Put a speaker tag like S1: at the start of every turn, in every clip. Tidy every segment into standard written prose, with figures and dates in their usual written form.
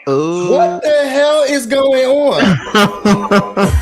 S1: Ooh.
S2: What the hell is going on?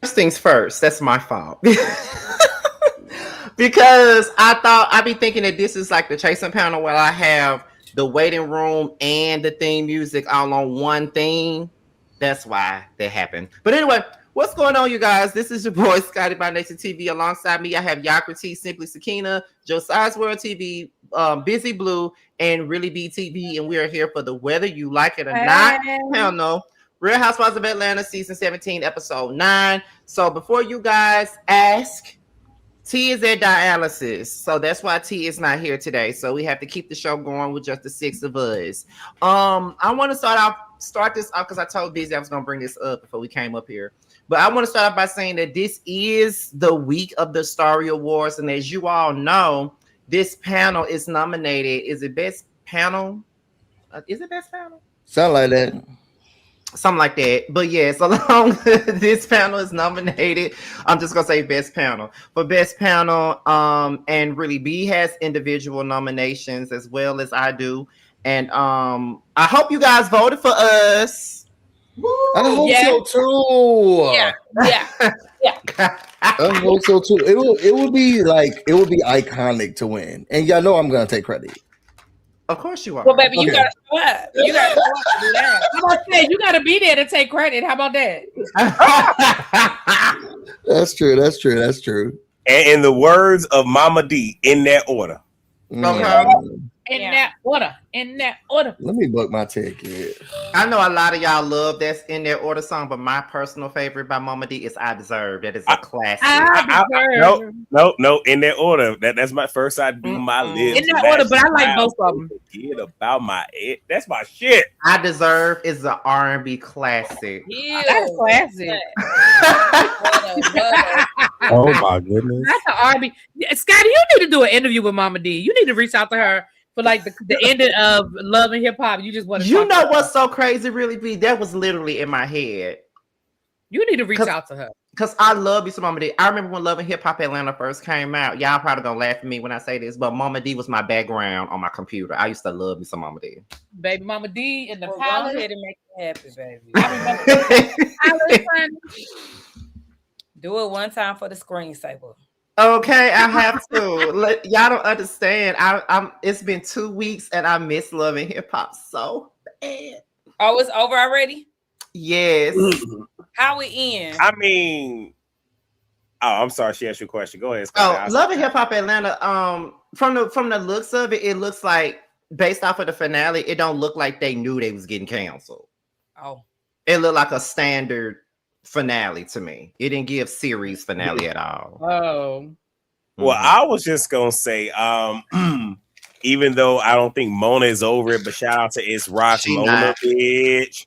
S1: First things first, that's my fault. Because I thought I'd be thinking that this is like the chasing panel where I have the waiting room and the theme music all on one theme. That's why that happened. But anyway, what's going on, you guys? This is your boy Scotty by Nation TV. Alongside me, I have Yakrati, Simply Sakina, Josiah's World TV, Busy Blue, and Really BTV, and we are here for the Whether You Like It or Not panel. Real Housewives of Atlanta, season 17, episode 9. So before you guys ask, T is at dialysis, so that's why T is not here today. So we have to keep the show going with just the 6 of us. I want to start this off because I told Busy I was going to bring this up before we came up here. But I want to start off by saying that this is the week of the Starry Awards, and as you all know, this panel is nominated. Is it best panel? Is it best panel?
S2: Sound like that.
S1: Something like that. But yes, along this panel is nominated. I'm just gonna say best panel. For best panel, and Really B has individual nominations as well as I do. And I hope you guys voted for us.
S2: I hope so too.
S3: Yeah.
S2: I hope so too. It would be iconic to win. And y'all know I'm gonna take credit.
S1: Of course you are.
S3: Well, baby, you gotta show up. You gotta show up to do that. How about that? You gotta be there to take credit. How about that?
S2: That's true.
S4: And in the words of Mama D, in that order.
S3: In that order.
S2: Let me book my ticket.
S1: I know a lot of y'all love that's in their order song, but my personal favorite by Mama D is I Deserve. That is a classic.
S4: No, in that order. That's my first. I do my list.
S3: In that order, but I like both of them.
S4: Forget about my that's my shit.
S1: I Deserve is an R&B classic.
S3: Yeah, that's classic.
S4: Oh my goodness.
S3: That's an R&B. Scotty, you need to do an interview with Mama D. You need to reach out to her for like the ending of Love and Hip Hop. You just want to.
S1: You know what's so crazy, Really B? That was literally in my head.
S3: You need to reach out to her.
S1: Because I love you so Mama D. I remember when Love and Hip Hop Atlanta first came out. Y'all probably gonna laugh at me when I say this, but Mama D was my background on my computer. I used to love me some Mama D.
S3: Baby Mama D in the
S5: Go
S3: palace.
S5: ahead and make it happen, baby. Do it one time for the screensaver.
S1: Okay, I have to. Y'all don't understand. I'm. It's been 2 weeks and I miss Love and Hip Hop so bad.
S5: Oh, it's over already?
S1: Yes.
S5: How we end?
S4: I mean, I'm sorry. She asked you a question. Go ahead.
S1: Oh, Love and Hip Hop Atlanta. From the looks of it, it looks like based off of the finale, it don't look like they knew they was getting canceled.
S5: Oh,
S1: it looked like a standard finale to me. It didn't give series finale at all.
S3: Oh.
S4: Well, I was just gonna say, even though I don't think Mona is over it, but shout out to It's Rock Mona, bitch.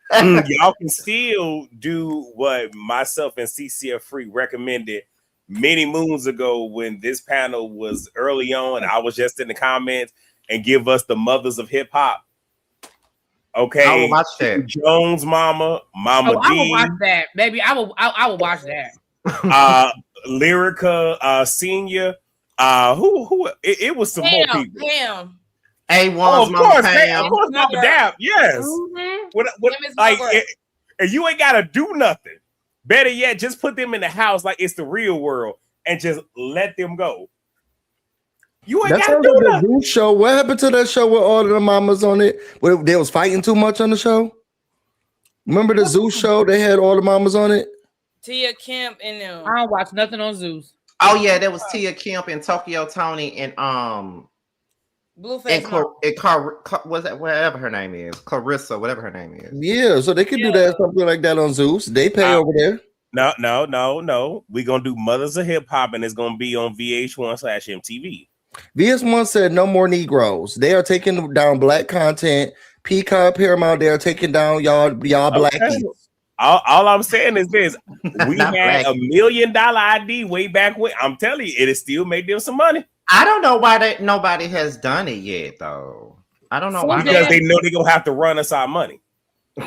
S4: Y'all can still do what myself and CCF Free recommended many moons ago when this panel was early on. I was just in the comments and give us the mothers of hip hop. Okay,
S1: I will watch that.
S4: Jones, Mama D.
S3: I will watch that, baby. I will watch that.
S4: Lyrica, Senior. Who? It was some more people.
S5: Damn.
S1: A1's Mama Pam.
S4: Of course, Mama Dap. Yes.
S3: Mm-hmm.
S4: What like, and you ain't gotta do nothing. Better yet, just put them in the house like it's the real world and just let them go. You ain't gotta do nothing.
S2: Show. What happened to that show with all of the mamas on it? Where they was fighting too much on the show? Remember the Zeus show? They had all the mamas on it.
S5: Tia Kemp and them.
S3: I don't watch nothing on Zeus.
S1: Oh yeah, there was Tia Kemp and Tokyo Tony and
S5: Blueface.
S1: was that whatever her name is, Clarissa, whatever her name is.
S2: Yeah, so they could do that something like that on Zeus. They pay over there.
S4: No. We're gonna do Mothers of Hip Hop, and it's gonna be on VH1/MTV.
S2: VS1 said no more Negroes. They are taking down black content. Peacock, Paramount, they are taking down y'all blackies.
S4: All I'm saying is this: we had $1 million ID way back when. I'm telling you, it still made them some money.
S1: I don't know why nobody has done it yet, though. I don't know why.
S4: Because they know they're gonna have to run us our money.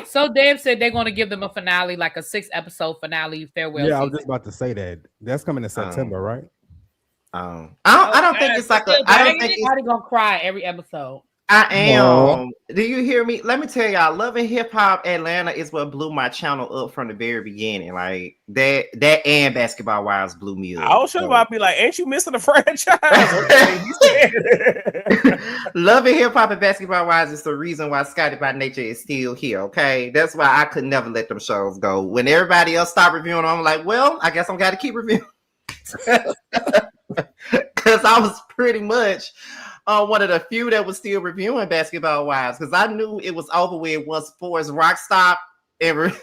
S3: So Deb said they're going to give them a finale, like a 6-episode finale farewell.
S6: Yeah, I was just about to say that. That's coming in September, right?
S1: I don't think it's like I don't think
S3: everybody gonna cry every episode.
S1: I am. Do you hear me? Let me tell y'all, Love and Hip Hop Atlanta is what blew my channel up from the very beginning. Like that and Basketball Wives blew me up.
S4: I was sure I'd be like, ain't you missing the franchise?
S1: Love and Hip Hop and Basketball Wives is the reason why Scotty by Nature is still here. Okay, that's why I could never let them shows go. When everybody else stopped reviewing them, I'm like, well, I guess I'm got to keep reviewing because I was pretty much one of the few that was still reviewing Basketball Wives because I knew it was over with once Forest Rock stopped. And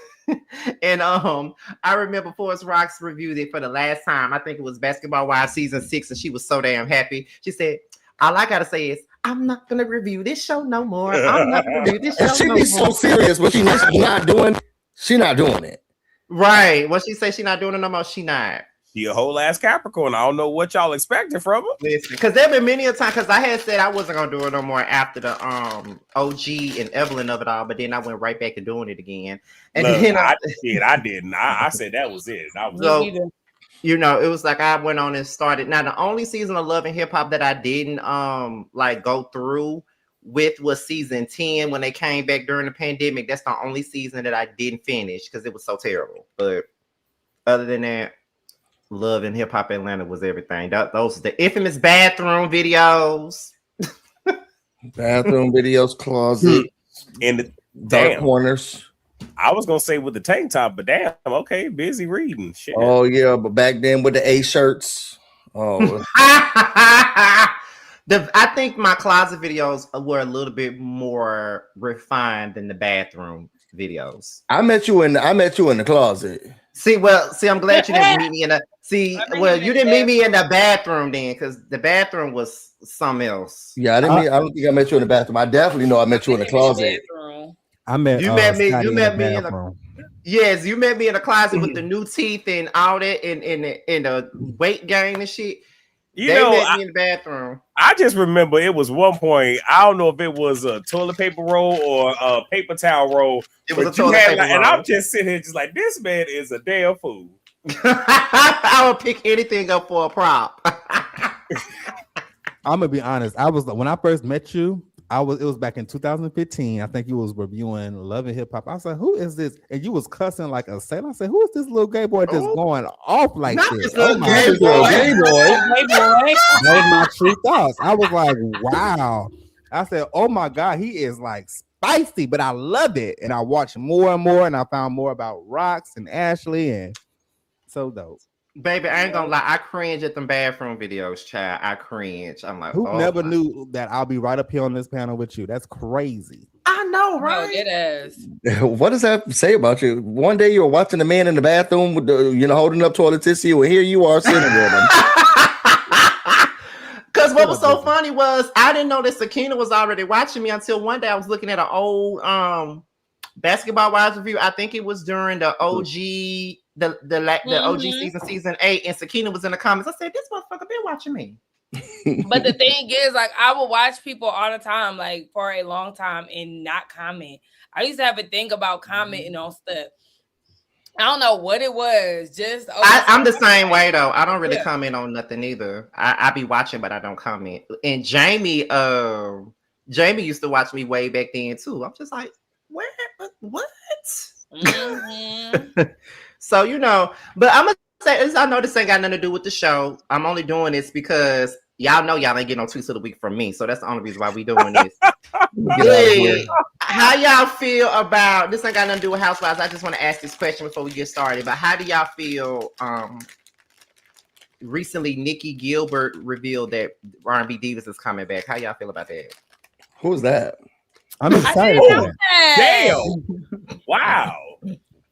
S1: I remember Forest Rocks reviewed it for the last time. I think it was Basketball Wives season 6, and she was so damn happy. She said, "All I gotta say is I'm not gonna review this show no more. I'm not gonna review this show
S2: She
S1: no
S2: be
S1: more."
S2: so serious, but she's not doing it.
S1: Right. What she say? She not doing it no more. She not.
S4: She a whole ass Capricorn. I don't know what y'all expected from her.
S1: Listen, because there been many a time because I had said I wasn't gonna do it no more after the OG and Evelyn of it all, but then I went right back to doing it again. And
S4: Look,
S1: then
S4: I didn't. I said that was it. That was
S1: so,
S4: it.
S1: you know, it was like I went on and started. Now the only season of Love and Hip Hop that I didn't like go through with was season 10 when they came back during the pandemic. That's the only season that I didn't finish because it was so terrible. But other than that, Love and Hip Hop Atlanta was everything. Those the infamous bathroom videos.
S2: Bathroom videos, closet,
S4: in the
S2: dark corners.
S4: I was gonna say with the tank top, but damn, okay, busy reading. Shit.
S2: Oh yeah, but back then with the A shirts. Oh,
S1: I think my closet videos were a little bit more refined than the bathroom videos.
S2: I met you in the closet.
S1: See, I'm glad you didn't meet me in the. You didn't meet me in the bathroom then, because the bathroom was something else.
S2: Yeah, I don't think I met you in the bathroom. I definitely know I met you in the closet.
S6: You met me in the
S1: yes, you met me in the closet with the new teeth and all that, in the weight gain and shit. They met me in the bathroom.
S4: I just remember it was one point. I don't know if it was a toilet paper roll or a paper towel roll.
S1: It was a toilet paper roll.
S4: And I'm just sitting here just like, this man is a damn fool.
S1: I would pick anything up for a prop.
S6: I'm gonna be honest. When I first met you, it was back in 2015. I think you was reviewing Love and Hip Hop. I said, "Who is this?" And you was cussing like a sailor. I said, "Who is this little gay boy just going off like this?"
S2: Oh my gay boy.
S6: That was my true thoughts. I was like, "Wow." I said, "Oh my God, he is like spicy," but I love it. And I watched more and more, and I found more about Rox and Ashley, and so dope.
S1: Baby, I ain't gonna lie. I cringe at them bathroom videos, child. I cringe. I'm like,
S6: who never knew that I'll be right up here on this panel with you? That's crazy.
S1: I know, right?
S5: No, it is.
S2: What does that say about you? One day you were watching a man in the bathroom with holding up toilet tissue, and here you are sitting with him.
S1: Because what was so funny was I didn't know that Sakina was already watching me until one day I was looking at an old Basketball Wives review. I think it was during the OG. The OG season 8, and Sakina was in the comments. I said, "This motherfucker been watching me."
S5: But the thing is, like, I will watch people all the time, like for a long time, and not comment. I used to have a thing about commenting on stuff. I don't know what it was. Just
S1: I'm the same way though. I don't really comment on nothing either. I be watching, but I don't comment. And Jamie used to watch me way back then too. I'm just like, what?
S5: Mm-hmm.
S1: So, but I'm gonna say this. I know this ain't got nothing to do with the show. I'm only doing this because y'all know y'all ain't getting no tweets of the week from me, so that's the only reason why we doing this.
S2: Get out of here.
S1: How y'all feel about this? Ain't got nothing to do with Housewives. I just want to ask this question before we get started. But how do y'all feel? Recently, Nikki Gilbert revealed that R&B Divas is coming back. How y'all feel about that?
S2: Who's that?
S6: I'm
S5: I
S6: excited.
S5: didn't know that.
S4: Damn! Wow.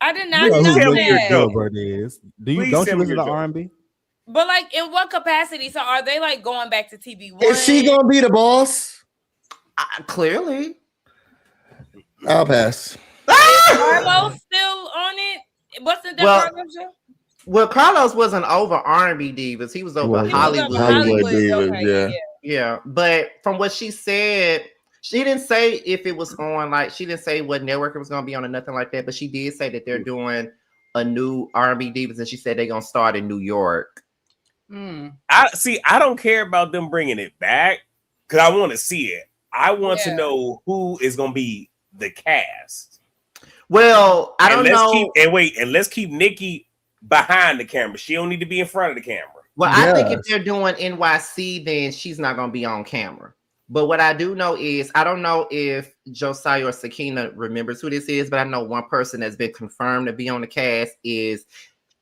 S5: I did
S6: You
S5: not
S6: know
S5: know
S6: who
S4: tell
S6: Nikki
S4: me you're
S5: that.
S4: joking.
S6: Gilbert is.
S4: Please
S6: Don't
S4: tell
S6: you
S4: me
S6: listen
S4: you're
S6: to
S4: joking.
S6: R&B?
S5: But like, in what capacity? So are they like going back to TV One?
S2: Is she gonna be the boss?
S1: Clearly.
S2: I'll pass.
S5: Carlos still on it? Wasn't that
S1: Well,
S5: Carlos show?
S1: Well, Carlos wasn't over R&B Divas. He was over
S2: Well,
S5: He was
S1: Hollywood.
S5: over Hollywood.
S2: Divas,
S5: Okay,
S2: yeah.
S5: yeah.
S1: Yeah, but from what she said, she didn't say if it was on, like, she didn't say what network it was going to be on or nothing like that, but she did say that they're doing a new R&B Divas, and she said they're going to start in New York.
S4: I don't care about them bringing it back because I want to see it. I want to know who is going to be the cast.
S1: Well, I don't know.
S4: Let's keep Nikki behind the camera. She don't need to be in front of the camera.
S1: Well, I think if they're doing NYC, then she's not going to be on camera. But what I do know is, I don't know if Josiah or Sakina remembers who this is, but I know one person that's been confirmed to be on the cast is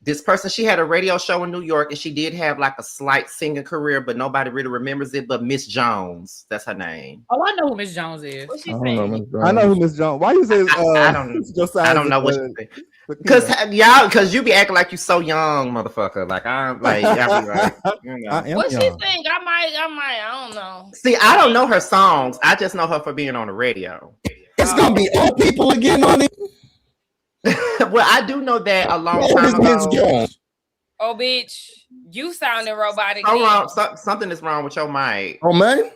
S1: this person. She had a radio show in New York, and she did have like a slight singing career, but nobody really remembers it. But Miss Jones, that's her name.
S3: Oh, I know who Miss Jones is.
S5: What's she
S2: I
S5: saying?
S2: don't know.
S6: I know who Miss Jones. Why you say
S1: I don't know what she think. Because you be acting like you so young, motherfucker. Like I'm like, I be like, you know.
S6: I am
S5: What she
S6: young.
S5: think? I don't know.
S1: See, I don't know her songs. I just know her for being on the radio.
S2: It's gonna be old people again on it.
S1: Well, I do know that a long
S2: What is
S1: time
S2: Miss
S1: ago.
S2: Jones?
S5: Oh, bitch, you sounding robotic.
S1: So
S5: then.
S1: wrong, something is wrong with your mic.
S2: Oh man.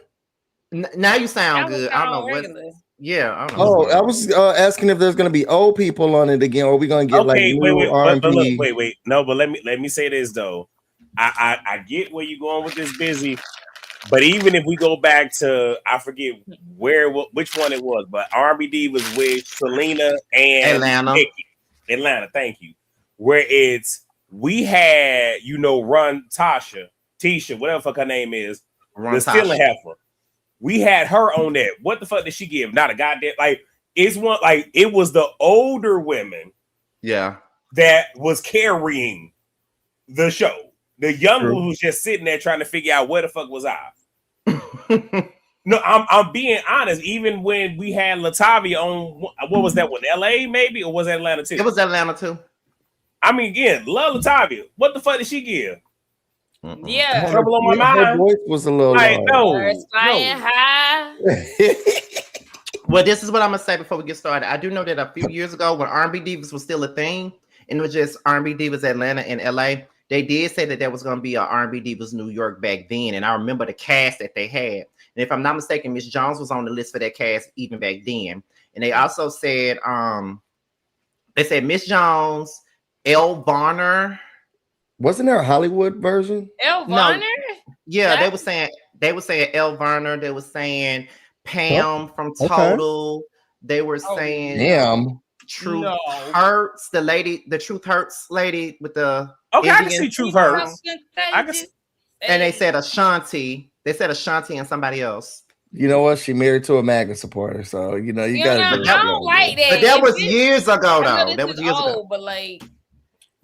S1: Now you sound
S5: That was
S1: good. I don't know
S5: sound
S1: what.
S5: regular.
S1: Yeah, I don't know.
S2: Oh,
S1: what's
S2: I
S1: going
S2: was asking if there's gonna be old people on it again, or are we gonna get like new R&B?
S4: Wait. No, but let me say this though. I get where you're going with this, busy. But even if we go back to, I forget which one it was, but R&B Divas with Selena and
S1: Atlanta.
S4: Nikki. Atlanta, thank you. Where we had, Run Tisha, whatever the fuck her name is, the stealing heifer. We had her on that. What the fuck did she give? Not a goddamn, it was the older women, that was carrying the show. The young one who's just sitting there trying to figure out where the fuck was I. No, I'm being honest. Even when we had Latavia on, what was that one? LA maybe, or was that Atlanta too?
S1: It was Atlanta too.
S4: I mean, again, love Latavia. What the fuck did she give?
S5: Yeah,
S4: Trouble on my
S2: Her
S4: mind.
S2: voice was a little
S5: Birds flying high.
S1: Well, this is what I'm gonna say before we get started. I do know that a few years ago, when R&B Divas was still a thing, and it was just R&B Divas Atlanta and LA, they did say that there was gonna be a R&B Divas New York back then, and I remember the cast that they had. And if I'm not mistaken, Miss Jones was on the list for that cast even back then. And they also said, Miss Jones, Elle Varner.
S2: Wasn't there a Hollywood version?
S5: Elle Varner?
S1: No. Yeah, they were saying Elle Varner. They were saying Pam from
S2: Okay.
S1: Total. They were saying Truth Hurts, the Truth Hurts lady with the
S4: Okay, I can
S1: Indian
S4: see Truth Hurts.
S1: And they said Ashanti. They said Ashanti and somebody else.
S2: You know what? She married to a MAGA supporter, so you gotta.
S5: I don't like that.
S1: But that was years ago,
S5: I know
S1: though.
S5: this
S1: That was
S5: is
S1: years
S5: old,
S1: ago.
S5: but like,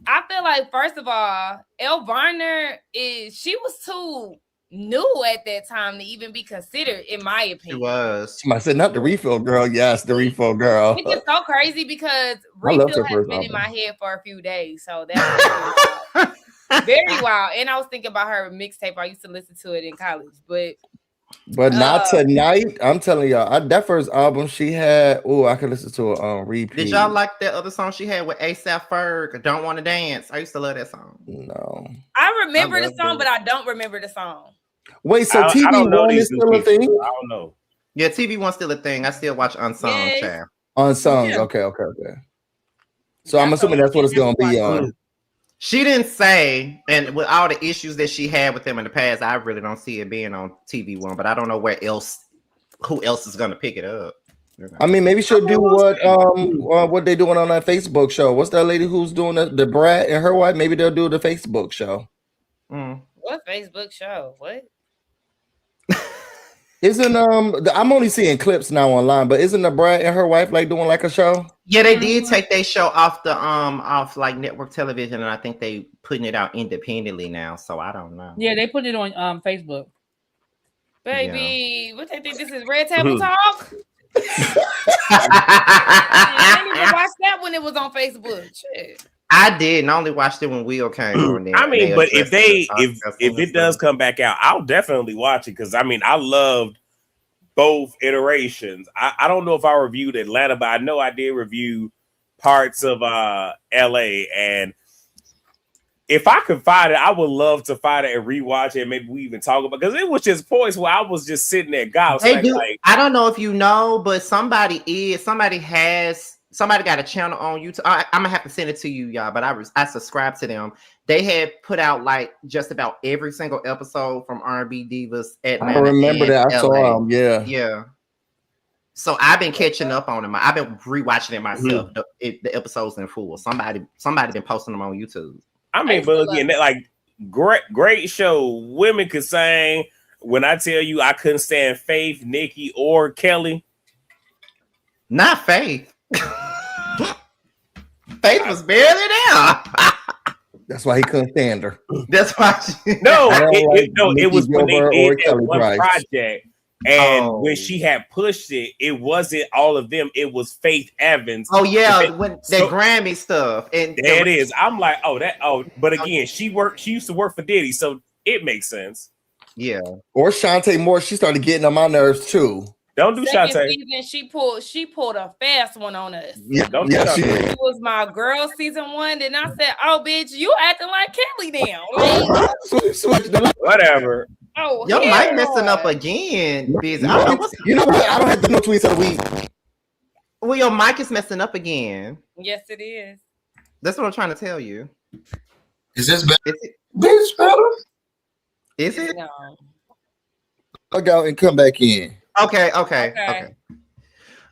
S5: I feel like first of all, Elle Varner she was too new at that time to even be considered, in my opinion.
S1: She was.
S2: I said not the refill girl. Yes, the refill girl.
S5: Which is so crazy because
S2: I loved
S5: refill
S2: her
S5: has
S2: first
S5: been in
S2: album.
S5: my head for a few days, so that's very wild. And I was thinking about her mixtape. I used to listen to it in college, but
S2: not tonight. I'm telling y'all, that first album she had. Oh, I could listen to it on repeat.
S1: Did y'all like that other song she had with ASAP Ferg? Don't Want to Dance. I used to love that song.
S2: No,
S5: I remember the song, but I don't remember the song.
S2: Wait, so TV One is still a thing?
S4: I don't know.
S1: Yeah, TV One's still a thing. I still watch Unsung, child.
S2: Unsung.
S1: Yeah.
S2: Okay. So I'm assuming that's what it's gonna be on.
S1: She didn't say, and with all the issues that she had with them in the past, I really don't see it being on TV One. But I don't know who else is gonna pick it up.
S2: I mean, maybe she'll do what they doing on that Facebook show. What's that lady who's doing the Brat and her wife? Maybe they'll do the Facebook show.
S5: What Facebook show? What?
S2: Isn't I'm only seeing clips now online, but isn't the Brad and her wife like doing like a show?
S1: Yeah, they did take their show off the off like network television, and I think they putting it out independently now. So I don't know.
S3: Yeah, they put it on Facebook.
S5: Baby, what they think this is Red Table Talk? I didn't even watch that when it was on Facebook. Shit.
S1: I did, and I only watched it when Will came on there.
S4: I mean, but if it does come back out, I'll definitely watch it because I mean I loved both iterations. I don't know if I reviewed Atlanta, but I know I did review parts of LA, and if I could find it, I would love to find it and rewatch it. Maybe we even talk about because it was just points where I was just sitting there, God.
S1: Like, I don't know if you know, but somebody got a channel on YouTube. I'm gonna have to send it to you, y'all. But I subscribe to them. They had put out like just about every single episode from R&B Divas.
S2: I remember that. I saw them.
S1: Yeah. So I've been catching up on them. I've been rewatching it myself. The episodes in full. Somebody been posting them on YouTube.
S4: I mean, but again, like great show. Women could sing. When I tell you, I couldn't stand Faith, Nikki, or Kelly.
S1: Not Faith. Faith was barely there.
S2: That's why he couldn't stand her.
S1: That's why.
S4: It was when they did that one project, and when she had pushed it, it wasn't all of them. It was Faith Evans.
S1: Oh yeah, when that Grammy stuff, and
S4: there it is. I'm like, but again, she used to work for Diddy, so it makes sense.
S1: Yeah.
S2: Or Shantae Moore, she started getting on my nerves too.
S4: Don't do Shantae.
S5: Season, she pulled a fast one on us.
S2: Yeah,
S4: don't do Shantae.
S5: It was my girl season 1. Then I said, "Oh, bitch, you acting like Kelly now." Like,
S4: whatever.
S5: Oh,
S1: your mic messing up again. Biz.
S2: You know what? I don't have to know tweets of the week.
S1: Well, your mic is messing up again.
S5: Yes, it is.
S1: That's what I'm trying to tell you.
S7: Is this better?
S2: This better?
S1: Is it?
S5: No.
S2: Log out and come back in.
S1: Okay. All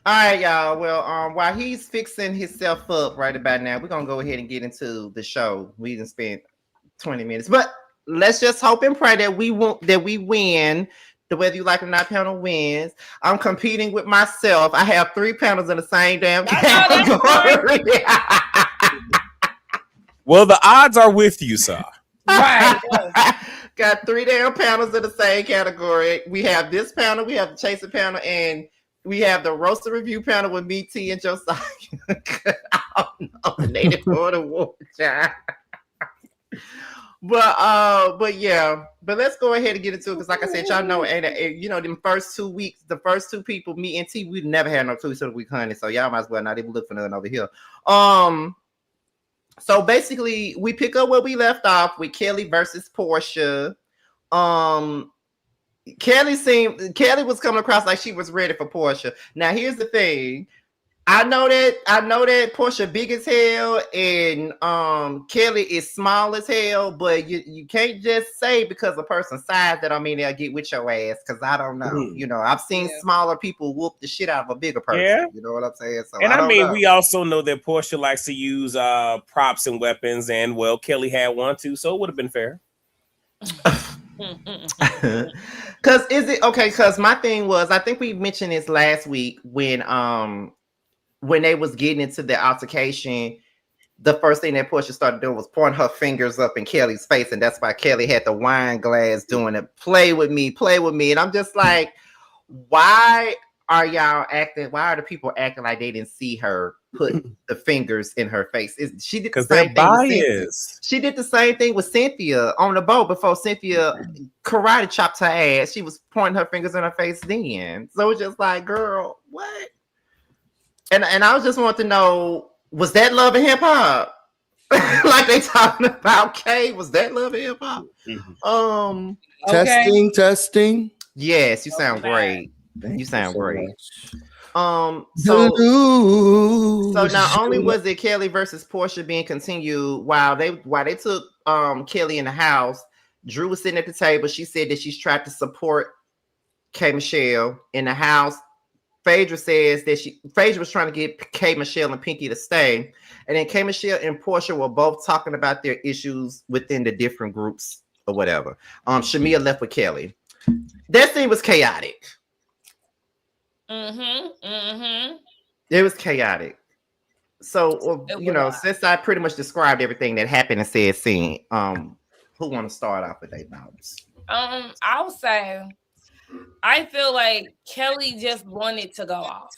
S1: right, y'all. Well, while he's fixing himself up right about now, we're gonna go ahead and get into the show. We done spent 20 minutes, but let's just hope and pray that we win. The whether you like it or not panel wins. I'm competing with myself. I have 3 panels in the same damn category.
S4: Well, the odds are with you, sir.
S5: Right.
S1: Got 3 damn panels in the same category. We have this panel, we have the Chaser panel, and we have the Roaster Review panel with me, T, and Josiah. I'm nominated for the award, child. But yeah, but let's go ahead and get into it because, like I said, y'all know, them first 2 weeks, the first 2 people, me and T, we never had no tweets of the week, honey. So y'all might as well not even look for nothing over here. So basically, we pick up where we left off with Kelly versus Portia. Kelly was coming across like she was ready for Portia. Now, here's the thing. I know that Portia big as hell and Kelly is small as hell, but you can't just say because a person's size that they'll get with your ass, because I don't know. I've seen smaller people whoop the shit out of a bigger person. Yeah. You know what I'm saying? So
S4: and I mean, we also know that Portia likes to use props and weapons, and well, Kelly had one too, so it would have been fair.
S1: Because my thing was, I think we mentioned this last week when they was getting into the altercation, the first thing that Portia started doing was pointing her fingers up in Kelly's face, and that's why Kelly had the wine glass doing it. Play with me. And I'm just like, why are the people acting like they didn't see her put the fingers in her face? She did the same thing. She did the same thing with Cynthia on the boat before Cynthia karate chopped her ass. She was pointing her fingers in her face then. So it's just like, girl, what? And I was just wanting to know, was that Love and Hip Hop? Like they talking about Kay, was that Love and Hip Hop?
S2: Testing.
S1: Yes, you sound great. You sound great. So not only was it Kelly versus Portia being continued while they took Kelly in the house, Drew was sitting at the table. She said that she's tried to support K Michelle in the house. Phaedra says that Phaedra was trying to get K Michelle and Pinky to stay, and then K Michelle and Portia were both talking about their issues within the different groups or whatever. Shamia left with Kelly. That scene was chaotic.
S5: Mm-hmm.
S1: It was chaotic. So, since I pretty much described everything that happened in said scene, who want to start off with their thoughts?
S5: I would say I feel like Kelly just wanted to go off.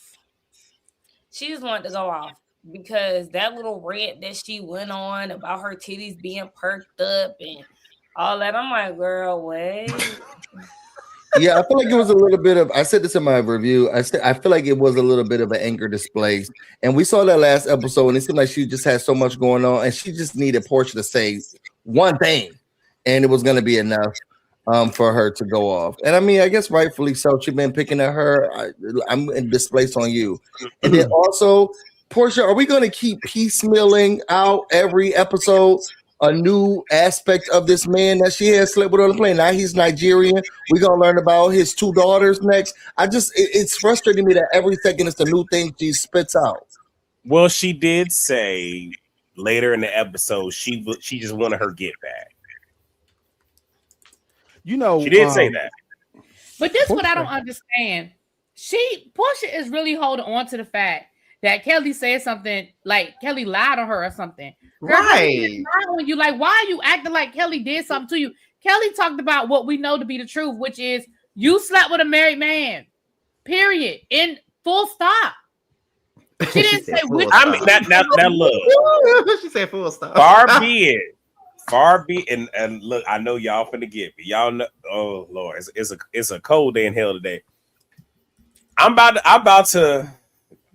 S5: She just wanted to go off because that little rant that she went on about her titties being perked up and all that. I'm like, girl, wait.
S2: Yeah, I feel like it was a little bit of. I said this in my review. I feel like it was a little bit of an anger display, and we saw that last episode, and it seemed like she just had so much going on, and she just needed Portia to say one thing, and it was going to be enough for her to go off. And I mean, I guess rightfully so. She's been picking at her. I'm displaced on you, and then also, Portia, are we going to keep piecemealing out every episode a new aspect of this man that she has slept with on the plane? Now he's Nigerian. We're gonna learn about his 2 daughters next. It's frustrating me that every second it's the new thing she spits out.
S4: Well, she did say later in the episode she just wanted her get back.
S6: You know,
S4: she did say that.
S3: But this what I don't understand. Portia is really holding on to the fact that Kelly said something like Kelly lied on her or something. Girl,
S1: right.
S3: On you. Like, why are you acting like Kelly did something to you? Kelly talked about what we know to be the truth, which is you slept with a married man. Period. In full stop. She didn't say which.
S4: I mean, that look.
S1: She said full stop.
S4: Far be it. And look, I know y'all finna get me. Y'all know. Oh Lord, it's a cold day in hell today. I'm about to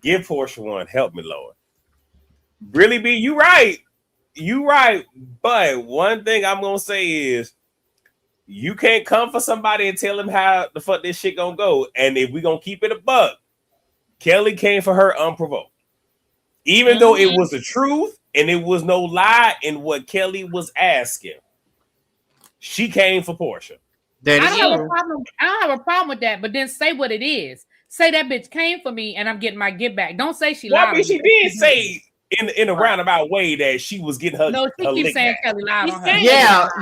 S4: give Portia one. Help me, Lord. Really, be you right. You right. But one thing I'm gonna say is you can't come for somebody and tell them how the fuck this shit gonna go. And if we gonna keep it a buck, Kelly came for her unprovoked. Even though it was the truth and it was no lie in what Kelly was asking. She came for Portia.
S3: I don't have a problem with that, but then say what it is. Say that bitch came for me and I'm getting my get back. Don't say she lied.
S4: I mean, she did say in a roundabout way that she was getting her.
S3: No, she
S4: her
S3: keeps saying
S4: back.
S3: Kelly lied on her.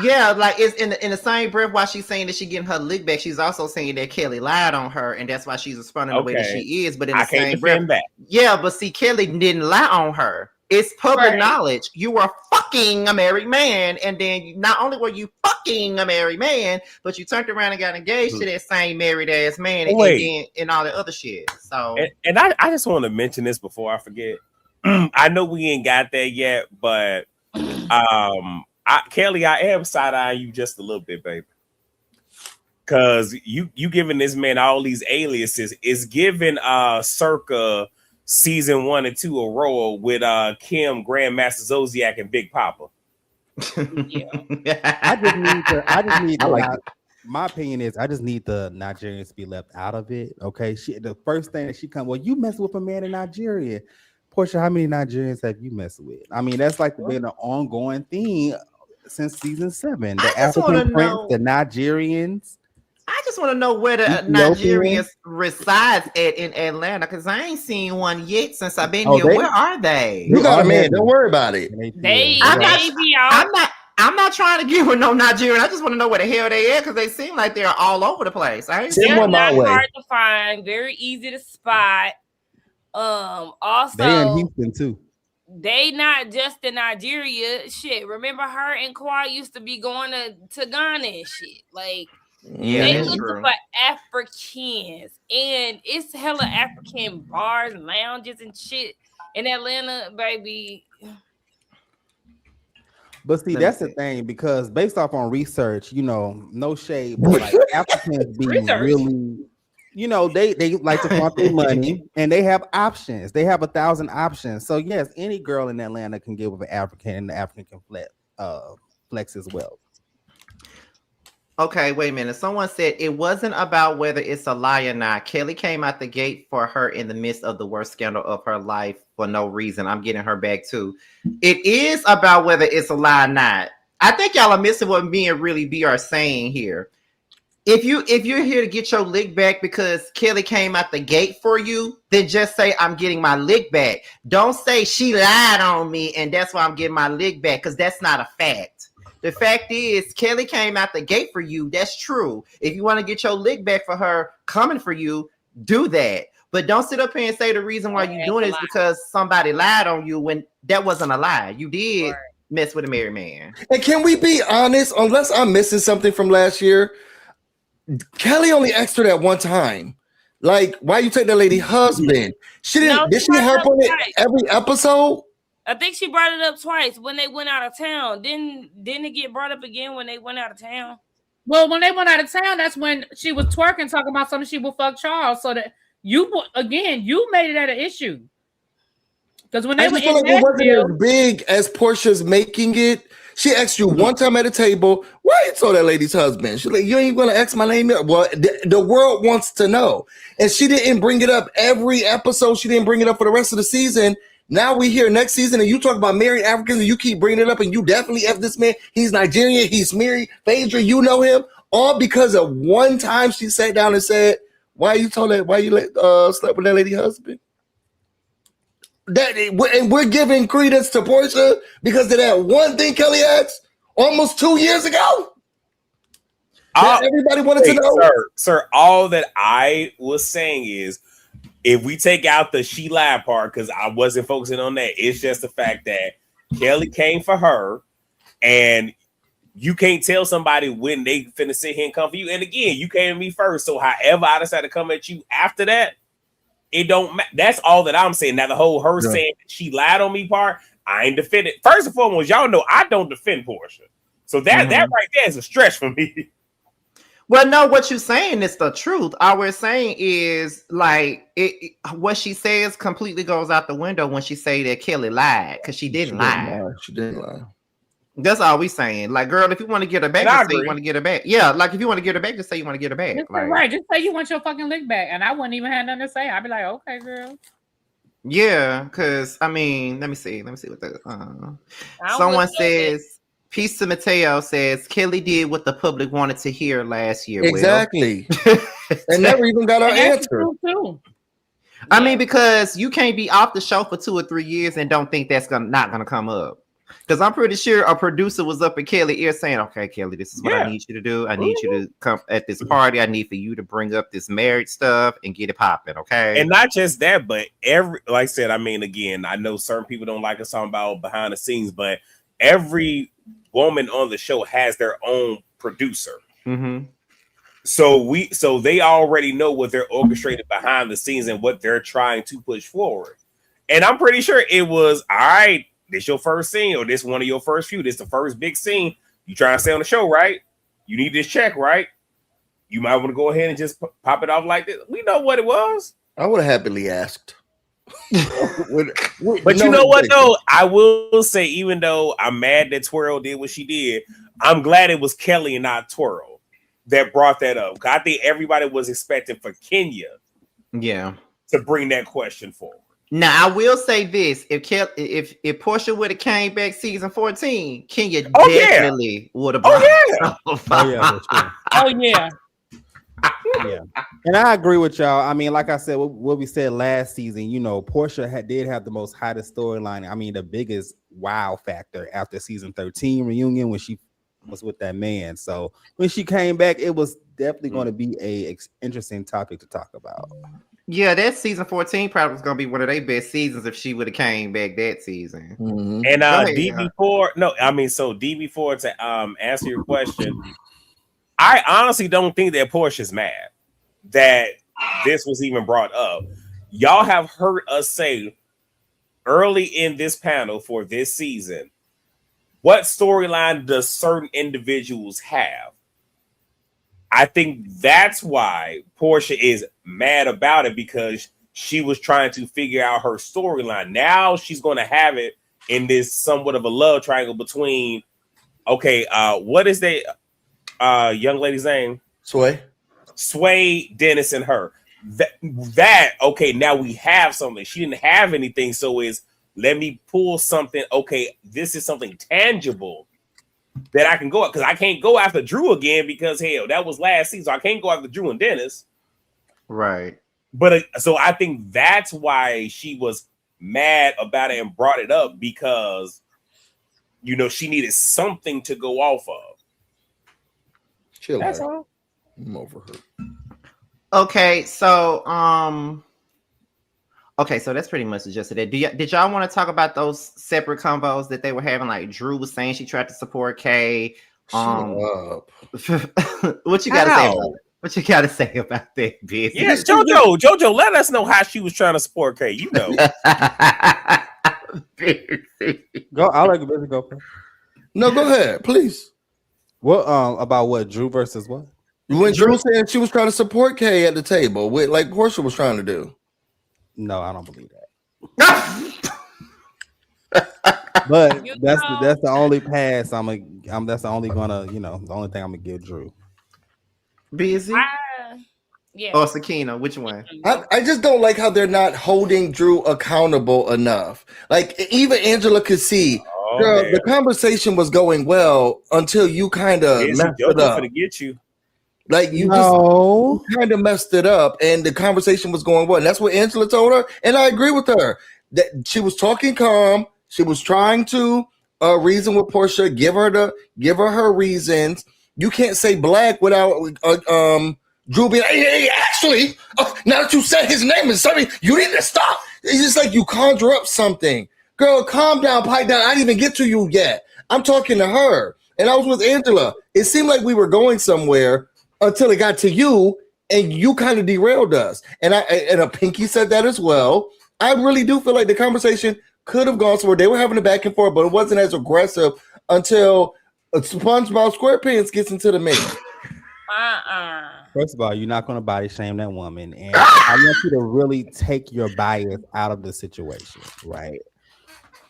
S1: Yeah, like it's in the same breath while she's saying that she getting her lick back, she's also saying that Kelly lied on her, and that's why she's responding the way that she is. But in the same breath, yeah, but see, Kelly didn't lie on her. It's public knowledge. You were fucking a married man, and then not only were you fucking a married man, but you turned around and got engaged to that same married ass man, and all that other shit. So,
S4: and I just want to mention this before I forget. I know we ain't got that yet, but Kelly, I am side-eyeing you just a little bit, baby. Cause you giving this man all these aliases is giving circa season 1 and 2 Aurora with Kim, Grandmaster Zodiac, and Big Papa.
S6: I just need my opinion is I just need the Nigerians to be left out of it. Okay. The first thing that she come, well, you mess with a man in Nigeria. Portia, how many Nigerians have you messed with? I mean, that's like been an ongoing theme since season 7. The African prince, the Nigerians.
S1: I just want to know where the Nigerians resides in Atlanta, because I ain't seen one yet since I've been here. Where are they?
S2: You got a man. Don't worry about it.
S1: I'm not trying to get with no Nigerian. I just want to know where the hell they at, because they seem like they're all over the place.
S5: They're not hard to find, very easy to spot. Also,
S6: they in Houston too.
S5: They not just in Nigeria. Shit, remember her and Kawhi used to be going to Ghana and shit. Like, they looking for Africans, and it's hella African bars and lounges and shit in Atlanta, baby.
S6: But see, that's the thing, because based off on research, no shade, but like Africans be really. They like to flaunt their money, and they have options. They have 1,000 options. So yes, any girl in Atlanta can get with an African, and the African can flex as well.
S1: Okay, wait a minute. Someone said it wasn't about whether it's a lie or not. Kelly came out the gate for her in the midst of the worst scandal of her life for no reason. I'm getting her back too. It is about whether it's a lie or not. I think y'all are missing what me and Really B are saying here. If you're here to get your lick back because Kelly came out the gate for you, then just say I'm getting my lick back. Don't say she lied on me and that's why I'm getting my lick back, because that's not a fact. The fact is, Kelly came out the gate for you. That's true. If you want to get your lick back for her coming for you, do that. But don't sit up here and say the reason why you're doing it is because somebody lied on you when that wasn't a lie. You did mess with a married man.
S2: And can we be honest? Unless I'm missing something from last year, Kelly only asked her that one time. Like, why you take that lady husband? She didn't.
S5: No,
S2: did she harp on it every episode?
S5: I think she brought it up twice when they went out of town. Didn't it get brought up again when they went out of town?
S3: Well, when they went out of town, that's when she was twerking, talking about something she will fuck Charles. So that you made it at an issue. Because when they were in
S2: like it wasn't as big as Portia's making it. She asked you one time at a table, why you told that lady's husband? She's like, you ain't gonna ask my name. Well, the world wants to know. And she didn't bring it up every episode. She didn't bring it up for the rest of the season. Now we hear next season and you talk about married Africans and you keep bringing it up and you definitely F this man. He's Nigerian. He's married. Phaedra, you know him. All because of one time she sat down and said, why you slept with that lady's husband? And we're giving credence to Portia because of that one thing Kelly asked almost 2 years ago. Everybody wanted to know.
S4: Sir, all that I was saying is, if we take out the she lied part, because I wasn't focusing on that, it's just the fact that Kelly came for her, and you can't tell somebody when they finna sit here and come for you. And again, you came to me first, so however I decide to come at you after that, it don't matter. That's all that I'm saying. Now the whole saying that she lied on me part, I ain't defending. First and foremost, y'all know I don't defend Portia, so that right there is a stretch for me.
S1: Well, no, what you're saying is the truth. All we're saying is like what she says completely goes out the window when she say that Kelly lied because she didn't lie.
S2: She didn't lie.
S1: That's all we saying. Like, girl, if you want to get her back, just say you want to get her back. Yeah, like if you want to get her back, just say you want to get her back.
S3: Right, just say you want your fucking lick back, and I wouldn't even have nothing to say. I'd be like, okay, girl.
S1: Yeah, because I mean, let me see what the someone says. Peace to Mateo says Kelly did what the public wanted to hear last year.
S2: Exactly. And never even got our answer.
S3: Too.
S1: I mean, because you can't be off the show for 2 or 3 years and don't think that's not gonna come up. Because I'm pretty sure a producer was up in Kelly's ear saying, okay, Kelly, this is what I need you to do. I need you to come at this party. I need for you to bring up this married stuff and get it popping, okay?
S4: And not just that, but like I said, I mean, again, I know certain people don't like us talking about behind the scenes, but every woman on the show has their own producer.
S1: Mm-hmm.
S4: So they already know what they're orchestrated behind the scenes and what they're trying to push forward. And I'm pretty sure it was, all right, this your first scene, or this one of your first few. This the first big scene. You trying to stay on the show, right? You need this check, right? You might want to go ahead and just pop it off like this. We know what it was.
S2: I would have happily asked.
S4: But you know what though? I will say, even though I'm mad that Twirl did what she did, I'm glad it was Kelly and not Twirl that brought that up. I think everybody was expecting for Kenya, to bring that question forward.
S1: Now I will say this: if Portia would have came back season 14, Kenya definitely would have.
S3: Oh yeah.
S6: Yeah, and I agree with y'all. I mean, like I said, what we said last season, you know, Portia did have the most hottest storyline. I mean, the biggest wow factor after season 13 reunion when she was with that man. So when she came back, it was definitely going to be a interesting topic to talk about.
S1: Yeah, that season 14 probably was going to be one of their best seasons if she would have came back that season.
S2: Mm-hmm.
S4: And DB4 to answer your question. I honestly don't think that Portia's mad that this was even brought up. Y'all have heard us say early in this panel for this season, what storyline does certain individuals have? I think that's why Portia is mad about it, because she was trying to figure out her storyline. Now she's going to have it in this somewhat of a love triangle between, what is the young lady's name? Sway, Dennis, and her. Now we have something. She didn't have anything, so let me pull something. Okay, this is something tangible that I can go up, because I can't go after Drew again because hell, that was last season. So I can't go after Drew and Dennis.
S1: Right.
S4: But so I think that's why she was mad about it and brought it up, because she needed something to go off of.
S2: Chill
S4: That's
S2: out.
S4: all.
S2: I'm over her.
S1: Okay, so that's pretty much just it. Did y'all want to talk about those separate combos that they were having? Like Drew was saying she tried to support Kay.
S2: Shut up.
S1: What you gotta say
S4: How?
S1: about it? What you gotta say about that, bitch?
S4: Yes, JoJo, let us know how she was trying to support Kay. You know.
S6: Go. I'll let Busy go first.
S2: No, go ahead, please.
S6: What about what Drew versus what?
S2: When Drew said she was trying to support Kay at the table, with like Portia was trying to do.
S6: No, I don't believe that. But that's the only pass that's the only gonna, the only thing I'm gonna give Drew.
S1: Busy?
S5: Yeah.
S1: Or Sakina, which one?
S2: I just don't like how they're not holding Drew accountable enough. Like even Angela could see, girl, the conversation was going well until you kind of messed it up.
S4: To get you.
S2: Like you just kind of messed it up, and the conversation was going well. And that's what Angela told her, and I agree with her that she was talking calm. She was trying to reason with Portia, give her her reasons. You can't say black without Drew being, hey, actually, now that you said his name is something, you need to stop. It's just like you conjure up something. Girl, calm down, pipe down. I didn't even get to you yet. I'm talking to her, and I was with Angela. It seemed like we were going somewhere until it got to you, and you kind of derailed us. And a Pinky said that as well. I really do feel like the conversation could have gone somewhere. They were having a back and forth, but it wasn't as aggressive until SpongeBob SquarePants gets into the mix.
S6: First of all, you're not going to body shame that woman, and I want you to really take your bias out of the situation, right?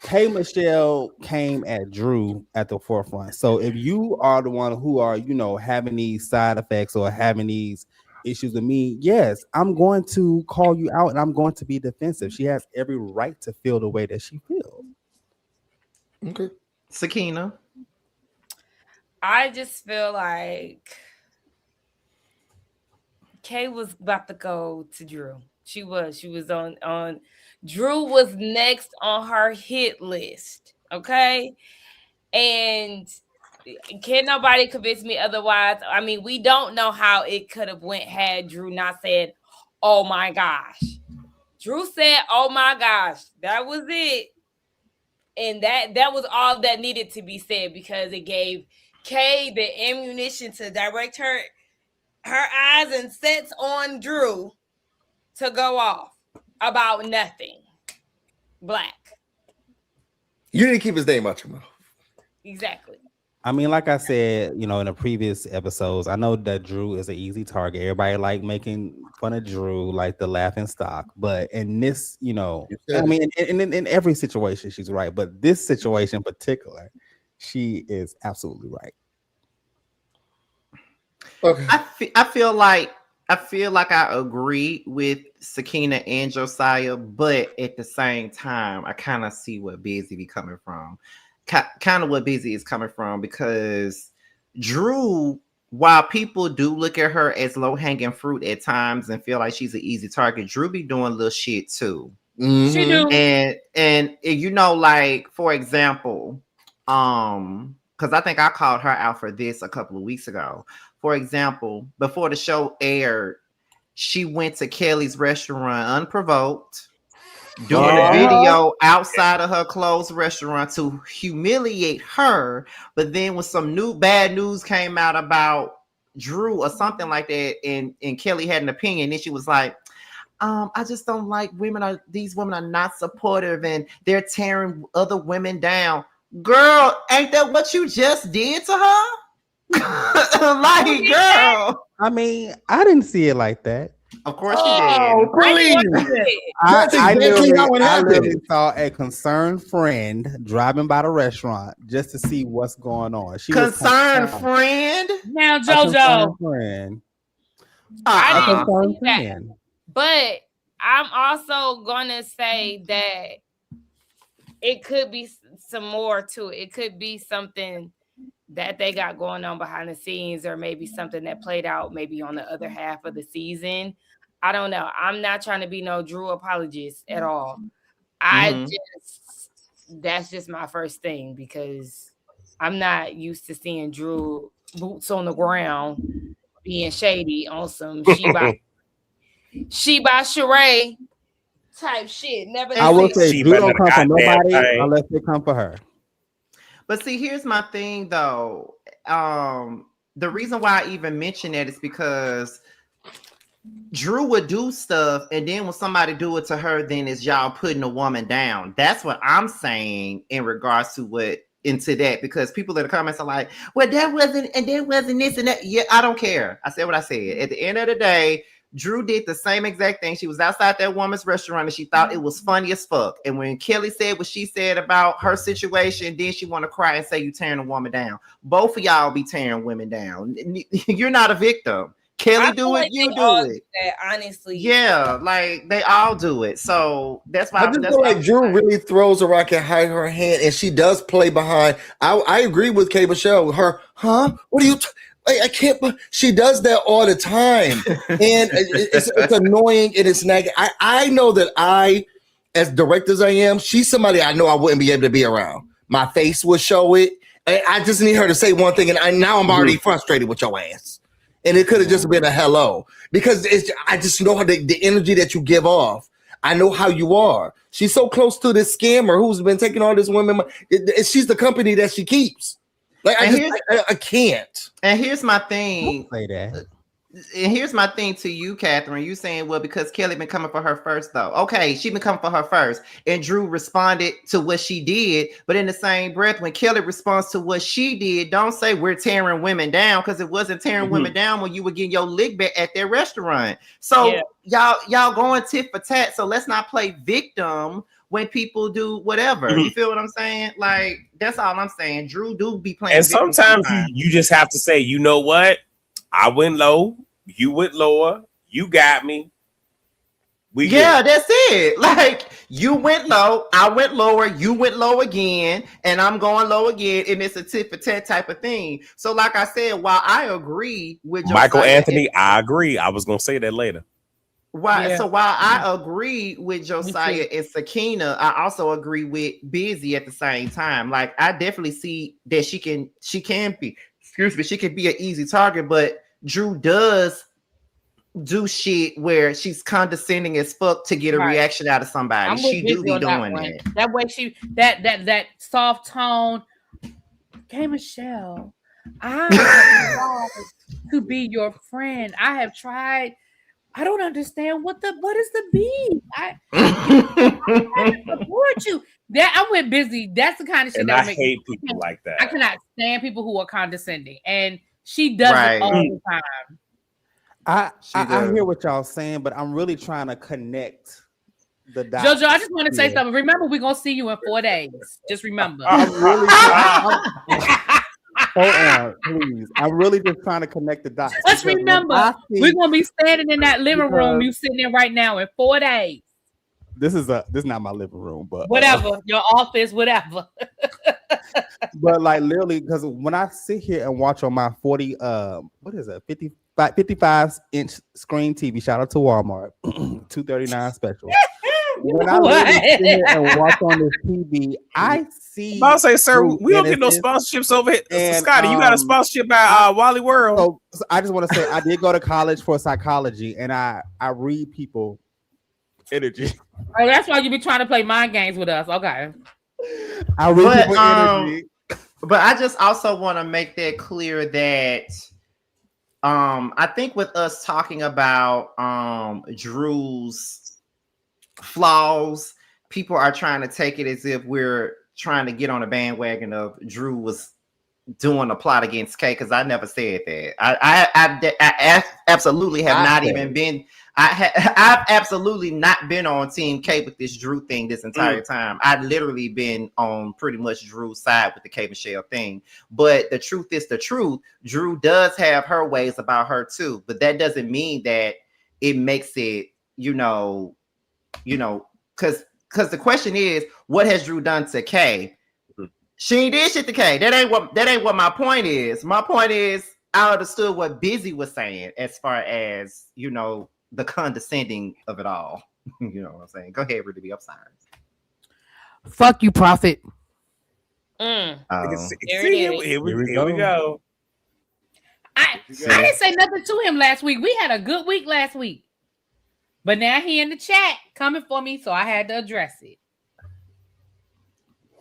S6: K Michelle came at Drew at the forefront. So if you are the one who are, having these side effects or having these issues with me, yes, I'm going to call you out and I'm going to be defensive. She has every right to feel the way that she feels.
S2: Okay.
S1: Sakina.
S5: I just feel like Kay was about to go to Drew. She was on Drew was next on her hit list. Okay. And can nobody convince me otherwise? I mean, we don't know how it could have went had Drew not said, "Oh my gosh." Drew said, "Oh my gosh." That was it. And that was all that needed to be said, because it gave Kay the ammunition to direct her eyes and sets on Drew to go off about nothing. Black.
S2: You didn't keep his name out your mouth.
S5: Exactly.
S6: I mean, like I said, in the previous episodes, I know that Drew is an easy target. Everybody like making fun of Drew, like the laughing stock. But in this, I mean, in every situation, she's right. But this situation in particular, she is absolutely right.
S1: Okay. I feel like I agree with Sakina and Josiah, but at the same time, I kind of see what Busy be coming from. Kind of what Busy is coming from, because Drew, while people do look at her as low-hanging fruit at times and feel like she's an easy target, Drew be doing little shit too.
S2: Mm-hmm.
S5: She do.
S1: And like, for example, because I think I called her out for this a couple of weeks ago. For example, before the show aired, she went to Kelly's restaurant unprovoked, doing a video outside of her closed restaurant to humiliate her. But then when some bad news came out about Drew or something like that, and Kelly had an opinion, then she was like, I just don't like these women are not supportive and they're tearing other women down. Girl, ain't that what you just did to her? Like, girl.
S6: I mean, I didn't see it like that.
S1: Of course you did.
S2: Please.
S6: I literally saw a concerned friend driving by the restaurant just to see what's going on. She
S1: concerned friend?
S3: Now, JoJo.
S6: Friend.
S5: I didn't see that. But I'm also going to say that it could be some more to it. It could be something that they got going on behind the scenes, or maybe something that played out maybe on the other half of the season. I don't know. I'm not trying to be no Drew apologist at all. I just that's just my first thing because I'm not used to seeing Drew boots on the ground being shady on some Sheba Sheree type shit. Never
S3: And
S6: I will
S5: seen
S3: see,
S6: say,
S4: She
S6: Drew
S4: better
S6: don't
S4: than a
S6: come for
S4: goddamn
S6: nobody
S4: thing.
S6: unless they come for her.
S1: But see, here's my thing though. The reason why I even mention that is because Drew would do stuff, and then when somebody do it to her, then it's y'all putting a woman down. That's what I'm saying in regards to what into that, because people in the comments are like, well, that wasn't, and there wasn't this and that. Yeah, I don't care. I said what I said. At the end of the day, Drew did the same exact thing. She was outside that woman's restaurant and she thought it was funny as fuck. And when Kelly said what she said about her situation, then she want to cry and say you tearing a woman down. Both of y'all be tearing women down. You're not a victim. Kelly do it, you do it.
S5: That, honestly.
S1: Yeah, like they all do it. So that's why
S2: I just feel like Drew really throws a rock and hide her hand, and she does play behind. I agree with K. Michelle. Her, what are you? I can't. She does that all the time, and it's annoying and it's nagging. I know that as direct as I am, she's somebody I know I wouldn't be able to be around. My face would show it. I just need her to say one thing, and now I'm already frustrated with your ass. And it could have just been a hello, because I just know how the energy that you give off. I know how you are. She's so close to this scammer who's been taking all this women. She's the company that she keeps. Like I can't.
S1: And here's my thing.
S6: Don't say that.
S1: And here's my thing to you, Catherine. You saying, well, because Kelly been coming for her first, though. Okay, she been coming for her first. And Drew responded to what she did. But in the same breath, when Kelly responds to what she did, don't say we're tearing women down, because it wasn't tearing women down when you were getting your lick back at their restaurant. So y'all going tit for tat. So let's not play victim when people do whatever. You feel what I'm saying? Like, that's all I'm saying. Drew do be playing.
S4: And sometimes you just have to say, you know what? I went low, you went lower, you got me.
S1: That's it. Like, you went low, I went lower, you went low again, and I'm going low again, and it's a tit for tat type of thing. So, like I said, while I agree with
S4: Michael Anthony, I agree. I was gonna say that later.
S1: So while I agree with Josiah and Sakina, I also agree with Busy at the same time. Like, I definitely see that she can be, she can be an easy target, but Drew does do shit where she's condescending as fuck to get a reaction out of somebody. She do be doing that.
S3: That way that soft tone. K. Michelle, I have tried to be your friend. I have tried. I don't understand what is the beef. I support you. That I'm with Busy. That's the kind of shit that
S4: I hate people like that.
S3: I cannot stand people who are condescending, and she does it all the time.
S6: I hear what y'all saying, but I'm really trying to connect the dots.
S3: Jojo, I just want to say something. Remember, we're gonna see you in 4 days. Just remember.
S6: I'm really hold on, please. I'm really just trying to connect the dots.
S3: Just remember, we're gonna be standing in that living room you sitting in right now in 4 days.
S6: This is not my living room, but
S3: whatever, your office, whatever.
S6: But like literally, because when I sit here and watch on my 55-inch screen TV, shout out to Walmart, $239 special. When I really sit here and watch on this TV, I see.
S4: I'll say, sir, we don't get no sponsorships over here. And, Scotty, you got a sponsorship by Wally World.
S6: So I just want to say, I did go to college for psychology, and I read people energy.
S3: Oh, that's why you be trying to play mind games with us. Okay.
S6: I read people energy.
S1: But I just also want to make that clear that I think with us talking about Drew's flaws, people are trying to take it as if we're trying to get on a bandwagon of Drew was doing a plot against Kay, because I never said that. I absolutely have not even been. I've absolutely not been on Team K with this Drew thing this entire time. I've literally been on pretty much Drew's side with the K Michelle thing. But the truth is the truth. Drew does have her ways about her too, but that doesn't mean that it makes it, because the question is, what has Drew done to K? She ain't did shit to K. That ain't what my point is. My point is, I understood what Busy was saying as far as, the condescending of it all. You know what I'm saying? Go ahead, Rudy. I'm sorry.
S3: Fuck you, Prophet.
S5: Mm.
S1: Oh.
S5: There it is.
S4: Here we go.
S3: I didn't say nothing to him last week. We had a good week last week. But now he in the chat coming for me, so I had to address it.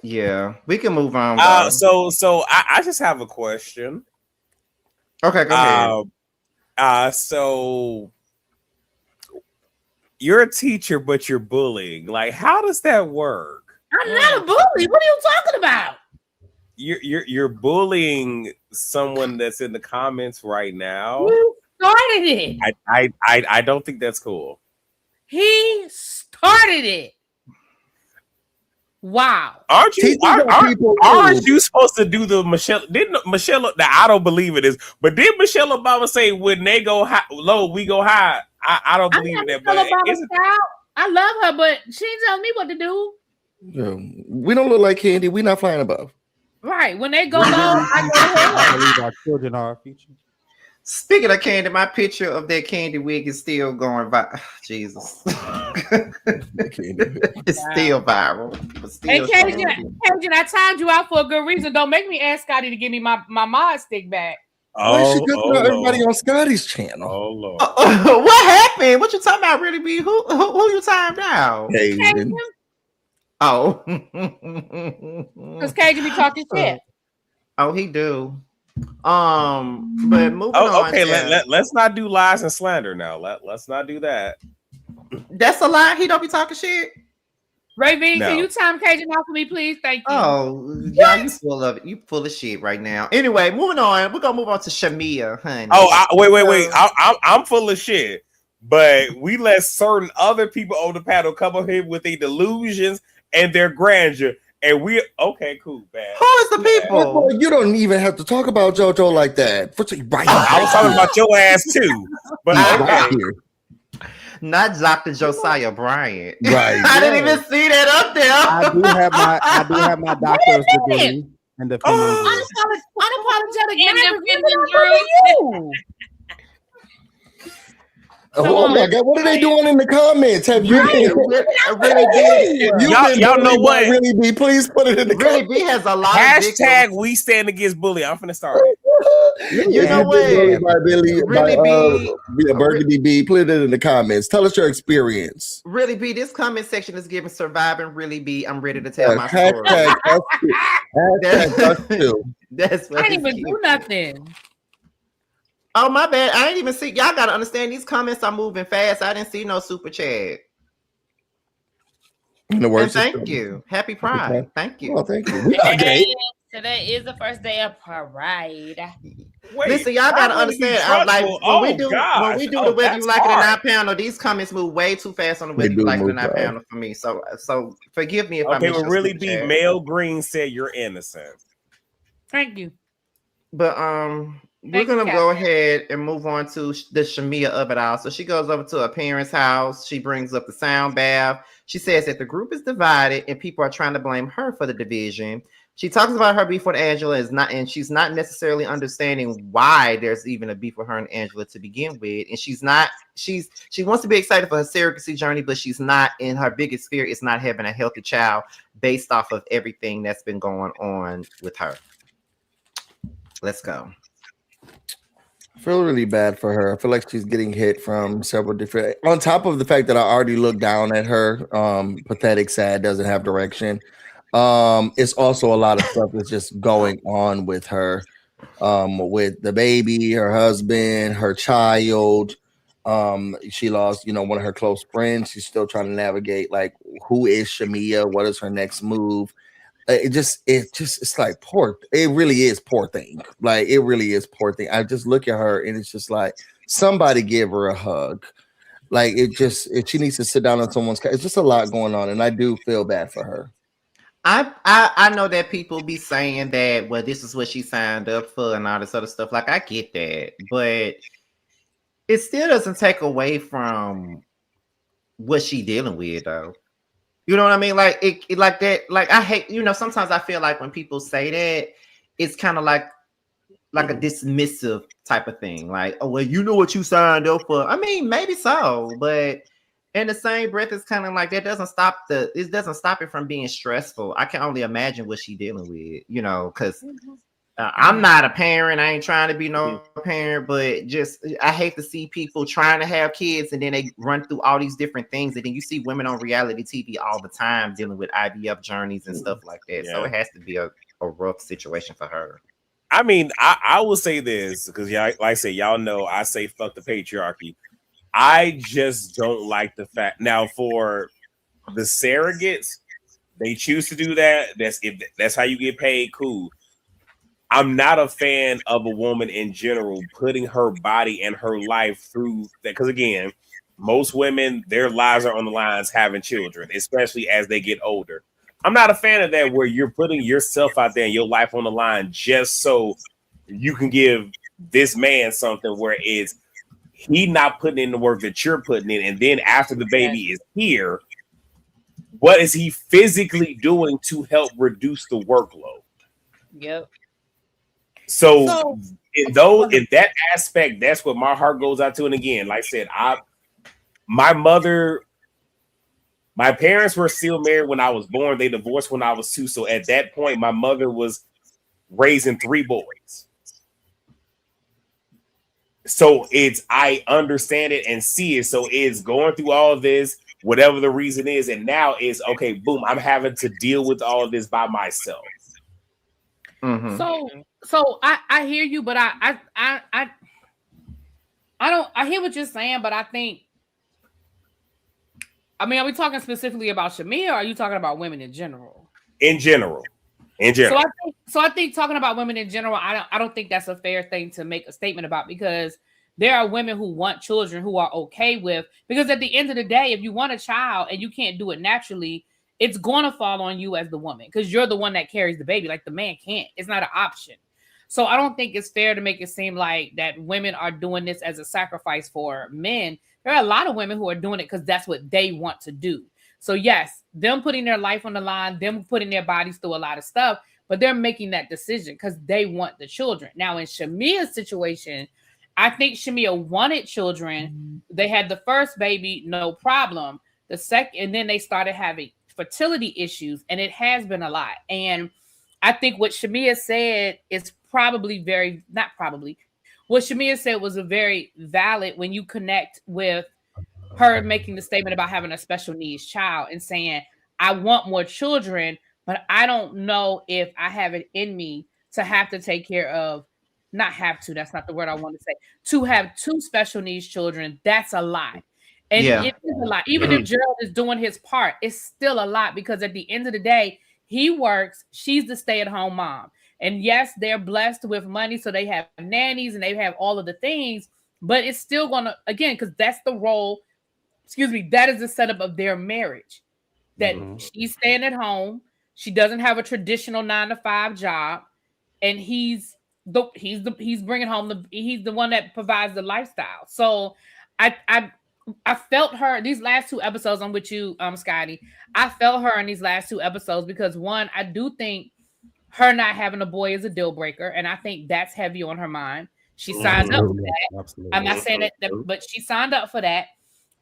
S1: Yeah, we can move on. Though.
S4: So I just have a question.
S1: Okay, go ahead.
S4: So you're a teacher, but you're bullying. Like, how does that work?
S3: I'm not a bully. What are you talking about?
S4: You're bullying someone that's in the comments right now.
S3: Who started it?
S4: I don't think that's cool.
S3: He started it. Wow.
S4: Aren't you supposed to do the Michelle? Didn't Michelle? I don't believe it is. But did Michelle Obama say when they go high, low, we go high? I don't believe that. But
S3: I love her, but she ain't telling me what to do.
S2: Yeah. We don't look like Candy. We're not flying above.
S3: Right. When they go low, I go ahead.
S6: I believe our children are our future.
S1: Speaking of Candy, my picture of that Candy wig is still going viral. Jesus. It's still viral. But still
S3: Hey, Cajun, I timed you out for a good reason. Don't make me ask Scotty to give me my mod stick back.
S2: Everybody on Scotty's channel.
S4: Oh Lord.
S1: What happened? What you talking about? Really be who you timed out?
S2: Cajun.
S1: Oh.
S3: Because Cajun be talking shit.
S1: Oh, he do. But moving on.
S4: Okay, let's not do lies and slander now. Let's not do that.
S1: That's a lie. He don't be talking shit.
S3: Ray V, can you time Cajun out for me, please? Thank you.
S1: Oh, yeah, you full of it. You full of shit right now. Anyway, moving on. We're gonna move on to Shamia, honey.
S4: Oh, wait. I'm full of shit. But we let certain other people on the panel come up here with their delusions and their grandeur. And we okay, cool, bad.
S1: Who is the people?
S2: You don't even have to talk about JoJo like that. Right.
S4: I was talking about your ass too. But
S2: right here.
S1: Not Dr. Josiah Bryant.
S2: Right.
S1: I didn't even see that up there.
S6: I do have my doctor's degree in the
S3: Unapologetic
S5: Independent
S2: Oh my God! What are they doing in the comments? Have you been
S4: y'all know what?
S2: Really be please put it in the
S1: Really
S2: comments.
S1: B has a lot
S4: Hashtag
S1: of
S4: we stand against bully. I'm finna start.
S1: You know what?
S2: Burgundy B. Put it in the comments. Tell us your experience.
S1: Really B, this comment section is giving surviving. Really B, I'm ready to tell my story.
S2: Hashtag too.
S1: That's what
S3: I didn't even do nothing.
S1: Oh, my bad. I didn't even see. Y'all got to understand these comments are moving fast. I didn't see no super chat. And thank you. Happy Pride. Thank you.
S2: Oh, thank you.
S5: Today is the first day of Pride.
S4: Wait,
S1: listen, y'all got to understand. Like when we do the whether you like it or not panel, these comments move way too fast on the whether you like it or not panel for me. So forgive me if I miss your
S4: really
S1: super
S4: be
S1: chat.
S4: Mel Green said you're innocent.
S3: Thank you.
S1: But we're gonna go ahead and move on to the Shamia of it all. So she goes over to her parents' house. She brings up the sound bath. She says that the group is divided and people are trying to blame her for the division. She talks about her beef with Angela and she's not necessarily understanding why there's even a beef with her and Angela to begin with. And she wants to be excited for her surrogacy journey, but she's not, in her biggest fear is not having a healthy child based off of everything that's been going on with her. Let's go.
S2: I feel really bad for her. I feel like she's getting hit from several different, on top of the fact that I already looked down at her, pathetic, sad, doesn't have direction. It's also a lot of stuff that's just going on with her, with the baby, her husband, her child. She lost, one of her close friends. She's still trying to navigate, like, who is Shamia? What is her next move? It's like poor. It really is poor thing. Like, it really is poor thing. I just look at her and it's just like, somebody give her a hug. Like, she needs to sit down on someone's couch. It's just a lot going on, and I do feel bad for her.
S1: I know that people be saying that, well, this is what she signed up for and all this other stuff. Like, I get that, but it still doesn't take away from what she dealing with, though. You know what I mean? Like it like that. Like, I hate, sometimes I feel like when people say that, it's kind of like a dismissive type of thing. Like, oh, well, you know what you signed up for. I mean, maybe so, but in the same breath, it's kind of like it doesn't stop it from being stressful. I can only imagine what she's dealing with, because I'm not a parent. I ain't trying to be no parent, but just I hate to see people trying to have kids and then they run through all these different things, and then you see women on reality TV all the time dealing with IVF journeys and stuff like that. So it has to be a rough situation for her.
S4: I mean, I will say this because like I say, y'all know I say fuck the patriarchy. I just don't like the fact now for the surrogates, they choose to do that. That's how you get paid. Cool. I'm not a fan of a woman in general putting her body and her life through that because again, most women their lives are on the lines having children, especially as they get older. I'm not a fan of that where you're putting yourself out there and your life on the line just so you can give this man something where it's he not putting in the work that you're putting in, and then after the baby is here, what is he physically doing to help reduce the workload?
S5: Yep.
S4: So in that aspect, that's what my heart goes out to. And again, like I said, my parents were still married when I was born. They divorced when I was 2. So at that point, my mother was raising 3 boys. So I understand it and see it. So it's going through all of this, whatever the reason is. And now it's okay, boom, I'm having to deal with all of this by myself.
S3: Mm-hmm. So I hear you, but I hear what you're saying, but I think, are we talking specifically about Shamia, or are you talking about women in general?
S4: In general.
S3: So I think talking about women in general, I don't think that's a fair thing to make a statement about, because there are women who want children who are okay with, because at the end of the day, if you want a child and you can't do it naturally, it's going to fall on you as the woman, because you're the one that carries the baby. Like the man can't. It's not an option. So I don't think it's fair to make it seem like that women are doing this as a sacrifice for men. There are a lot of women who are doing it because that's what they want to do. So yes, them putting their life on the line, them putting their bodies through a lot of stuff, but they're making that decision because they want the children. Now in Shamia's situation, I think Shamia wanted children. They had the first baby, no problem. The second, and then they started having fertility issues, and it has been a lot. And I think what Shamia said is what Shamia said was a very valid when you connect with her making the statement about having a special needs child and saying, I want more children, but I don't know if I have it in me to have to take care of, not have to, that's not the word I want to say, to have 2 special needs children. That's a lot. And it is a lot. Even if Gerald is doing his part, it's still a lot, because at the end of the day, he works, she's the stay-at-home mom. And yes, they're blessed with money, so they have nannies and they have all of the things, but it's still going to, again, because that's the role, that is the setup of their marriage, that she's staying at home, she doesn't have a traditional 9-to-5 job, and he's bringing home he's the one that provides the lifestyle. So I felt her these last 2 episodes. I'm with you, Scotty. I felt her in these last 2 episodes because, one, I do think her not having a boy is a deal breaker, and I think that's heavy on her mind. She signed up for that. Absolutely. I'm not saying that, but she signed up for that.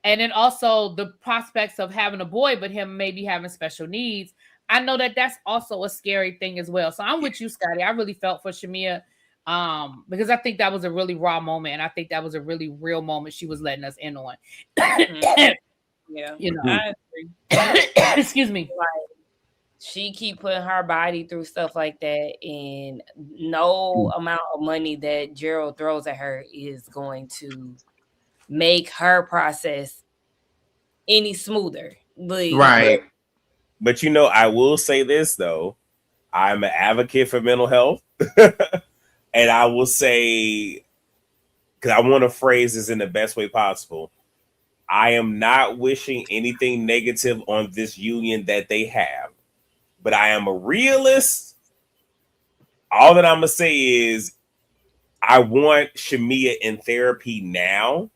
S3: And then also the prospects of having a boy, but him maybe having special needs. I know that that's also a scary thing as well. So I'm with you, Scotty. I really felt for Shamia, because I think that was a really raw moment, and I think that was a really real moment she was letting us in on.
S5: Yeah,
S3: I agree. Excuse me.
S5: She keep putting her body through stuff like that, and no amount of money that Gerald throws at her is going to make her process any smoother.
S4: Right. But I will say this though. I'm an advocate for mental health. And I will say, because I want to phrase this in the best way possible, I am not wishing anything negative on this union that they have, but I am a realist. All that I'm going to say is I want Shamia in therapy now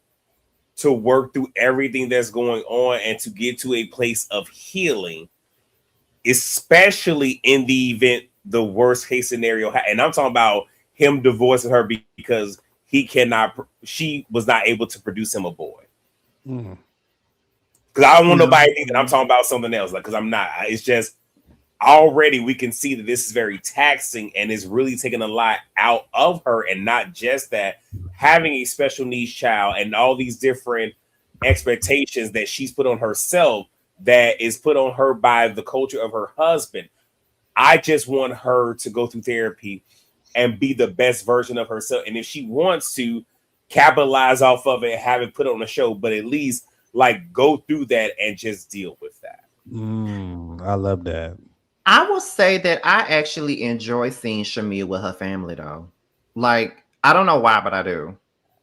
S4: to work through everything that's going on and to get to a place of healing, especially in the event the worst case scenario. And I'm talking about him divorcing her because she was not able to produce him a boy. Because Because I don't want nobody to think that I'm talking about something else. Like, because I'm not. It's just already we can see that this is very taxing and is really taking a lot out of her. And not just that, having a special needs child and all these different expectations that she's put on herself that is put on her by the culture of her husband. I just want her to go through therapy and be the best version of herself. And if she wants to capitalize off of it, have it put on a show, but at least like go through that and just deal with that.
S6: I love that.
S1: I will say that I actually enjoy seeing Shamia with her family though. Like, I don't know why, but I do.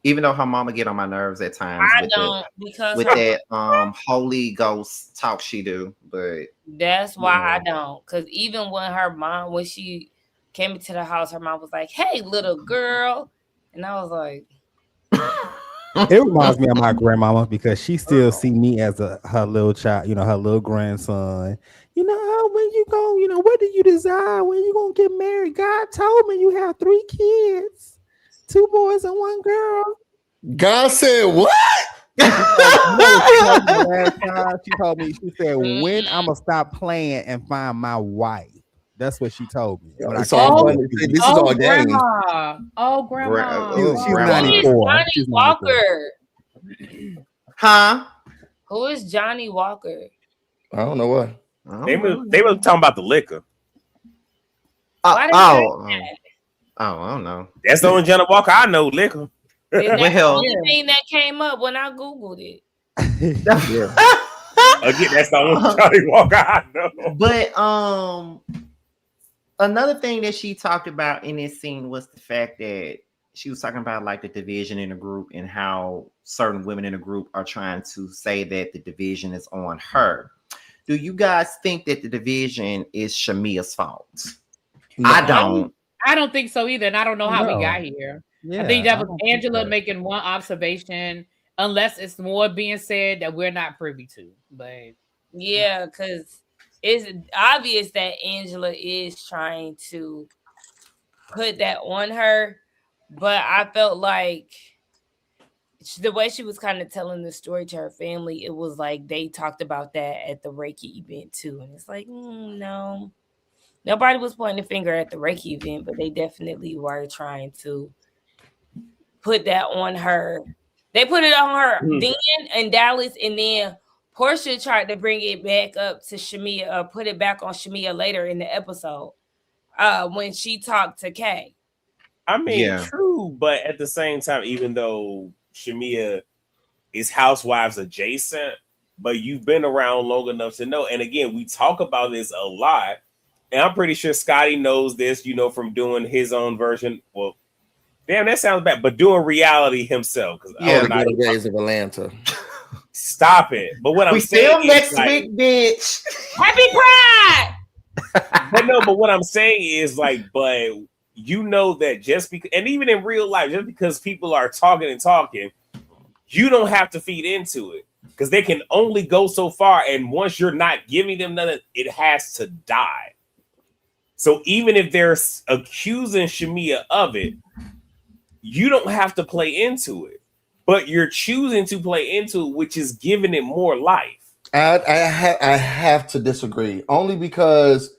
S1: Even though her mama get on my nerves at times
S5: I don't because
S1: with that Holy Ghost talk she do, but
S5: that's why I don't. Because even when her mom, when she came into the house, her mom was like, "Hey, little girl," and I was like,
S6: It reminds me of my grandmama because she still see me as her little child, her little grandson. Oh, when you go, what do you desire? When you gonna get married? God told me you have 3 kids, 2 boys and 1 girl.
S2: God said what?
S6: She told me, she said, when I'm gonna stop playing and find my wife. That's what she told me.
S2: It's all funny. This is all games.
S3: Grandma. Oh, grandma.
S6: She's
S5: "Who
S6: 94.
S5: is Johnny Walker?
S1: huh?
S5: Who is Johnny Walker?"
S2: I don't know what.
S4: They were talking about the liquor.
S5: Why they say that?
S1: I don't know.
S4: That's the only Johnny Walker I know. Liquor.
S5: That's the
S1: Well,
S5: only thing that came up when I Googled it.
S4: Again, that's the only Johnny Walker I know.
S1: But another thing that she talked about in this scene was the fact that she was talking about like the division in the group and how certain women in the group are trying to say that the division is on her. Do you guys think that the division is Shamia's fault?
S2: No.
S1: I don't.
S3: I don't think so either, and I don't know how we got here.
S6: Yeah,
S3: I think that was
S6: don't think
S3: Angela
S6: so.
S3: making one observation, unless it's more being said that we're not privy to. But
S5: Yeah, because it's obvious that Angela is trying to put that on her, but I felt like the way she was kind of telling the story to her family, it was like they talked about that at the Reiki event too, and it's like, no, nobody was pointing a finger at the Reiki event, but they definitely were trying to put that on her. They put it on her then in Dallas, and then Portia tried to bring it back up to Shamia, put it back on Shamia later in the episode when she talked to Kay.
S4: I mean,
S1: Yeah.
S4: true, but at the same time, even though Shamia is housewives adjacent, but you've been around long enough to know. And again, we talk about this a lot, and I'm pretty sure Scotty knows this, from doing his own version. Well, damn, that sounds bad, but doing reality himself.
S2: Yeah, the Good Days of Atlanta.
S4: Stop it. But what I'm saying
S1: still next week, bitch.
S5: Happy Pride.
S4: But what I'm saying is but you know that just because, and even in real life, just because people are talking and talking, you don't have to feed into it because they can only go so far. And once you're not giving them nothing, it has to die. So even if they're accusing Shamia of it, you don't have to play into it, but you're choosing to play into it, which is giving it more life.
S2: I have to disagree, only because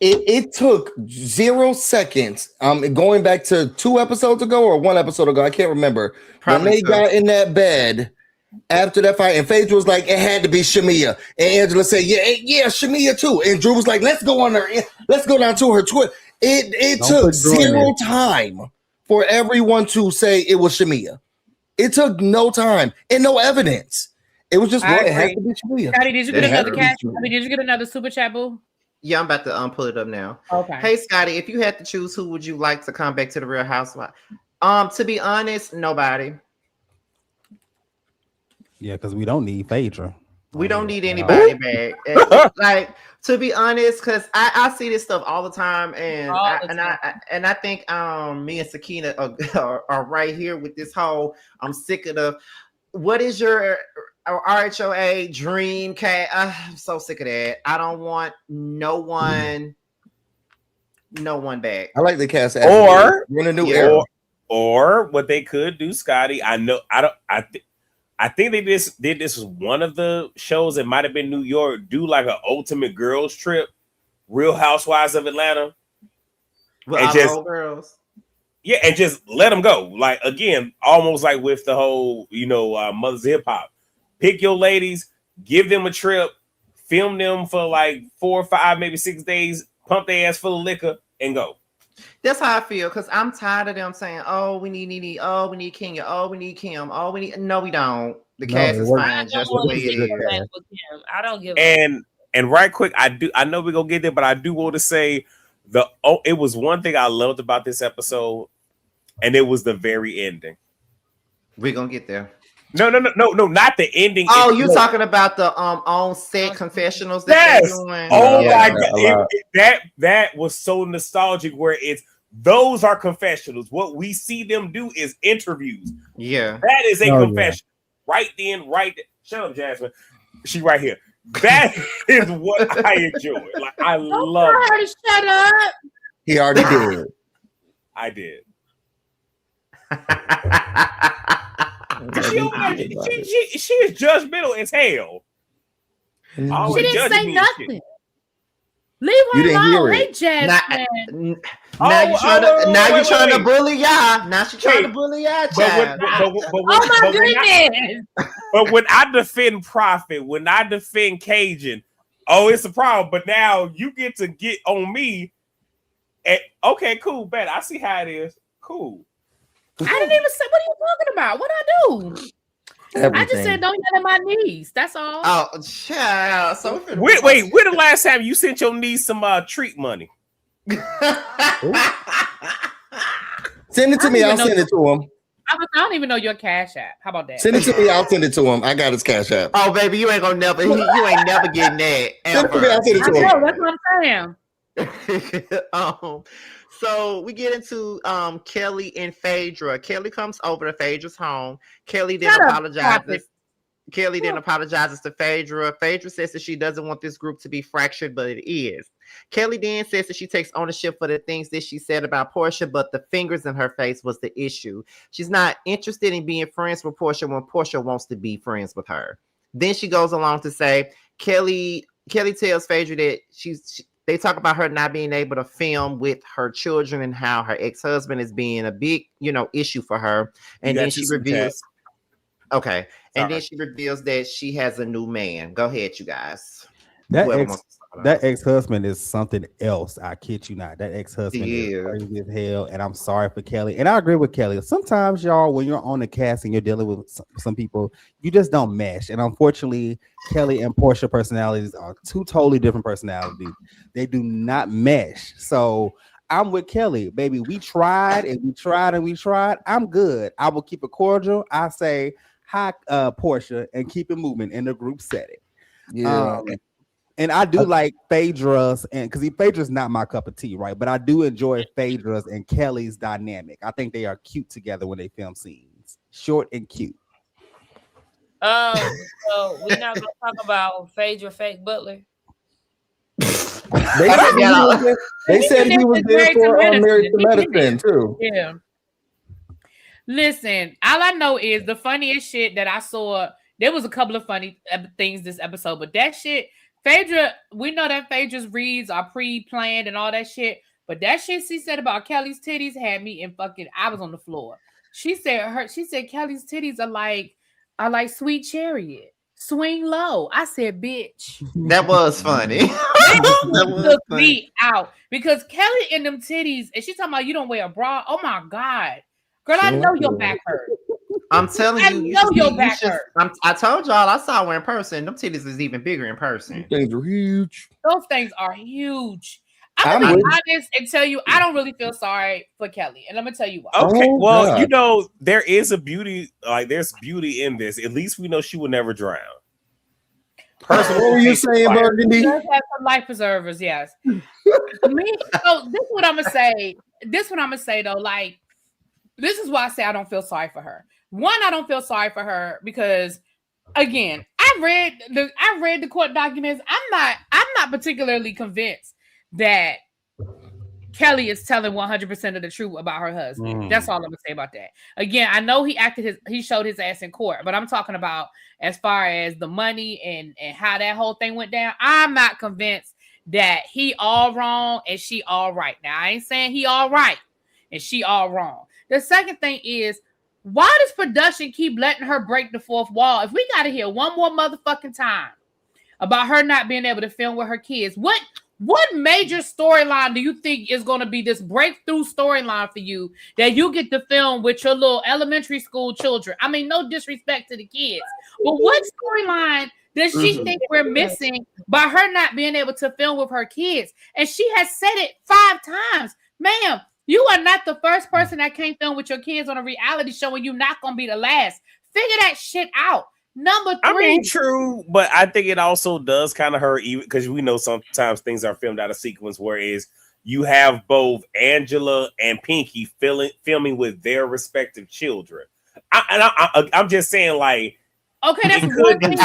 S2: it took 0 seconds. Going back to 2 episodes ago or 1 episode ago, I can't remember. When they got in that bed after that fight, and Phaedra was like, it had to be Shamia, and Angela said, yeah, Shamia too, and Drew was like, let's go down to her Twitter. It took 0 time for everyone to say it was Shamia. It took no time and no evidence. It was just it had to be Shamia.
S3: Scotty, did you get another cash? Did you get another super chat, boo?
S1: Yeah, I'm about to pull it up now.
S3: Okay.
S1: Hey, Scotty, if you had to choose, who would you like to come back to the Real Housewives? To be honest, nobody.
S6: Yeah, because we don't need Phaedra.
S1: We don't need anybody back. Like, to be honest, because I see this stuff all the time, and I think me and Sakina are right here with this whole. I'm sick of the. What is your RHOA dream cat? I'm so sick of that. I don't want no one back.
S2: I like the cast.
S4: Or
S2: we're in a new era.
S4: Or what they could do, Scotty. I I think they did this was one of the shows. It might have been New York. Do like an ultimate girls trip, Real Housewives of Atlanta,
S1: With
S4: and
S1: all
S4: just
S1: the old girls.
S4: yeah, and just let them go. Like again, almost like with the whole Mothers Hip Hop. Pick your ladies, give them a trip, film them for like 4 or 5, maybe 6 days, pump their ass full of liquor, and go.
S1: That's how I feel because I'm tired of them saying, "Oh, we need, oh, we need Kenya, oh, we need Kim, oh, we need." No, we don't. The
S6: No,
S1: cast
S6: it
S1: is
S6: works.
S1: fine
S5: I
S1: just
S5: don't
S1: the
S5: want
S1: way
S5: to
S1: it
S5: see
S1: is.
S5: her back with him. I don't give a
S4: And right quick, I know we're gonna get there, but I do want to say it was one thing I loved about this episode, and it was the very ending.
S1: We're gonna get there.
S4: No, not the ending.
S1: Oh, you're talking about the on set confessionals that
S4: Yes.
S1: they're doing.
S4: Oh
S2: Yeah,
S4: my god, that was so nostalgic. Where those are confessionals. What we see them do is interviews.
S1: Yeah,
S4: That is a
S6: Oh, yeah.
S4: confession. Right then, right there. Shut up, Jasmine. She right here. That is what I enjoy. Like I love
S3: Tell her
S4: it.
S3: to shut up.
S2: He already did.
S4: I did.
S2: She
S4: She is judgmental as hell.
S2: Mm-hmm.
S4: Always
S3: She didn't
S4: judging
S3: say
S4: me and shit.
S3: nothing. Leave her
S2: You didn't hear
S3: alone.
S2: it.
S3: Hey, Jasmine.
S1: now you're trying to
S4: wait,
S1: trying to
S4: wait.
S1: bully y'all. Now she's trying to
S4: Wait.
S1: bully y'all,
S4: But when,
S1: child.
S3: Oh my goodness.
S4: but when I defend Prophet, when I defend Cajun, it's a problem. But now you get to get on me. And, okay, cool, bet. I see how it is. Cool.
S3: I didn't even say, what are you talking about? What I do? I just said don't yell at my niece. That's all.
S1: Oh, child. So
S4: Wait, when the last time you sent your niece some treat money?
S2: Send it to me. I'll send it to him.
S3: I don't even know your Cash App. How about that?
S2: Send it to me. I'll send it to him. I got his Cash App.
S1: Oh, baby, you ain't gonna never. You ain't never getting that.
S2: Send it to me. I'll send it
S3: I
S2: to
S3: know,
S2: him.
S3: that's what I'm saying.
S1: So we get into Kelly and Phaedra. Kelly comes over to Phaedra's home. Kelly then
S3: Shut up,
S1: apologizes.
S3: Prophet.
S1: Kelly then apologizes to Phaedra. Phaedra says that she doesn't want this group to be fractured, but it is. Kelly then says that she takes ownership for the things that she said about Portia, but the fingers in her face was the issue. She's not interested in being friends with Portia when Portia wants to be friends with her. Then she goes along to say, Kelly tells Phaedra that they talk about her not being able to film with her children and how her ex-husband is being a big, issue for her. And then she reveals, okay. And then she reveals that she has a new man. Go ahead, you guys.
S6: That ex-husband is something else. I kid you not. That ex-husband is crazy as hell. And I'm sorry for Kelly. And I agree with Kelly. Sometimes, y'all, when you're on the cast and you're dealing with some people, you just don't mesh. And unfortunately, Kelly and Portia personalities are two totally different personalities. They do not mesh. So I'm with Kelly, baby. We tried and we tried and we tried. I'm good. I will keep it cordial. I say hi, Portia, and keep it moving in the group setting.
S2: Yeah.
S6: And I do like Phaedra's, and because Phaedra's not my cup of tea, right? But I do enjoy Phaedra's and Kelly's dynamic. I think they are cute together when they film scenes, short and cute.
S5: So we're not gonna talk about Phaedra Fake Butler.
S2: They said he was there for Married to Medicine too.
S3: Yeah. Listen, all I know is the funniest shit that I saw. There was a couple of funny things this episode, but that shit. Phaedra, we know that Phaedra's reads are pre-planned and all that shit, but that shit she said about Kelly's titties had me in fucking. I was on the floor. She said Kelly's titties are like Sweet Chariot, swing low. I said, bitch.
S1: That was funny.
S3: That took me out because Kelly in them titties, and she's talking about you don't wear a bra. Oh my god, girl, I know your back hurt.
S1: I'm telling you, I told y'all I saw her in person. Them titties is even bigger in person.
S2: Things are huge.
S3: Those things are huge. I'm gonna be honest and tell you, I don't really feel sorry for Kelly, and I'm gonna tell you why.
S4: Okay, there is a beauty, there's beauty in this. At least we know she will never drown.
S2: Personally, what were you saying, Burgundy?
S3: Does have some life preservers, yes. So this is what I'm gonna say. Though, like, this is why I say I don't feel sorry for her. One, I don't feel sorry for her because, again, I read the court documents. I'm not particularly convinced that Kelly is telling 100% of the truth about her husband. That's all I'm gonna say about that. Again, I know he showed his ass in court, but I'm talking about as far as the money and how that whole thing went down. I'm not convinced that he all wrong and she all right. Now I ain't saying he all right and she all wrong. The second thing is, why does production keep letting her break the fourth wall? If we gotta hear one more motherfucking time about her not being able to film with her kids, what major storyline do you think is going to be this breakthrough storyline for you that you get to film with your little elementary school children? I mean, no disrespect to the kids, but what storyline does she think we're missing by her not being able to film with her kids? And she has said it 5 times. Ma'am, you are not the first person that can't film with your kids on a reality show, and you're not going to be the last. Figure that shit out. Number 3.
S4: I mean, true, but I think it also does kind of hurt, even because we know sometimes things are filmed out of sequence, whereas you have both Angela and Pinky filming with their respective children. I'm just saying, like,
S3: okay, that's one thing.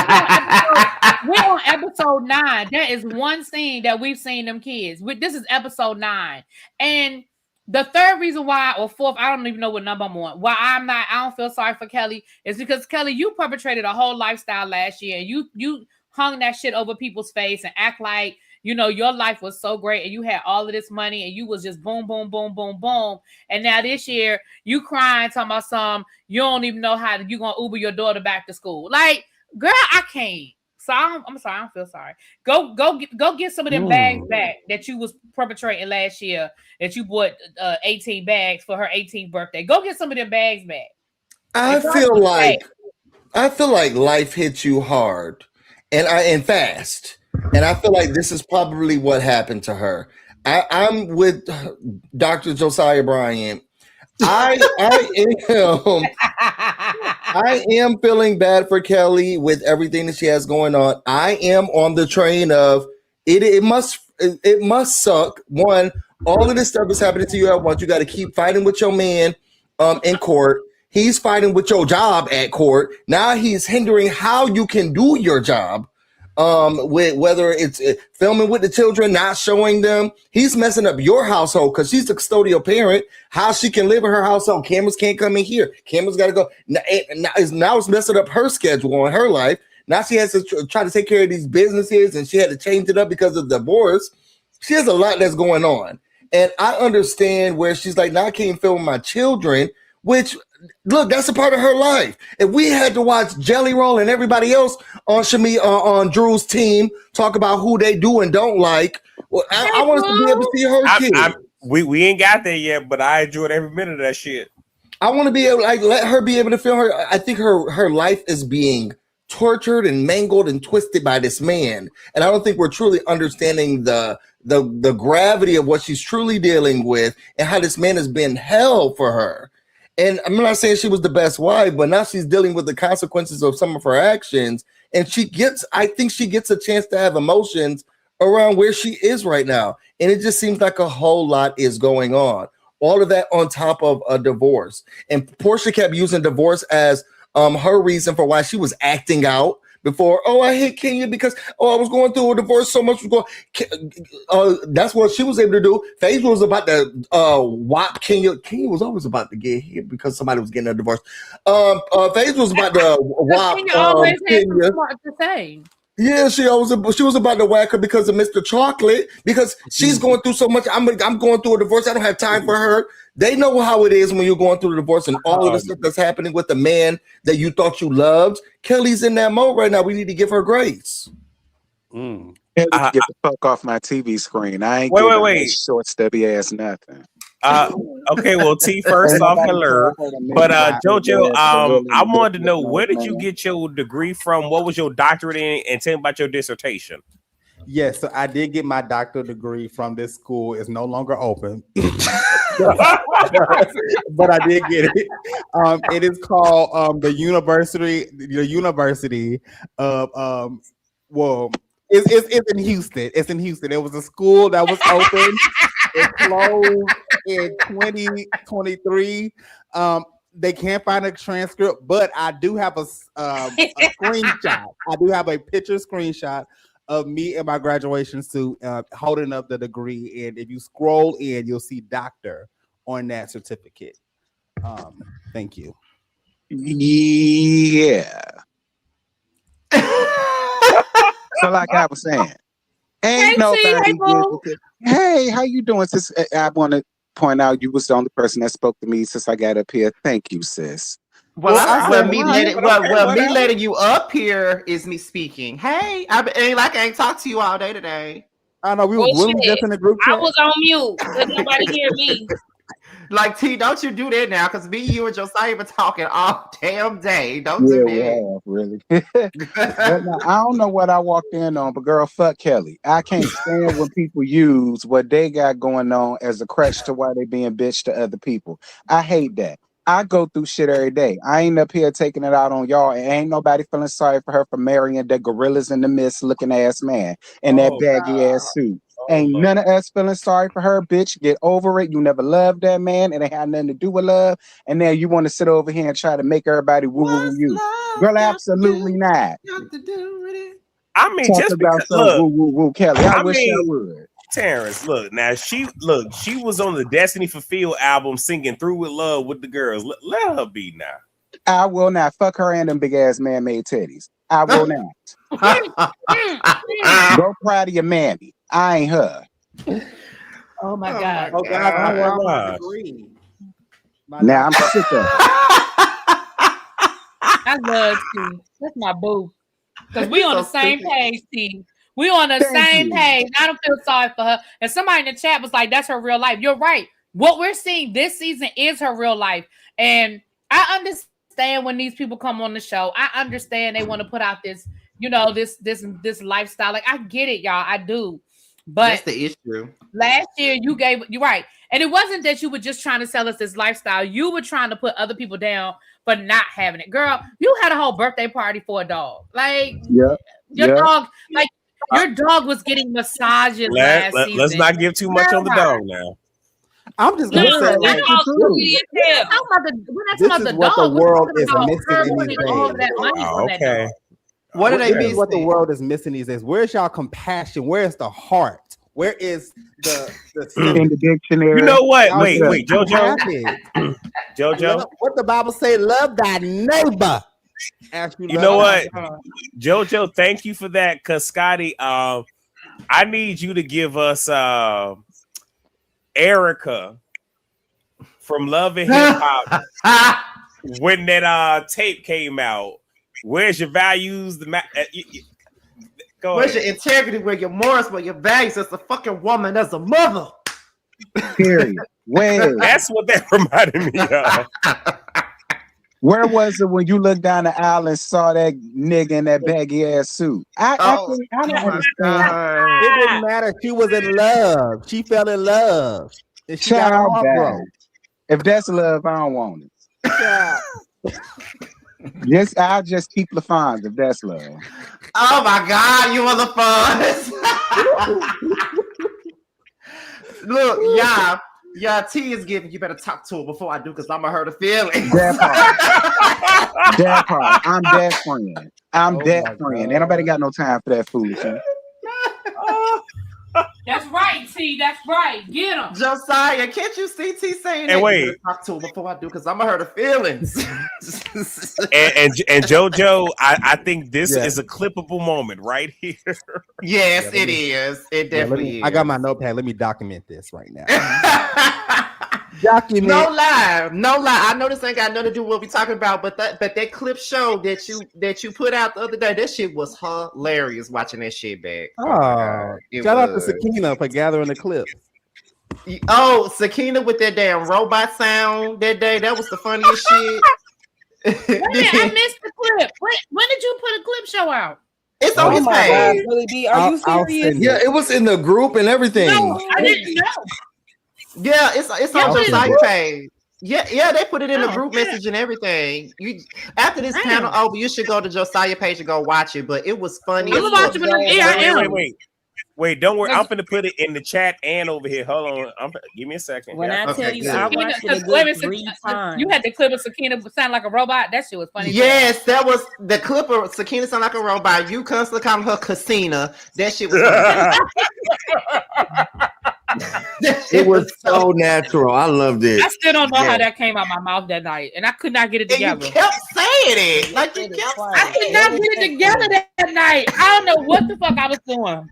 S3: We're on episode 9. That is one scene that we've seen them kids. This is episode 9, and the third reason why, or fourth, I don't even know what number I'm on, why I don't feel sorry for Kelly is because, Kelly, you perpetrated a whole lifestyle last year. You hung that shit over people's face and act like, you know, your life was so great and you had all of this money and you was just boom, boom, boom, boom, boom. And now this year you crying, talking about you don't even know how you gonna Uber your daughter back to school. Like, girl, I can't. So I'm sorry, I don't feel sorry. Go get some of them bags back that you was perpetrating last year. That you bought 18 bags for her 18th birthday. Go get some of them bags back.
S2: I feel like life hits you hard and fast, and I feel like this is probably what happened to her. I'm with Dr. Josiah Bryant. I am feeling bad for Kelly with everything that she has going on. I am on the train of it. It must suck. One, all of this stuff is happening to you at once. You got to keep fighting with your man in court. He's fighting with your job at court. Now he's hindering how you can do your job. With whether it's filming with the children, not showing them, he's messing up your household because she's the custodial parent. How she can live in her household, cameras can't come in here. Cameras got to go. Now it's messing up her schedule and her life. Now she has to try to take care of these businesses, and she had to change it up because of divorce. She has a lot that's going on, and I understand where she's like, "Now I can't film my children," which. Look, that's a part of her life. If we had to watch Jelly Roll and everybody else on Drew's team talk about who they do and don't like, well, I want us to be able to see her kids.
S4: We ain't got there yet, but I enjoyed every minute of that shit.
S2: I want to be able, let her be able to film her. I think her life is being tortured and mangled and twisted by this man, and I don't think we're truly understanding the gravity of what she's truly dealing with and how this man has been hell for her. And I'm not saying she was the best wife, but now she's dealing with the consequences of some of her actions. And I think she gets a chance to have emotions around where she is right now. And it just seems like a whole lot is going on. All of that on top of a divorce. And Portia kept using divorce as her reason for why she was acting out before. Oh, I hate Kenya because I was going through a divorce so much. That's what she was able to do. Phaedra was about to whop Kenya. Kenya was always about to get hit because somebody was getting a divorce. Phaedra was about to whop Kenya.
S3: To say.
S2: Yeah, she was about to whack her because of Mr. Chocolate, because she's going through so much. I'm going through a divorce. I don't have time for her. They know how it is when you're going through the divorce and all of the stuff that's happening with the man that you thought you loved. Kelly's in that mode right now. We need to give her grace.
S8: Get the fuck off my TV screen. I ain't
S4: wait.
S8: Short, stubby ass nothing.
S4: Okay, well, T, first off, hello. But Jojo, I wanted to know, where did you get your degree from? What was your doctorate in? And tell me about your dissertation.
S6: Yes, so I did get my doctoral degree from this school. It's no longer open. But I did get it. It is called the University of it's in Houston. It's in Houston. It was a school that was open. It closed in 2023. They can't find a transcript, but I do have a screenshot. I do have a picture screenshot of me in my graduation suit holding up the degree. And if you scroll in, you'll see doctor on that certificate. Thank you.
S8: Yeah. So like I was saying, ain't nobody hey, how you doing, sis? I want to point out you was the only person that spoke to me since I got up here. Thank you, sis.
S1: Me letting you up here is me speaking. Hey, I ain't talked to you all day today.
S6: I know we were just in the group chat.
S5: I was on mute because nobody hear me.
S1: Like T, don't you do that now? Because me, you, and Josiah been talking all damn day. Don't do that.
S8: Really. Now, I don't know what I walked in on, but girl, fuck Kelly. I can't stand when people use what they got going on as a crutch to why they being bitch to other people. I hate that. I go through shit every day. I ain't up here taking it out on y'all. And ain't nobody feeling sorry for her for marrying the gorillas in the mist looking ass man in that baggy ass suit. Ain't none of us feeling sorry for her, bitch. Get over it. You never loved that man. It ain't had nothing to do with love. And now you want to sit over here and try to make everybody woo you. Girl, absolutely not.
S4: I mean,
S8: talk
S4: just
S8: about
S4: because,
S8: some woo Kelly. I wish I would.
S4: Terrence, she was on the Destiny Fulfilled album singing Through With Love with the girls. Let her be now.
S8: I will not. Fuck her and them big ass man-made titties. I will not. Go cry to your mammy. I ain't her.
S3: Oh my God.
S6: Oh God.
S8: Now I'm sick of it.
S3: I love T. That's my boo. Because we on the same page, T. We on the same page. I don't feel sorry for her. And somebody in the chat was like, that's her real life. You're right. What we're seeing this season is her real life. And I understand when these people come on the show. I understand they want to put out this, this lifestyle. Like, I get it, y'all. I do. But
S1: that's the issue.
S3: Last year, you're right. And it wasn't that you were just trying to sell us this lifestyle. You were trying to put other people down for not having it. Girl, you had a whole birthday party for a dog. Like, your dog, like, your dog was getting massages last season.
S4: Let's not give too much on the dog now.
S6: I'm just going to say, like, this is what the world is missing in these days.
S4: Okay.
S1: What are they missing?
S6: What the world is missing these days. Where's y'all compassion? Where's the heart? Where is the
S8: in the dictionary?
S4: You know what? Wait, JoJo. JoJo.
S6: What the Bible say? Love thy neighbor.
S4: You know what? JoJo, thank you for that. Cause Scotty, I need you to give us Erica from Love and Hip Hop when that tape came out. Where's your values?
S1: Where's your integrity? Where your morals? Where your values? As a fucking woman, as a mother.
S8: Period. Where?
S4: That's what that reminded me of.
S8: Where was it when you looked down the aisle and saw that nigga in that baggy ass suit? I don't understand.
S6: It didn't matter. She was in love. She fell in love. And she got her heart broke.
S8: If that's love, I don't want it.
S6: Yeah.
S8: Yes, I'll just keep the fines if that's love.
S1: Oh my God, you are the fun. Look, y'all, T is giving. You better talk to her before I do, because I'm gonna hurt her feelings.
S8: That part. I'm that friend. I'm that friend. Ain't nobody got no time for that foolishness.
S3: That's right, T. That's right. Get him.
S1: Josiah, can't you see T saying
S4: that?
S1: Wait. You talk to her before I do, because I'm gonna hurt her feelings.
S4: and JoJo, I think this is a clippable moment right here.
S1: Yes, it is. It definitely is.
S6: I got my notepad. Let me document this right now. Document.
S1: No lie. I know this ain't got nothing to do with what we talking about, but that clip show that you put out the other day, that shit was hilarious. Watching that shit back.
S6: Oh, shout out to Sakina for gathering the clips.
S1: Oh, Sakina with that damn robot sound that day. That was the funniest shit.
S3: Wait a minute, I missed the clip. When did you put a clip show out?
S1: It's on his page.
S5: Really, B? Are you serious?
S2: Yeah, it was in the group and everything.
S3: No, I didn't know.
S1: Yeah, it's on Josiah's page. Yeah, they put it in the group message and everything. After this panel over, you should go to Josiah's page and go watch it. But it was funny.
S3: I'm watching it.
S4: Wait. Wait, don't worry. I'm finna put it in the chat and over here. Hold on. Give me a second.
S5: When I tell you, I watched it a
S3: Wait a
S5: good
S3: minute,
S5: 3 times.
S3: you had the clip of Sakina sound like a robot. That shit was funny.
S1: Yes, that was the clip of Sakina sound like a robot. You constantly calling her Casina. That shit was funny.
S2: It was so natural. I loved it.
S3: I still don't know how that came out my mouth that night, and I could not get it
S1: And
S3: together.
S1: you kept saying it. Like you kept
S3: I could not get it together that night. I don't know what the fuck I was doing.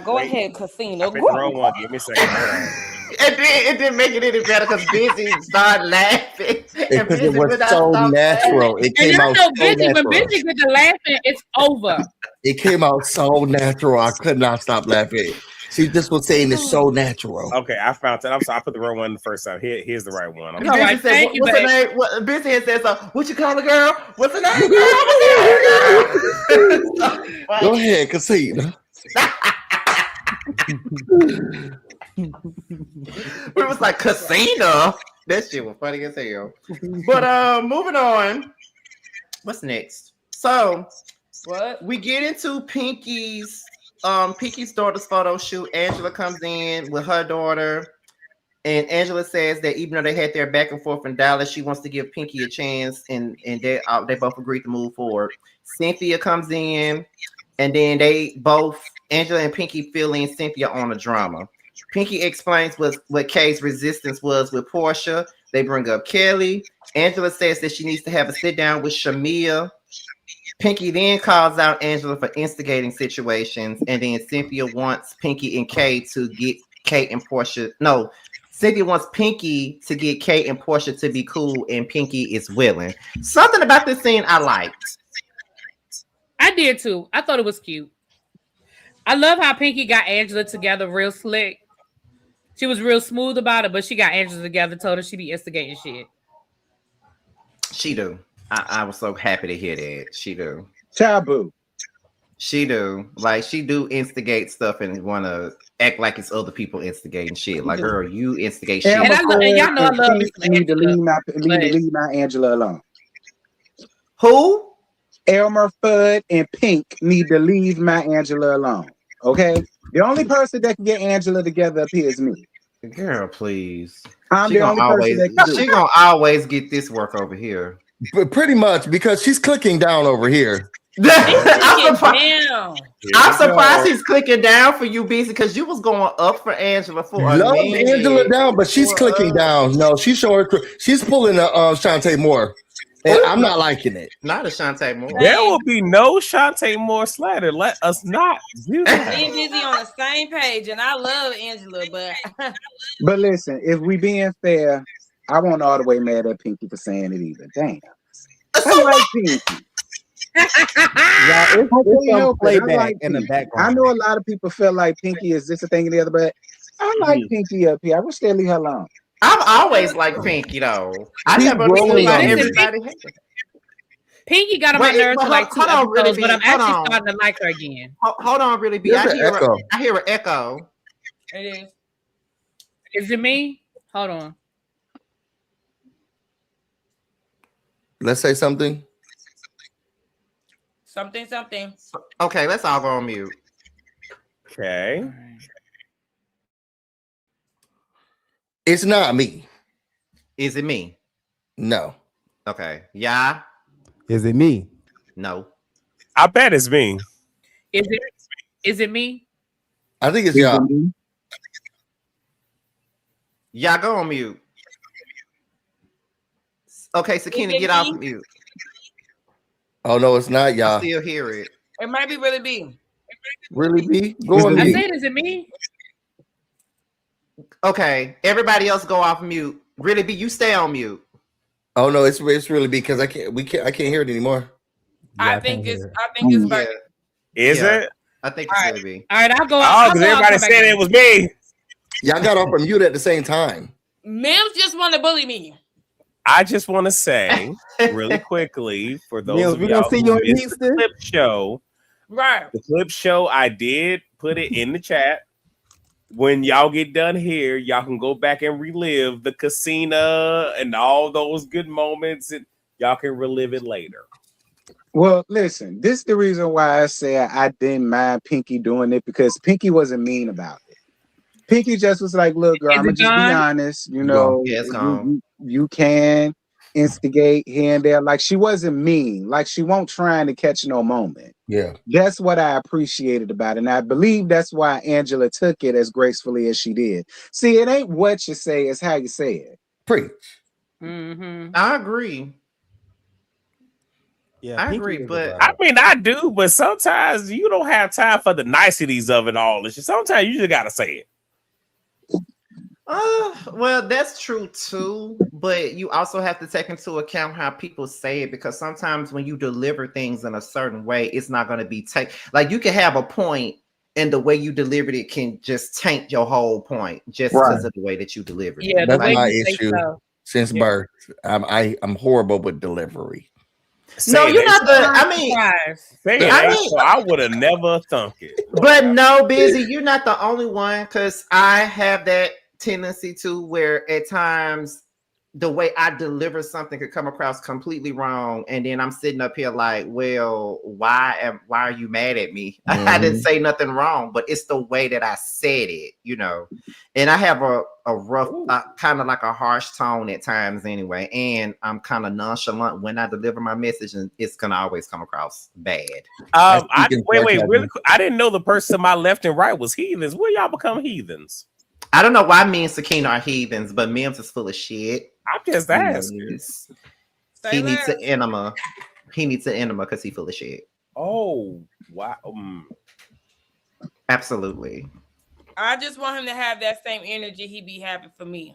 S5: Go ahead, Casino.
S4: Give me a second.
S1: It didn't make it any better because Busy started laughing.
S2: Because it was so natural. It
S3: And
S2: came
S3: I
S2: out
S3: know
S2: so
S3: Busy, when
S2: natural.
S3: Busy gets to laughing, it's over.
S2: It came out so natural. I could not stop laughing. She just was saying it's so natural.
S4: Okay, I found it. I'm sorry, I put the wrong one the first time. Here's the right one.
S3: All right, thank you,
S1: what's her
S3: babe.
S1: name? Busy had said so. What you call the girl? What's her name?
S2: Go ahead, Casino.
S1: It was like Casino. That shit was funny as hell. But moving on. What's next? So
S5: What?
S1: we get into Pinky's daughter's photo shoot. Angela comes in with her daughter, and Angela says that even though they had their back and forth in Dallas, she wants to give Pinky a chance, and they both agreed to move forward. Cynthia comes in, and then Angela and Pinky fill in Cynthia on the drama. Pinky explains what Kay's resistance was with Portia. They bring up Kelly. Angela says that she needs to have a sit down with Shamia. Pinky then calls out Angela for instigating situations, and then Cynthia wants Pinky and Kay to get Kate and Portia. No, Cynthia wants Pinky to get Kate and Portia to be cool, and Pinky is willing. Something about this scene I liked.
S3: I did too. I thought it was cute. I love how Pinky got Angela together real slick. She was real smooth about it, but she got Angela together, told her she be instigating shit.
S1: She do. I was so happy to hear that. She do.
S8: Taboo.
S1: She do. Like, she do instigate stuff and want to act like it's other people instigating shit. Like, girl, you instigate shit.
S3: And y'all know I love me some
S8: need to
S3: Angela.
S8: leave my Angela alone.
S1: Who?
S8: Elmer Fudd and Pink need to leave my Angela alone. Okay? The only person that can get Angela together up here is me.
S1: Girl, please.
S8: I'm the only person that can do
S1: She
S8: it.
S1: gonna always get this work over here.
S2: But pretty much because she's clicking down over here.
S1: I'm
S3: Damn.
S1: surprised he's clicking down for you, Busy, because you was going up for Angela for a
S2: Love
S1: minute.
S2: Angela down, but she's clicking down. No, she's showing. She's pulling a Shantae Moore, and I'm not liking it.
S1: Not a Shantae Moore.
S4: There will be no Shantae Moore slander. Let us not do that.
S5: Being Busy on the same page, and I love Angela, but
S8: But listen, if we being fair, I wasn't all the way mad at Pinky for saying it either. Damn. I like Pinky.
S6: Yeah, it's some playback
S8: like
S6: in the
S8: Pinky.
S6: background.
S8: I know a lot of people feel like Pinky is this a thing and the other, but I like Pinky up here. I wish they leave her alone.
S1: I've always liked Pinky though. I
S2: She's
S1: never
S2: rolling
S1: understood why
S2: on me.
S1: everybody hated her.
S3: Pinky got on
S1: Wait,
S3: my nerves
S1: but
S3: for like 2
S1: hold on, really,
S3: episodes, but I'm
S1: B, hold
S3: actually
S1: on.
S3: starting to like her again.
S1: Hold on, really, B.
S2: There's
S1: I
S2: an
S1: hear
S2: echo.
S1: I hear an echo.
S5: it is.
S3: Is it me? Hold on.
S2: Let's say something.
S5: Something.
S1: Okay, let's all go on mute.
S4: Okay.
S2: It's not me.
S1: Is it me?
S2: No.
S1: Okay. Yeah.
S6: Is it me?
S1: No.
S4: I bet it's me.
S3: Is it me?
S2: I think it's y'all.
S1: Yeah, go on mute. Okay, Sakina,
S5: Is it
S1: get off
S5: me?
S1: mute.
S2: Oh no, it's not
S1: I
S2: y'all.
S1: still hear it.
S5: It might be really B.
S2: Really, B? Go on
S3: I
S2: mute.
S3: said, is it me?
S1: Okay, everybody else go off mute. Really, B, you stay on mute.
S2: Oh no, it's really because I can't hear it anymore.
S6: Yeah,
S5: I think
S6: can't
S5: it's
S6: hear it.
S1: Yeah,
S5: about
S4: Is
S1: Yeah.
S4: it?
S1: I think it's
S5: All right.
S1: really B.
S3: All right, I'll go.
S4: Oh,
S3: I'll
S4: because
S3: go, I'll
S4: everybody
S3: come back
S4: said
S3: in.
S4: it was me.
S2: Y'all got off from mute at the same time.
S5: Mims just want to bully me.
S4: I just want to say really quickly for those
S6: Mills,
S4: of
S6: we
S4: y'all
S6: gonna see
S4: who
S6: you on
S4: missed the
S6: Easter?
S4: clip show.
S5: Right.
S4: The clip show, I did put it in the chat. When y'all get done here, y'all can go back and relive the casino and all those good moments, and y'all can relive it later.
S8: Well, listen, this is the reason why I said I didn't mind Pinky doing it, because Pinky wasn't mean about it. Pinky just was like, look, girl,
S3: Is
S8: I'm gonna
S3: it
S8: just be
S3: gone?
S8: honest, you
S2: Gone.
S8: know,
S1: Yeah, it's gone.
S8: you can instigate here and there. Like, she wasn't mean, like she won't trying to catch no moment.
S2: Yeah.
S8: That's what I appreciated about it. And I believe that's why Angela took it as gracefully as she did. See, it ain't what you say, it's how you say it.
S2: Preach.
S3: Mm-hmm.
S1: I agree.
S6: Yeah,
S1: I
S6: Pinky
S1: agree,
S6: is a
S1: but
S6: vibe.
S4: I mean, I do, but sometimes you don't have time for the niceties of it all. It's just sometimes you just gotta say it.
S1: well, that's true too, but you also have to take into account how people say it, because sometimes when you deliver things in a certain way, it's not going to be like you can have a point and the way you delivered it can just taint your whole point just because of the way that you delivered
S3: Yeah,
S1: it.
S3: the
S2: That's
S3: way
S2: my
S3: you say
S2: issue
S3: stuff.
S2: since birth. I'm horrible with delivery.
S1: No,
S4: Say
S1: you're
S4: that-
S1: not the. I mean,
S4: say
S1: I
S4: that,
S1: mean-
S4: so I would have never thunk it.
S1: but no, Busy, you're not the only one, because I have that tendency to where at times the way I deliver something could come across completely wrong, and then I'm sitting up here like, well, why are you mad at me? I didn't say nothing wrong, but it's the way that I said it, you know. And I have a rough, kind of like a harsh tone at times anyway, and I'm kind of nonchalant when I deliver my message, and it's gonna always come across bad.
S4: Wait, really quick. I didn't know the person to my left and right was heathens. Where y'all become heathens?
S1: I don't know why me and Sakina are heathens, but Mims is full of shit.
S4: I'm just asking.
S1: He needs an enema. He needs an enema because he's full of shit.
S4: Oh, wow.
S1: Absolutely.
S5: I just want him to have that same energy he be having for me.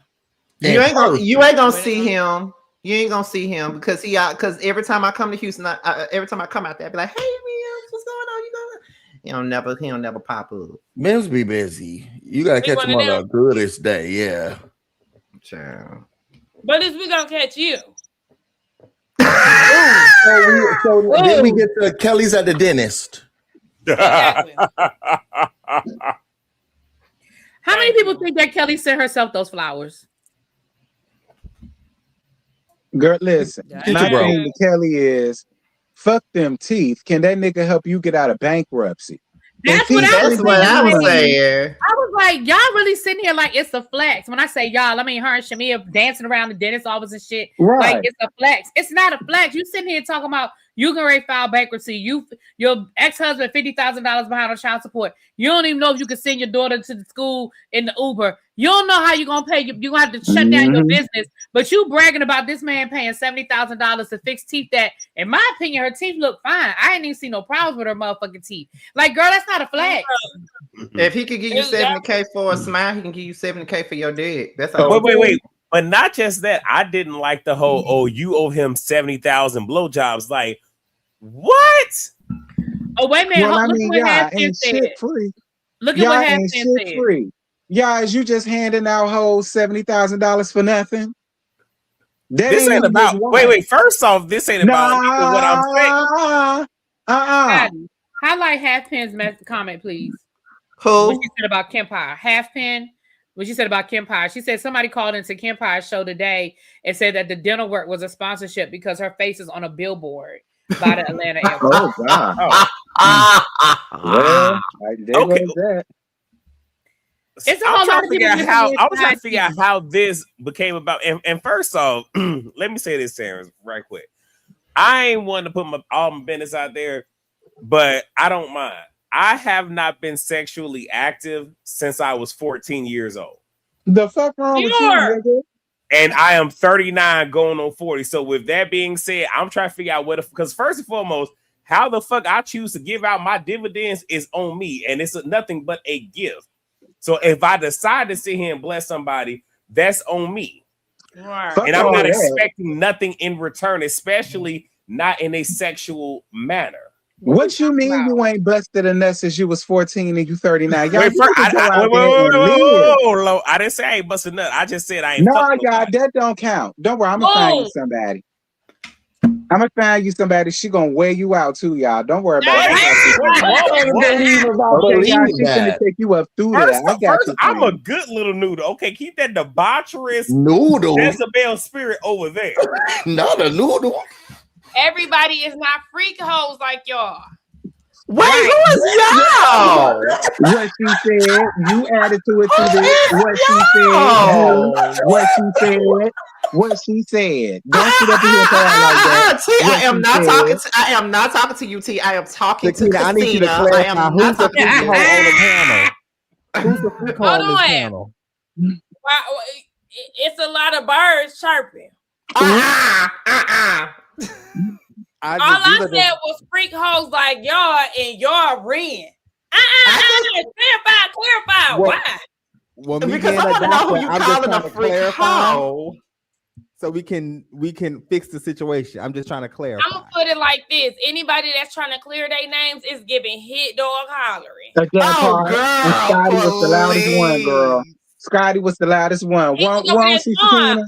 S1: You ain't gonna see him. You ain't gonna see him because every time I come to Houston, every time I come out there, I be like, hey, Mims, what's going on? He don't never pop up.
S2: Mims be busy. You gotta catch him on the goodest day, yeah.
S1: Child.
S5: But is we gonna catch you?
S2: So then we get to Kelly's at the dentist.
S5: Exactly.
S3: How many people think that Kelly sent herself those flowers?
S8: Girl, listen, my thing to Kelly is, fuck them teeth. Can that nigga help you get out of bankruptcy?
S3: That's what I was
S1: saying.
S3: I was like, y'all really sitting here like it's a flex. When I say y'all, I mean her and Shamia dancing around the dentist office and shit.
S8: Right.
S3: Like it's a flex. It's not a flex. You sitting here talking about you can already file bankruptcy. Your ex-husband $50,000 behind on child support. You don't even know if you can send your daughter to the school in the Uber. You don't know how you're gonna pay. You're gonna have to shut down your business. But you bragging about this man paying $70,000 to fix teeth that, in my opinion, her teeth look fine. I ain't even see no problems with her motherfucking teeth. Like, girl, that's not a flex.
S1: If he could give you $70K for a smile, he can give you $70K for your dick. That's all.
S4: Wait. But not just that. I didn't like the whole, you owe him 70,000 blowjobs. Like, what?
S3: Oh, wait a minute.
S8: Well, I
S3: Look
S8: mean,
S3: what
S8: y'all
S3: Haskins
S8: ain't
S3: said.
S8: shit free.
S3: Look at
S8: Y'all
S3: what
S8: ain't
S3: Haskins
S8: shit
S3: said.
S8: free. Y'all, is you just handing out whole $70,000 for nothing? That
S4: This ain't about. Wait. First off, this ain't about even what I'm saying.
S3: Highlight Halfpen's comment, please.
S1: Who?
S3: What she said about Kempire. Halfpen. What she said about Kempire. She said somebody called into Kempire's show today and said that the dental work was a sponsorship because her face is on a billboard by the Atlanta airport.
S8: Oh God. Well,
S4: Okay.
S8: That.
S3: It's a whole lot of people.
S4: I was trying to figure out how this became about. And first off, let me say this, Terrence, right quick. I ain't one to put all my business out there, but I don't mind. I have not been sexually active since I was 14 years old.
S8: The fuck wrong with you, nigga?
S4: And I am 39 going on 40. So with that being said, I'm trying to figure out because first and foremost, how the fuck I choose to give out my dividends is on me. And it's nothing but a gift. So if I decide to sit here and bless somebody, that's on me.
S5: Right.
S4: And I'm not expecting nothing in return, especially not in a sexual manner.
S8: What you mean you ain't busted a nut since you was 14 and you 39? Y'all
S4: I didn't say I ain't busted a nut. I just said I ain't.
S8: No, y'all, that don't count. Don't worry, I'm gonna find you somebody. I'm gonna find you somebody. She gonna wear you out too, y'all. Don't worry about that. She's gonna take you up through there. I got you.
S4: I'm a good little noodle. Okay, keep that debaucherous
S2: noodle
S4: Jezebel spirit over there.
S2: Not a noodle.
S5: Everybody is not freak hoes like y'all.
S1: Wait, who is y'all?
S8: What she said, you added to it too. What she said, what she said, what she said. Don't sit up here and talk like that.
S1: T, I am not talking to. I am not talking to you, T. I am talking to Christina.
S6: I need you to clarify who's the freak hoe on the panel. Who's the freak hoe on this panel?
S5: It's a lot of birds chirping. All I said was freak hoes like y'all and y'all ran. Clarify. Why?
S6: Well,
S1: because I want to know who you calling a freak hoe.
S6: So we can fix the situation. I'm just trying to clarify.
S5: I'm gonna put it like this: anybody that's trying to clear their names is giving hit dog hollering.
S8: Oh, girl, Scotty was the loudest one, girl. Scotty was the loudest one. One, see Tina.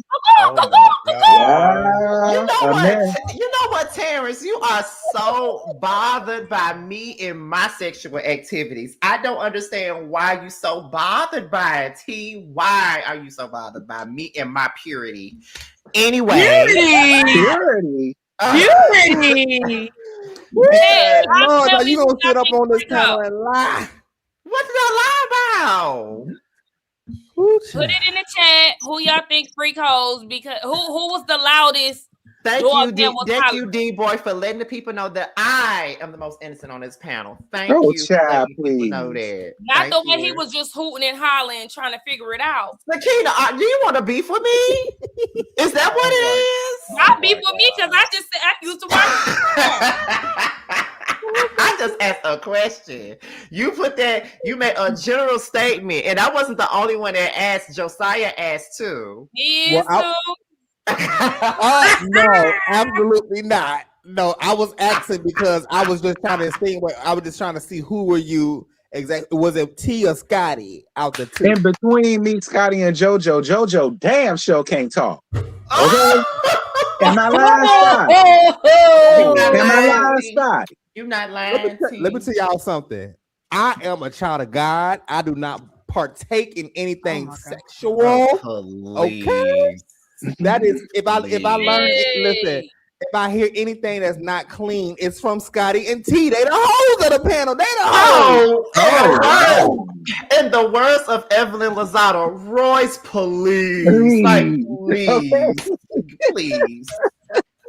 S1: You know what, Terrence? You are so bothered by me and my sexual activities. I don't understand why you so bothered by it, T. Why are you so bothered by me and my purity? Anyway.
S8: Purity.
S6: No, you gonna sit up on this panel and lie.
S1: What did I lie about?
S5: Put it in the chat. Who y'all think freak hoes? Because who was the loudest?
S1: Thank you, D-Boy, for letting the people know that I am the most innocent on this panel. Thank you.
S8: Child, please.
S1: Know that.
S5: Not the way he was just hooting and hollering, trying to figure it out.
S1: Lakina, do you want to beef with me? Is that what it is?
S5: Not beef with me because I just said I used to watch.
S1: I just asked a question. You made a general statement, and I wasn't the only one that asked. Josiah asked too.
S6: No, absolutely not. No, I was asking because I was just trying to see. I was just trying to see who were you exactly. Was it T or Scotty out the two?
S8: In between me, Scotty, and JoJo damn sure can't talk. Okay, am I lying, Scotty?
S1: You're not lying.
S6: Let me tell y'all something. I am a child of God. I do not partake in anything sexual. Okay, that is if I learn. Listen, if I hear anything that's not clean, it's from Scotty and T. They the hoes of the panel. They the hoes.
S1: In the words of Evelyn Lozado, Royce, please,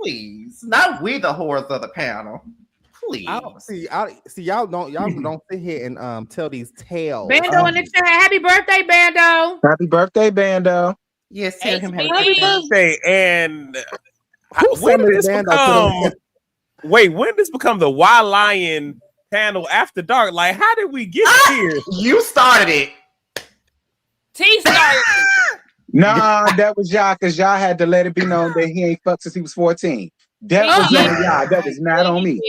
S1: please, not we the whores of the panel. Please.
S6: Y'all don't sit here and tell these tales.
S3: Bando in the chat. Happy birthday, Bando.
S8: Happy birthday, Bando.
S1: Yes, tell him
S4: happy birthday. And when did this become? Wait, when did this become the WYLION panel after dark? Like, how did we get here?
S1: You started it.
S5: T started it.
S8: Nah, that was y'all because y'all had to let it be known that he ain't fucked since he was 14. That was on y'all. That was not on me.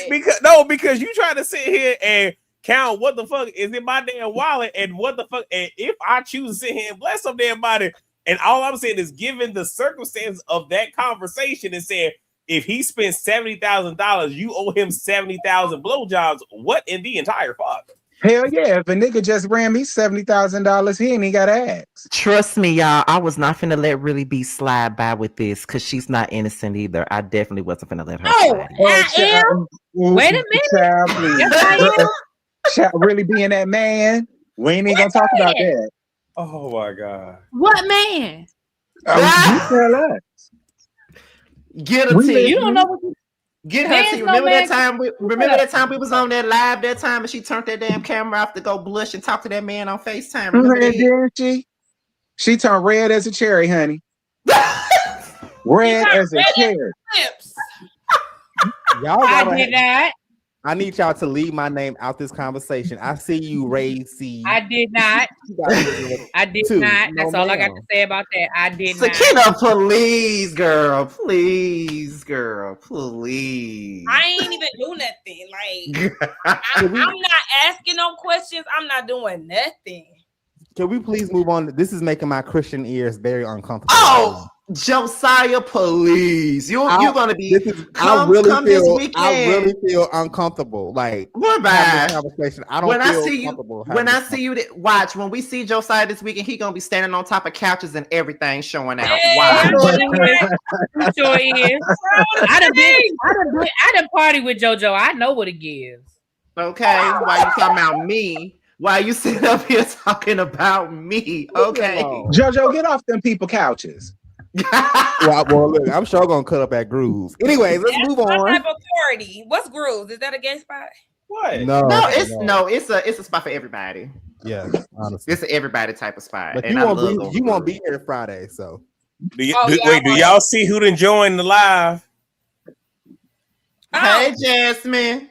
S4: Because you try to sit here and count what the fuck is in my damn wallet and what the fuck, and if I choose to sit here and bless some damn body, and all I'm saying is given the circumstance of that conversation and saying if he spent $70,000, you owe him 70,000 blowjobs. What in the entire fuck?
S8: Hell yeah! If a nigga just ran me $70,000, he ain't even got to ask.
S1: Trust me, y'all. I was not finna let Really Be slide by with this because she's not innocent either. I definitely wasn't finna let her slide.
S3: I am. Wait a minute.
S8: Child, please.
S3: Yes, I am.
S8: Child, really being that man, we ain't even gonna talk about that.
S4: Oh my god!
S3: What man?
S8: You tell us.
S1: Get a T.
S3: You don't know what you.
S1: Get her T. Remember that time? Remember that time we was on that live that time and she turned that damn camera off to go blush and talk to that man on FaceTime. Remember that?
S8: She turned red as a cherry, honey. Red as a cherry.
S3: I did not.
S6: I need y'all to leave my name out this conversation. I see you, Ray C.
S3: I did not. I did not. That's all I got to say about that. I did not.
S1: Sakina, please, girl. Please, girl. Please.
S5: I ain't even do nothing. Like, I'm not asking no questions. I'm not doing nothing.
S6: Can we please move on? This is making my Christian ears very uncomfortable.
S1: Oh, Josiah, please. You're gonna be.
S6: I
S1: Come this
S6: really
S1: weekend.
S6: feel uncomfortable. Like
S1: What
S6: having this
S1: bad?
S6: conversation. I don't
S1: When
S6: feel
S1: I see you,
S6: comfortable.
S1: when I see you, watch. When we see Josiah this weekend, he gonna be standing on top of couches and everything showing out.
S5: Yeah,
S1: Why?
S3: Sure is. I done party with JoJo. I know what it gives.
S1: Okay, why you talking about me? Why you sitting up here talking about me? Okay.
S8: JoJo, get off them people couches.
S6: Well, look, I'm sure gonna cut up at Grooves. Anyways, let's move on.
S5: What type of party? What's Grooves? Is that a gay spot?
S4: What?
S6: No,
S1: it's a spot for everybody.
S6: Yeah, honestly,
S1: It's an everybody type of spot.
S6: but
S1: and
S6: you won't be here Friday, so.
S4: Do y'all see who done joined the live?
S1: Hey, Jasmine.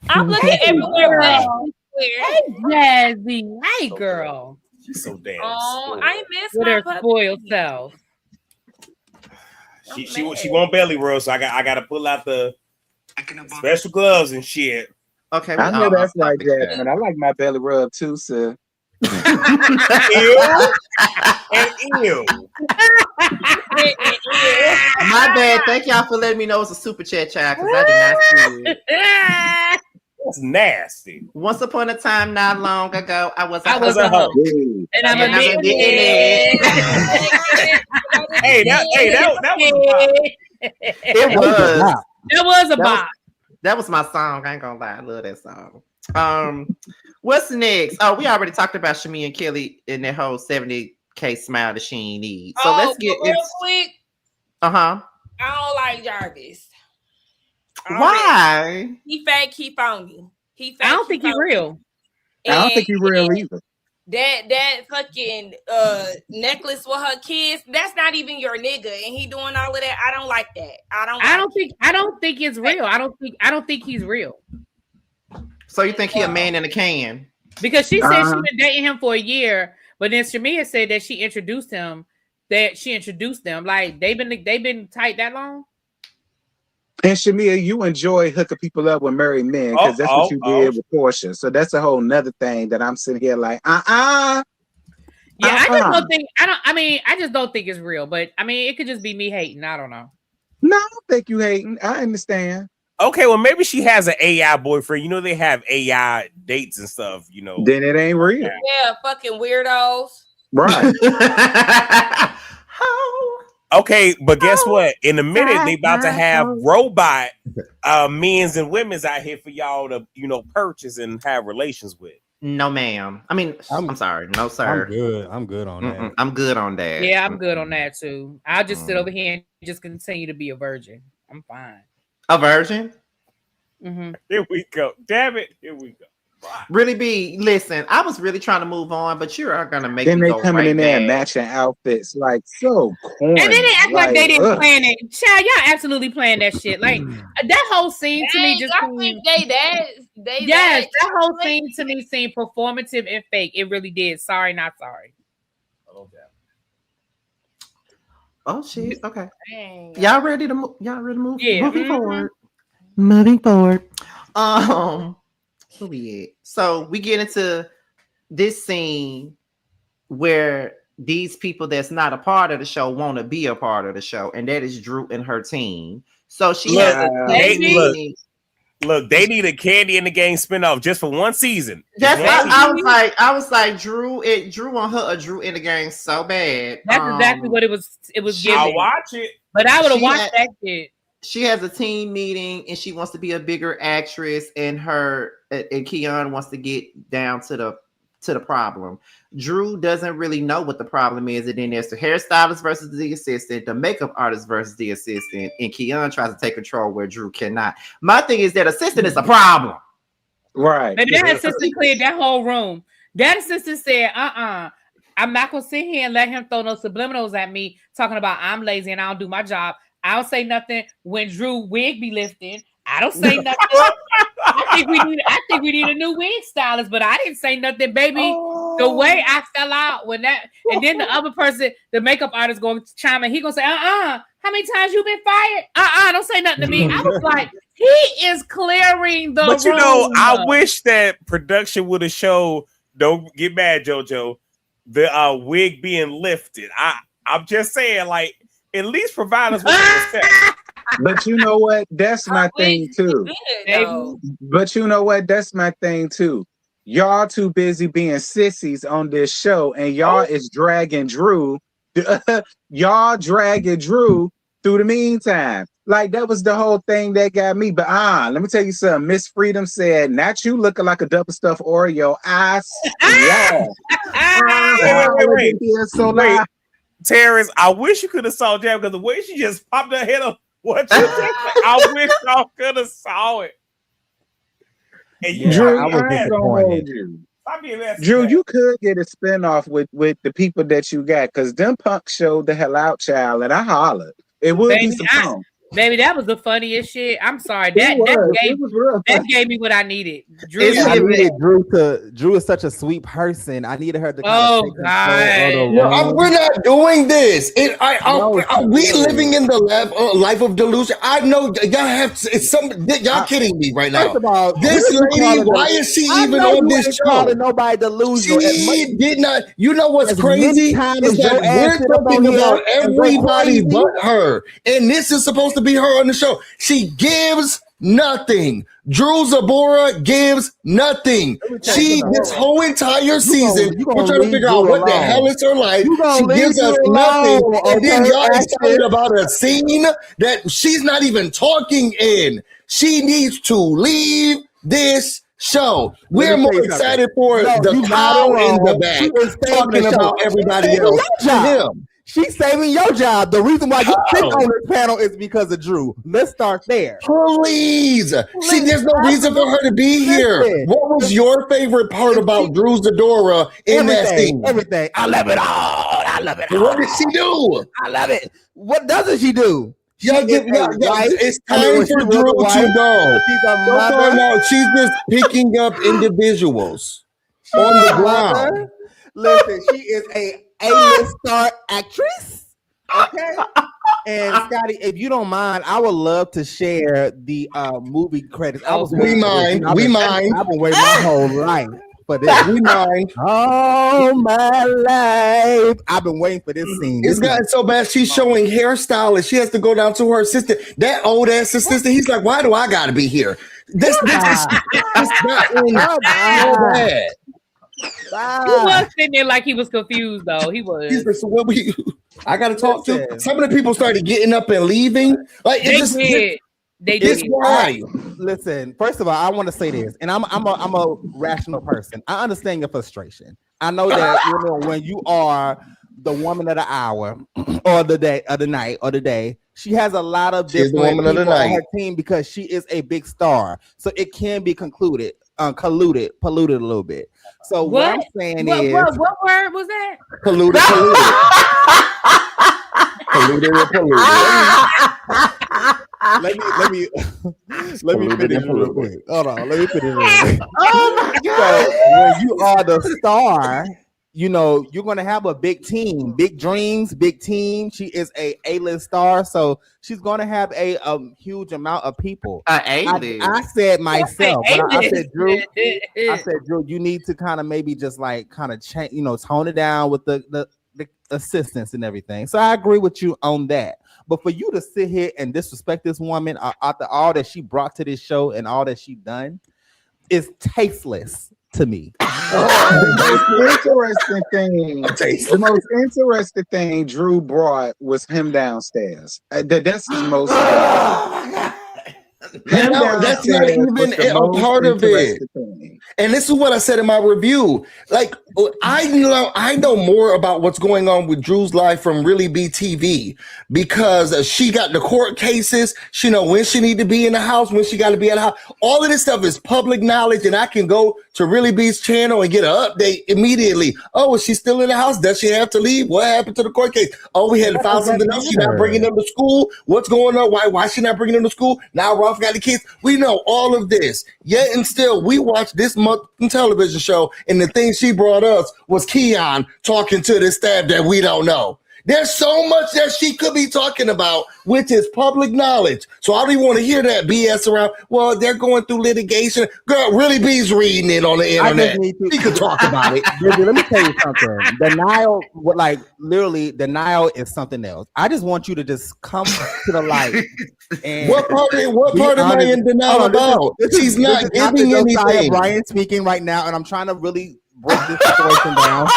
S5: I'm looking everywhere.
S3: Hey, Jazzy. Hey, girl.
S4: She's so damn.
S5: Oh, I miss
S3: with
S5: my
S3: her
S5: puppy.
S3: spoiled self.
S4: She won't belly roll, so I got to pull out the special gloves and shit.
S1: Okay,
S8: I know that's right, Jasmine. I like my belly rub too, sir.
S4: Ew. And ew.
S1: My bad. Thank y'all for letting me know it's a super chat, child, because I did not see it.
S4: That's nasty.
S1: Once upon a time, not long ago, I was a
S3: hoe. And I'm a big
S4: Hey, that was
S1: It was.
S3: That was a bop.
S1: That was my song. I ain't gonna lie. I love that song. What's next? Oh, we already talked about Shami and Kelly in that whole 70K smile that she ain't need. So let's get
S5: real quick.
S1: Uh-huh.
S5: I don't like Jarvis.
S1: Why?
S5: He fake, he phony.
S3: I don't think he's real.
S8: I don't think he's real either.
S5: That fucking necklace with her kids, that's not even your nigga, and he doing all of that. I don't like that. I don't think it's real. I don't think he's real.
S1: So you think he a man in a can?
S3: Because she said she's been dating him for a year, but then Shamia said that she introduced them. Like they've been tight that long.
S8: And Shamia, you enjoy hooking people up with married men because that's what you did with Portia. So that's a whole nother thing that I'm sitting here like, Yeah,
S3: I just don't think it's real. But I mean, it could just be me hating. I don't know.
S8: No, I don't think you hating. I understand.
S4: Okay, well, maybe she has an AI boyfriend. You know, they have AI dates and stuff, you know.
S8: Then it ain't real.
S5: Yeah, fucking weirdos.
S8: Right.
S4: Okay, but guess what? In a minute, they about to have robot men's and women's out here for y'all to, you know, purchase and have relations with.
S1: No, ma'am. I mean, I'm sorry. No, sir.
S6: I'm good on that.
S1: I'm good on that.
S3: Yeah, I'm good on that too. I'll just sit over here and just continue to be a virgin. I'm fine.
S1: A virgin?
S3: Mm-hmm.
S4: Here we go. Damn it. Here we go.
S1: Really be listen. I was really trying to move on, but you are gonna make.
S8: Then
S1: me
S8: they
S1: go
S8: coming
S1: right
S8: in there and
S1: back.
S8: matching outfits like so corny.
S3: And then they act like they didn't
S8: ugh.
S3: plan it. Child, y'all absolutely planned that shit. Like that whole scene to me just seemed, that whole scene to me seemed performative and fake. It really did. Sorry, not sorry.
S1: Oh shit. Okay. Dang. Y'all ready to move? Y'all ready to move?
S3: Yeah.
S1: Moving forward. Moving forward. Who we at? So we get into this scene where these people that's not a part of the show want to be a part of the show, and that is Drew and her team. So she has
S4: look, they need a Candy in the Game spinoff just for one season.
S1: That's I was like Drew on her, a Drew in the Game so bad.
S3: That's exactly what it was. It was giving.
S4: I'll watch it,
S3: but I would have watched that shit.
S1: She has a team meeting and she wants to be a bigger actress, and Keon wants to get down to the problem. Drew doesn't really know what the problem is, and then there's the hairstylist versus the assistant, the makeup artist versus the assistant, and Keon tries to take control where Drew cannot. My thing is that assistant is a problem.
S8: Right.
S3: But that assistant cleared that whole room. That assistant said, I'm not gonna sit here and let him throw no subliminals at me talking about I'm lazy and I don't do my job. I don't say nothing when Drew wig be lifting. I don't say nothing. I think we need a new wig stylist, but I didn't say nothing, baby. The way I fell out when that, and then the other person, the makeup artist, going to chime in. He gonna say, how many times you been fired? Don't say nothing to me. I was like, he is clearing the
S4: But you
S3: room.
S4: know, I wish that production would have showed. Don't get mad, JoJo. The wig being lifted. I'm just saying, like, at least provide us with some respect.
S8: But you know what? That's my thing too. But you know what? That's my thing too. Y'all too busy being sissies on this show, and y'all is dragging Drew. Y'all dragging Drew through the meantime. Like that was the whole thing that got me. But let me tell you something. Miss Freedom said, "Not you looking like a double stuffed Oreo." I swear.
S4: Wait. Terrence, I wish you could have saw Jam because the way she just popped her head up. What you did, I wish y'all could have saw it. And
S8: Drew,
S6: I was disappointed.
S8: Drew, you could get a spinoff with the people that you got because them punks showed the hell out, child, and I hollered. It would be some fun.
S3: Baby, that was the funniest shit. I'm sorry. That gave me what I needed. Drew,
S6: I needed Drew is such a sweet person. I needed her to
S3: God.
S2: We're not doing this. Are we living in the life of delusion? I know y'all have y'all kidding me right now.
S6: First of all,
S2: this lady, why is she even on this show?
S6: Calling nobody delusional.
S2: She did not. You know what's crazy? Is that we're talking about everybody but her, and this is supposed to be her on the show. She gives nothing. Drew Zabora gives nothing. This whole entire season, we're trying to figure out what the hell is her life. She gives us nothing. And then y'all excited about a scene that she's not even talking in. She needs to leave this show. We're more excited for the cow in the back talking about everybody else than him.
S6: She's saving your job. The reason why you sit on this panel is because of Drew. Let's start there.
S2: Please. See, there's no reason for her to be here. What was your favorite part about Drew Zadora in that scene?
S6: Everything. I love it all.
S2: What did she do?
S6: I love it. What doesn't she do?
S2: It's time for Drew to go. She's just picking up individuals on the ground.
S6: Listen, she is A-list star actress. Okay. And Scotty, if you don't mind, I would love to share the movie credits.
S2: We mind.
S6: I've been waiting my whole life for this.
S2: We mind.
S6: All my life, I've been waiting for this scene.
S2: It's gotten so bad. She's showing hairstyle, and she has to go down to her assistant. That old ass assistant. He's like, "Why do I got to be here?" This is so bad.
S3: He was sitting there like he was confused, though. He was.
S2: He's like, so what I got to talk to. Some of the people started getting up and leaving. Like
S3: they did.
S2: Why?
S6: Listen, first of all, I want to say this, and I'm a rational person. I understand your frustration. I know that when you are the woman of the hour, or the day, or the night, or the day, she has a lot of different people on her team because she is a big star. So it can be polluted a little bit. So what I'm saying is,
S3: what word was that?
S2: Polluted.
S6: Let me finish real quick. Hold on, let me finish real quick. Oh my God! So when you are the star, you're gonna have a big team, big dreams, big team. She is A-list star, so she's gonna have a huge amount of people. I said myself, I said, Drew, you need to kind of maybe just like kind of change, tone it down with the assistants and everything. So I agree with you on that. But for you to sit here and disrespect this woman after all that she brought to this show and all that she done is tasteless to me.
S8: The most interesting thing Drew brought was him downstairs. That's his most.
S2: That's not even a part of it. And this is what I said in my review. Like, I know more about what's going on with Drew's life from Really Be TV because she got the court cases. She know when she need to be in the house, when she got to be at the house. All of this stuff is public knowledge, and I can go to Really Be's channel and get an update immediately. Oh, is she still in the house? Does she have to leave? What happened to the court case? Oh, we had to file something else. She's not bringing them to school. What's going on? Why she not bringing them to school? Now Ralph got the kids. We know all of this. Yet and still, we watched this month television show, and the thing she brought us was Keon talking to this staff that we don't know. There's so much that she could be talking about, which is public knowledge. So I don't even want to hear that BS around. Well, they're going through litigation. Girl, really B's reading it on the internet. She could talk about it.
S6: Baby, let me tell you something. Denial, denial is something else. I just want you to just come to the light. And
S2: what part am I in denial about? She's not giving anything.
S6: Brian speaking right now, and I'm trying to really break this situation down.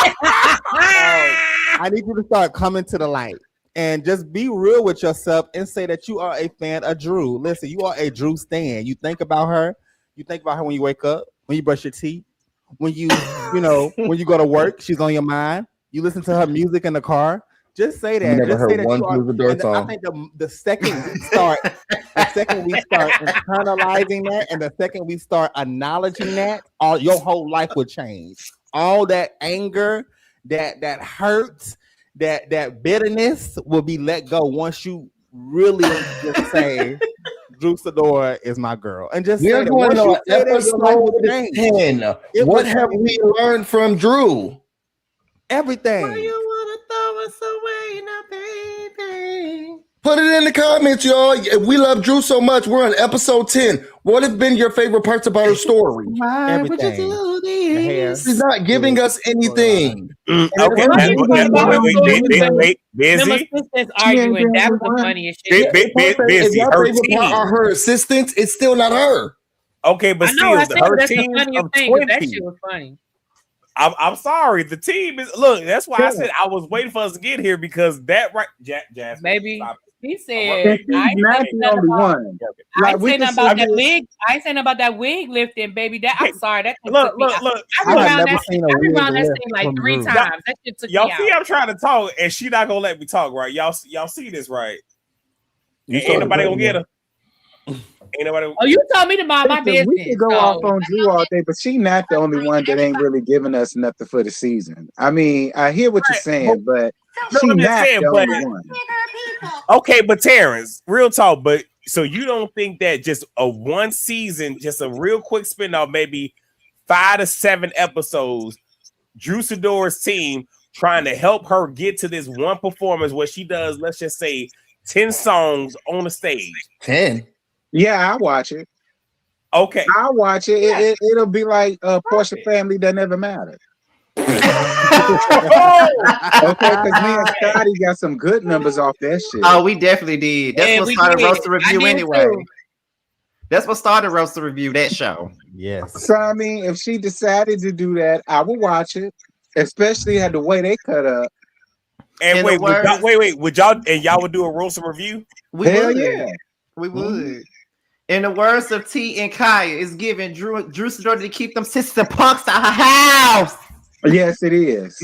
S6: I need you to start coming to the light and just be real with yourself and say that you are a fan of Drew. Listen, you are a Drew stan. You think about her. You think about her when you wake up, when you brush your teeth, when you when you go to work. She's on your mind. You listen to her music in the car. Just say that.
S2: Never
S6: just
S2: heard
S6: say that
S2: one
S6: you are.
S2: through the door song.
S6: I think the second we start, internalizing that, and the second we start acknowledging that, your whole life will change. All that anger, that hurt, that bitterness will be let go once you really just say, Drew Sidora is my girl. And just
S2: we're going on episode 10. What have we learned from Drew?
S6: Everything.
S1: Why you wanna throw us away now, baby?
S2: Put it in the comments, y'all. We love Drew so much. We're on episode 10. What have been your favorite parts about her story?
S1: Why would you do this?
S2: She's not giving us anything.
S4: Okay, wait, busy.
S5: Arguing. That was the funniest shit.
S2: Busy. Her team are her assistants. It's still not her.
S4: Okay, but still, her team of 20.
S5: That shit was funny.
S4: I'm sorry. The team is that's why I said I was waiting for us to get here because that right, Jasmine.
S5: Maybe he said
S8: I ain't not the only one.
S5: I ain't saying nothing about that wig. I ain't saying about that wig lifting, baby. That I'm sorry. That
S4: look.
S5: I rewound that scene like 3 times. That shit took
S4: y'all
S5: me
S4: see,
S5: out.
S4: I'm trying to talk, and she not gonna let me talk, right? Y'all see this, right? Ain't nobody gonna get her. Ain't nobody.
S5: Oh, you told me to mind my business.
S8: We could go off on Drew all day, but she not the only one that ain't really giving us nothing for the season. I mean, I hear what you're saying, but she not the only one.
S4: Okay, but Terrence, real talk, but so you don't think that just a one season, just a real quick spin-off, maybe 5 to 7 episodes, Drew Sidora's team trying to help her get to this one performance where she does, let's just say, 10 songs on the stage.
S2: 10?
S8: Yeah, I watch it.
S4: Okay.
S8: I'll watch it. It'll be like a Portia family that never mattered. Okay, because me and Scotty got some good numbers off that shit.
S1: Oh, we definitely did. That's what started Roast the Review anyway. That's what started Roast the Review, that show.
S6: Yes.
S8: So, I mean, if she decided to do that, I would watch it, especially had the way they cut up.
S4: And wait, would y'all would do a Roast the Review?
S8: Hell yeah.
S1: We would. In the words of T and Kaya, it's giving Drew Sidora to keep them sister punks out her house.
S8: Yes, it is.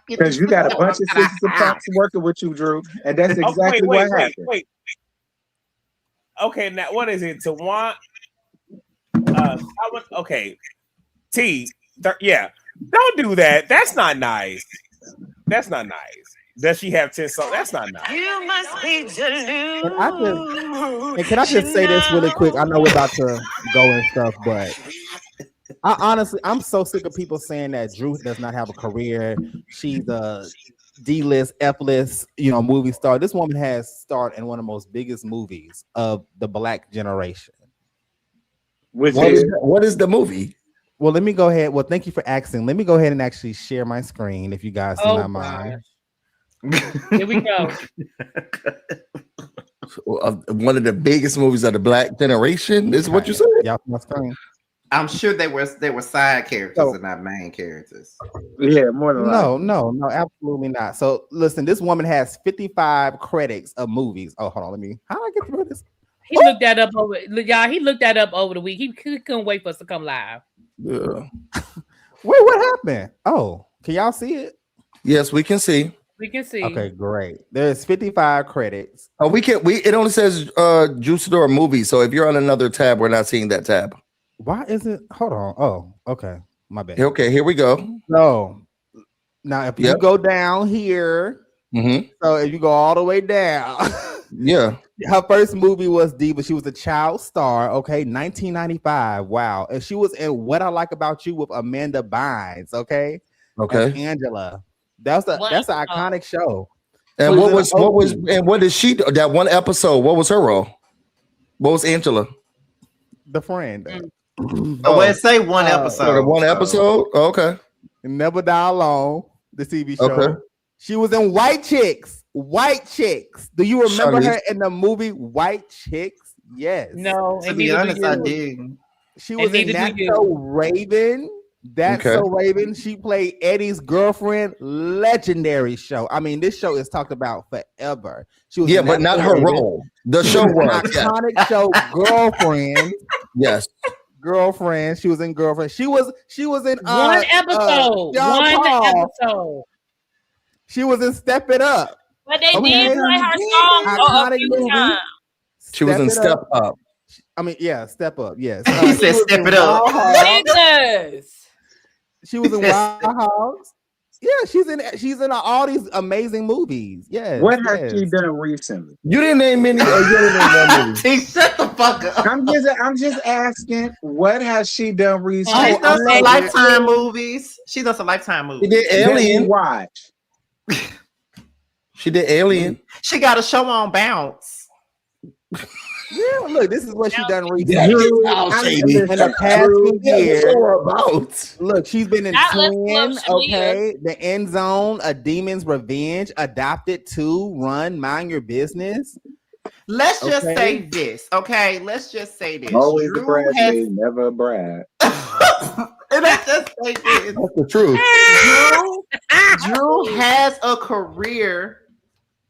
S8: Because you got a bunch of sister punks working with you, Drew, and that's exactly what happened.
S4: Wait. Okay, now what is it? Tawan? Okay, T. Yeah, don't do that. That's not nice. That's not nice. Does she have 10 songs? That's not nice.
S9: You must be deluded.
S6: And can I just say this really quick? I know we're about to go and stuff, but I'm so sick of people saying that Drew does not have a career. She's a D-list, F-list, movie star. This woman has starred in one of the most biggest movies of the Black generation.
S2: What is the movie?
S6: Well, let me go ahead. Well, thank you for asking. Let me go ahead and actually share my screen if you guys do not mind.
S5: Here we go.
S2: One of the biggest movies of the Black generation is what you said.
S6: Yeah, my screen.
S1: I'm sure they were side characters and not main characters.
S8: Yeah, more than
S6: no, absolutely not. So listen, this woman has 55 credits of movies. Oh, hold on, how do I get through this?
S5: He looked that up over y'all. He looked that up over the week. He couldn't wait for us to come live.
S2: Yeah.
S6: Wait, what happened? Oh, can y'all see it?
S2: Yes, we can see.
S5: We can see.
S6: Okay, great. There's 55 credits.
S2: Oh, it only says Drew Sidora movie. So if you're on another tab, we're not seeing that tab.
S6: Why is it? Hold on. Oh, okay. My bad.
S2: Okay, here we go.
S6: So now if you go down here, so if you go all the way down,
S2: yeah.
S6: Her first movie was Diva. She was a child star. Okay, 1995. Wow, and she was in What I Like About You with Amanda Bynes. Okay,
S2: as
S6: Angela. That's an iconic show.
S2: And what did she do? That one episode? What was her role? What was Angela?
S6: The friend.
S1: Well, say one episode.
S2: The one episode. Oh, okay.
S6: Never Die Alone, the TV show.
S2: Okay.
S6: She was in White Chicks. White Chicks. Do you remember
S2: Charlize.
S6: her in the movie White Chicks? Yes.
S3: No,
S1: To be honest, I did.
S6: She was in
S3: neither
S6: That's
S3: do you.
S6: So Raven. That's
S2: Okay.
S6: So Raven. She played Eddie's girlfriend. Legendary show. I mean, this show is talked about forever. She was in
S2: but
S6: That's
S2: not
S6: So
S2: her
S6: Raven.
S2: role. The
S6: She
S2: show
S6: was
S2: was.
S6: an iconic show. Girlfriend.
S2: Yes.
S6: Girlfriend. She was in Girlfriend. She was in
S3: One episode.
S6: John Paul.
S3: Episode.
S6: She was in Step It Up.
S5: But they
S6: Okay.
S5: did play her song a
S6: Iconic
S5: few
S6: movie.
S5: times.
S2: She was in
S6: It
S2: Step Up.
S6: I mean, yeah, Step Up. Yes.
S1: He said
S6: she was
S1: Step
S6: in
S1: It Up.
S6: Wild Hogs.
S5: Jesus.
S6: She was in Wild Hogs. Yeah, she's in all these amazing movies. Yes.
S8: What has she done recently?
S2: You didn't name any. You didn't name that movie.
S1: Hey, shut the fuck up.
S8: I'm just asking, what has she done recently?
S1: She's done some Lifetime movies. She's done some Lifetime
S2: She
S1: movies.
S2: did Alien.
S8: Watch.
S2: She did Alien.
S1: She got a show on Bounce.
S6: Yeah, look, this is what she done recently.
S2: Yeah,
S6: In
S2: shady.
S6: the past few years,
S2: About.
S6: look, she's been in
S5: Now let's
S6: Twin,
S5: love Shalia.
S6: okay, The End Zone, A Demon's Revenge, Adopted 2, Run, Mind Your Business.
S1: Let's just
S6: Okay.
S1: say this, okay? Let's just say this.
S8: Always a
S1: Drew
S8: bride,
S1: has,
S8: never a bride.
S1: let's just say this.
S2: That's the truth.
S1: Drew has a career.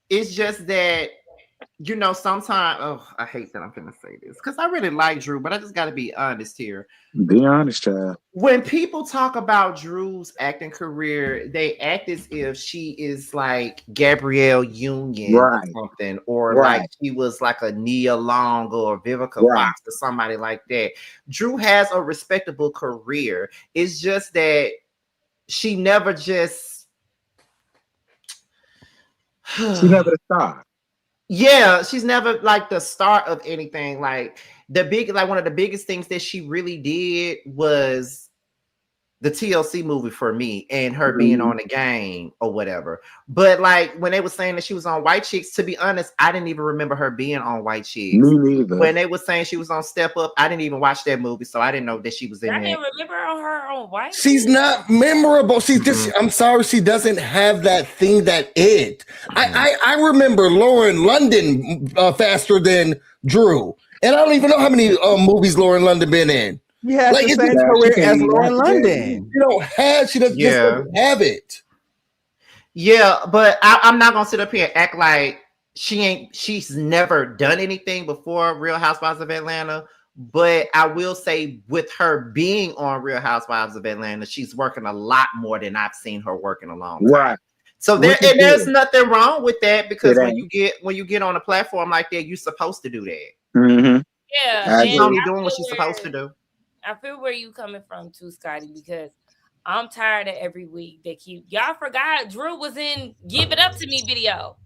S1: It's just that, you know, sometimes, I hate that I'm going to say this because I really like Drew, but I just got to be honest here.
S8: Be honest, child.
S1: When people talk about Drew's acting career, they act as if she is like Gabrielle Union
S8: Right.
S1: or something, or
S8: Right.
S1: like she was like a Nia Long or Vivica
S8: Right.
S1: Fox or somebody like that. Drew has a respectable career. It's just that she never just
S8: She never the star.
S1: yeah, she's never like the start of anything. Like one of the biggest things that she really did was the TLC movie for me and her being on the game or whatever. But like when they were saying that she was on White Chicks, to be honest, I didn't even remember her being on White Chicks.
S8: Me neither.
S1: When they were saying she was on Step Up, I didn't even watch that movie, so I didn't know that she was in
S5: I
S1: that.
S5: didn't remember her on White.
S2: She's not memorable. She's just. I'm sorry, she doesn't have that thing that it. I remember Lauren London faster than Drew, and I don't even know how many movies Lauren London been in.
S6: She has
S2: Like,
S6: the
S2: it's
S6: same
S2: just-
S6: career
S8: she
S6: as
S8: can't even
S6: Lauren
S8: watch that.
S6: London.
S2: She don't have. She doesn't, just
S1: Yeah.
S2: doesn't have it.
S1: Yeah, but I'm not gonna sit up here and act like she's never done anything before Real Housewives of Atlanta. But I will say, with her being on Real Housewives of Atlanta, she's working a lot more than I've seen her work in a long time.
S8: Right.
S1: So
S8: Which is
S1: there's
S8: good.
S1: nothing wrong with that, because
S8: It
S1: when you get on a platform like that, you're supposed to do that.
S8: Mm-hmm.
S5: Yeah,
S8: I
S5: and
S1: She's only
S5: I
S1: doing what
S5: feel
S1: she's supposed to do.
S5: I feel where you coming from too, Scotty, because I'm tired of every week they keep y'all forgot Drew was in Give It Up to Me video.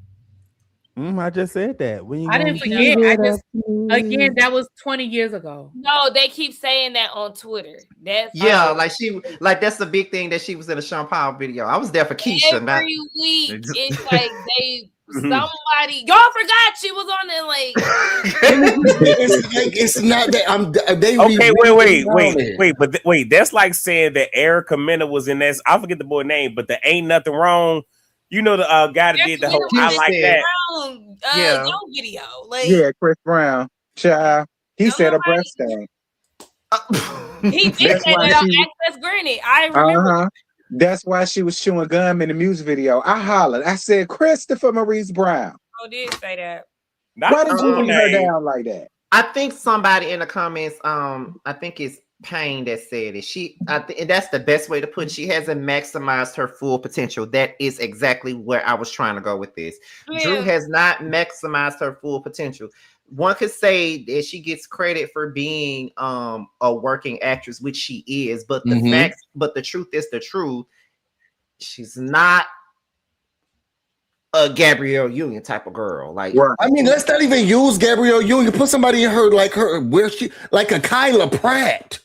S6: I just said that. When you
S3: I didn't
S6: gonna
S3: forget.
S6: give
S3: I
S6: it
S3: just
S6: up to
S3: again
S6: me?
S3: that was 20 years ago.
S5: No, they keep saying that on Twitter. That's
S1: Yeah, like that's the big thing that she was in a Sean Paul video. I was there for Keisha, not
S5: every week. It's like they somebody y'all forgot she was on there like
S2: It's not that they.
S4: Okay,
S2: rewritten
S4: wait. But wait, that's like saying that Erica Mena was in that. I forget the boy name, but the Ain't Nothing Wrong. You know the guy that did the whole I like that.
S1: Yeah.
S5: Yo video. Like
S8: Yeah, Chris Brown. Child. He said a breast thing.
S5: he did
S8: That's
S5: say
S8: why
S5: that on
S8: she-
S5: Access Granted. I remember
S8: Uh-huh. That's why she was chewing gum in the music video. I hollered. I said, Christopher Maurice Brown.
S5: I did say that.
S8: Why did you leave her
S4: name.
S8: down like that?
S1: I think somebody in the comments, I think it's Payne that said it. And that's the best way to put it. She hasn't maximized her full potential. That is exactly where I was trying to go with this. Drew
S5: Yeah.
S1: has not maximized her full potential. One could say that she gets credit for being a working actress, which she is, but the truth is the truth. She's not a Gabrielle Union type of girl. Like,
S2: I mean, let's not even use Gabrielle Union. Put somebody in her like her, where she like a Kyla Pratt.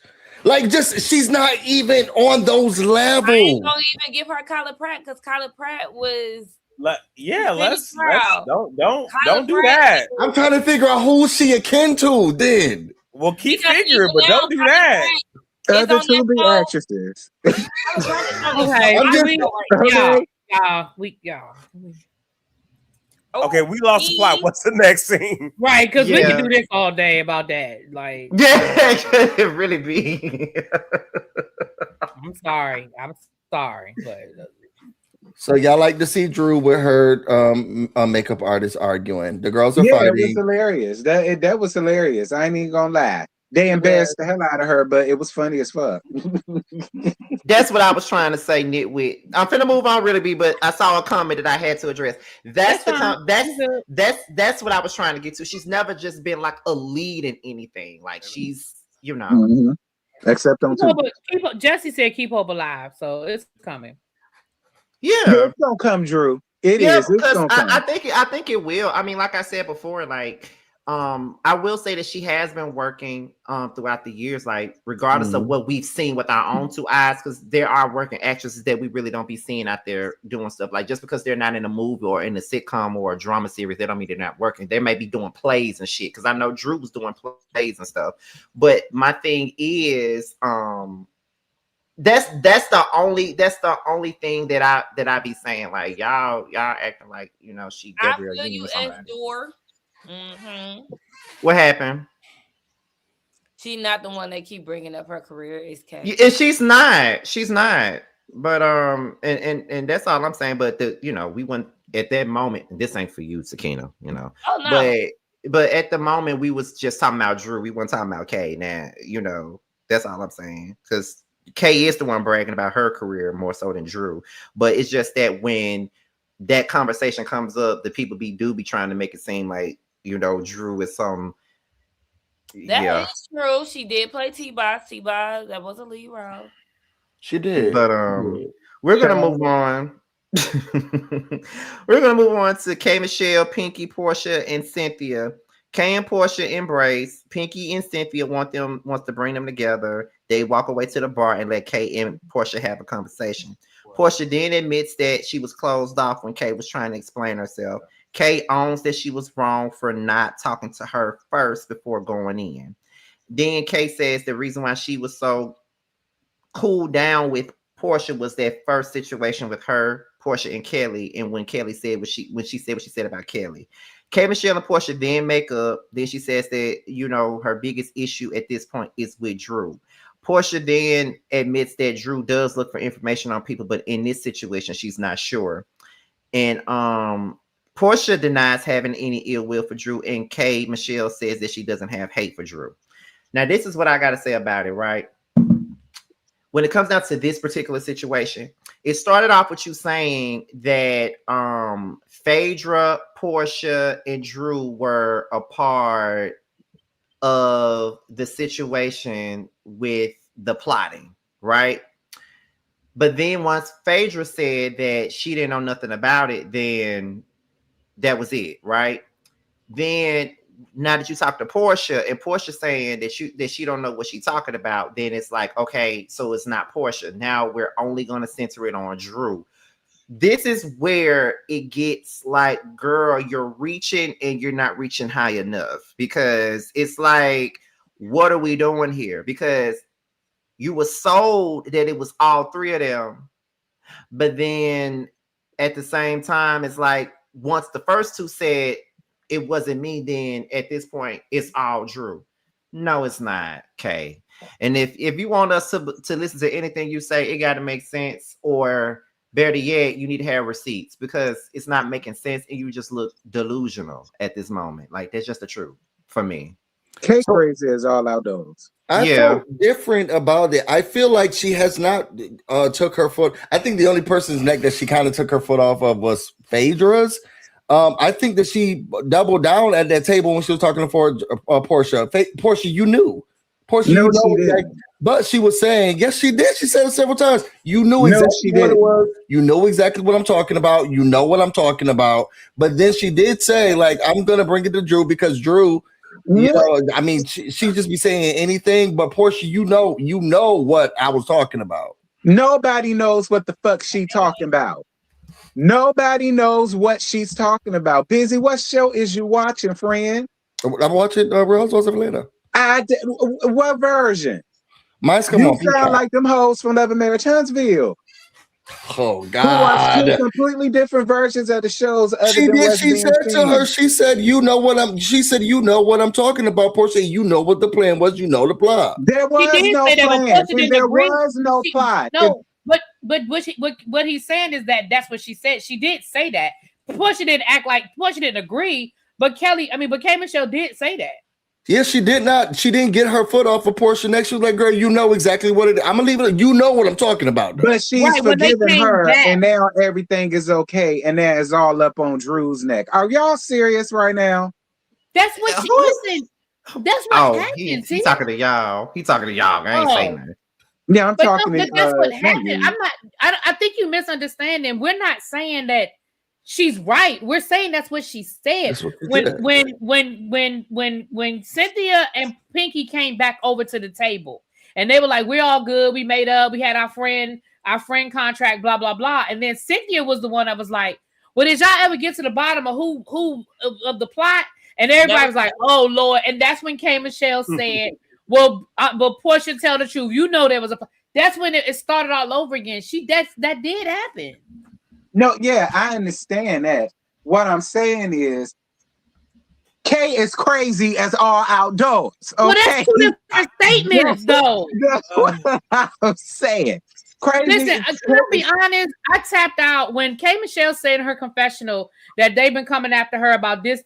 S2: Like, just she's not even on those
S5: I
S2: levels.
S5: ain't gonna even give her Kyla Pratt because Kyla Pratt was.
S4: Let's
S5: proud.
S4: don't do that.
S2: I'm trying to figure out who she akin to then.
S4: Well, keep
S5: Because
S4: figuring,
S5: even
S4: but
S5: now,
S4: don't do
S5: Kyla
S4: that.
S5: Pratt is
S8: Other
S5: on
S8: two
S5: that
S8: be
S5: show.
S8: actresses.
S5: Kyla Pratt is on the
S3: Okay,
S5: show.
S2: I'm just-
S3: y'all.
S5: Oh,
S4: Okay, we lost the plot. What's the next scene?
S3: Right, because we
S1: Yeah.
S3: can do this all day about that. Like,
S1: Yeah, it really be.
S3: I'm sorry, but
S2: So y'all like to see Drew with her makeup artist arguing. The girls are
S8: Yeah, it was
S2: fighting.
S8: hilarious. That was hilarious. I ain't even gonna lie. They embarrassed the hell out of her, but it was funny as fuck.
S1: That's what I was trying to say, nitwit. I'm finna move on, really be, but I saw a comment that I had to address. That's what I was trying to get to. She's never just been like a lead in anything. Like she's,
S8: Mhm. Except on two.
S3: Jesse said keep hope alive, so it's coming.
S1: Yeah,
S8: it's gonna come, Drew. It is. It's
S1: because
S8: gonna come.
S1: I think it will. I mean, like I said before, like I will say that she has been working throughout the years, like regardless of what we've seen with our own two eyes, because there are working actresses that we really don't be seeing out there doing stuff. Like just because they're not in a movie or in a sitcom or a drama series, they don't mean they're not working. They may be doing plays and shit. Because I know Drew was doing plays and stuff. But my thing is, that's the only thing that I be saying, like y'all acting like she Gabrielle Union or somebody. What happened?
S5: She's not the one that keep bringing up her career. Is Kay?
S1: And she's not. But and that's all I'm saying. But we went at that moment. And this ain't for you, Sakina.
S5: Oh no.
S1: But at the moment we was just talking about Drew. We weren't talking about Kay. Now that's all I'm saying. Because Kay is the one bragging about her career more so than Drew. But it's just that when that conversation comes up, the people be trying to make it seem like Drew is some.
S5: That is true. She did play T-Box. T-Box, that was a lead role.
S2: She did.
S1: But we're gonna move on. We're gonna move on to K, Michelle, Pinky, Portia, and Cynthia. Kay and Portia embrace. Pinky and Cynthia wants to bring them together. They walk away to the bar and let Kay and Portia have a conversation. Portia then admits that she was closed off when Kay was trying to explain herself. Kay owns that she was wrong for not talking to her first before going in. Then Kay says the reason why she was so cooled down with Portia was that first situation with her, Portia, and Kelly, and when Kelly said what she said about Kelly. Kay, Michelle, and Portia then make up. Then she says that her biggest issue at this point is with Drew. Portia then admits that Drew does look for information on people, but in this situation, she's not sure. And Portia denies having any ill will for Drew, and Kay, Michelle, says that she doesn't have hate for Drew. Now, this is what I got to say about it, right? When it comes down to this particular situation, it started off with you saying that Phaedra, Portia, and Drew were a part of the situation with the plotting, right? But then once Phaedra said that she didn't know nothing about it, then that was it, right? Then now that you talk to Portia and Portia saying that she don't know what she's talking about, then it's like, okay, so it's not Portia. Now we're only going to center it on Drew. This is where it gets like, girl, you're reaching and you're not reaching high enough, because it's like, what are we doing here? Because you were sold that it was all three of them, but then at the same time, it's like once the first two said it wasn't me, then at this point it's all Drew. No, it's not, Kay. And if you want us to listen to anything you say, it got to make sense, or better yet, you need to have receipts, because it's not making sense and you just look delusional at this moment. Like, that's just the truth for me.
S8: Kay crazy is all outdoors.
S2: I felt different about it. I feel like she has not took her foot. I think the only person's neck that she kind of took her foot off of was Phaedra's. I think that she doubled down at that table when she was talking to Portia. Portia, you knew. Portia,
S8: no,
S2: you know
S8: she didn't.
S2: But she was saying, yes, she did. She said it several times. You knew exactly what it was. You know exactly what I'm talking about. You know what I'm talking about. But then she did say, like, I'm going to bring it to Drew because Drew You know, I mean, she just be saying anything, but Portia, you know what I was talking about.
S8: Nobody knows what the fuck she talking about. Nobody knows what she's talking about. Busy, what show is you watching, friend?
S2: I'm watching Real Housewives of Atlanta.
S8: What version?
S2: Mine's come
S8: You
S2: on.
S8: sound like them hoes from Love and Marriage Huntsville.
S2: Oh
S8: Who watch
S2: God!
S8: two completely different versions of the shows. Other
S2: She
S8: than
S2: did.
S8: what's
S2: She
S8: being
S2: said to
S8: seen.
S2: her, she said, "You know what I'm." She said, "You know what I'm talking about." Portia, you know what the plan was. You know the plot.
S8: There was
S3: did
S8: no
S3: say that, but
S8: plan,
S3: Portia
S8: and
S3: didn't
S8: there
S3: agree.
S8: was no plot.
S3: No, but what he's saying is that that's what she said. She did say that. Portia didn't act like Portia didn't agree, but K Michelle did say that.
S2: Yes, she did not. She didn't get her foot off of Portia next. She was like, "Girl, you know exactly what it is. I'm gonna leave it. You know what I'm talking about." Though.
S8: But she's
S3: Right, when they
S8: forgiven
S3: came
S8: her,
S3: back.
S8: and now everything is okay, and that is all up on Drew's neck. Are y'all serious right now?
S3: That's what she listen. That's what happened.
S1: He talking to y'all. He talking to y'all. I ain't saying that.
S8: Yeah, I'm
S3: But
S8: talking
S3: no,
S8: to
S3: that's what
S8: not
S3: happened.
S8: you.
S3: I'm not. I think you misunderstanding. We're not saying that she's right. We're saying that's what she said.
S2: That's what she said.
S3: When Cynthia and Pinky came back over to the table, and they were like, "We're all good. We made up. We had our friend contract. Blah blah blah." And then Cynthia was the one that was like, "Well, did y'all ever get to the bottom of who of the plot?" And everybody was like, "Oh Lord!" And that's when K Michelle said, "Well, but Portia, tell the truth. You know there was a." That's when it started all over again. That did happen.
S8: No, yeah, I understand that. What I'm saying is, Kay is crazy as all outdoors. Okay,
S3: well, that's two different statements, though.
S8: That's what I'm saying. Crazy.
S3: Listen, can I be honest? I tapped out when K Michelle said in her confessional that they've been coming after her about this,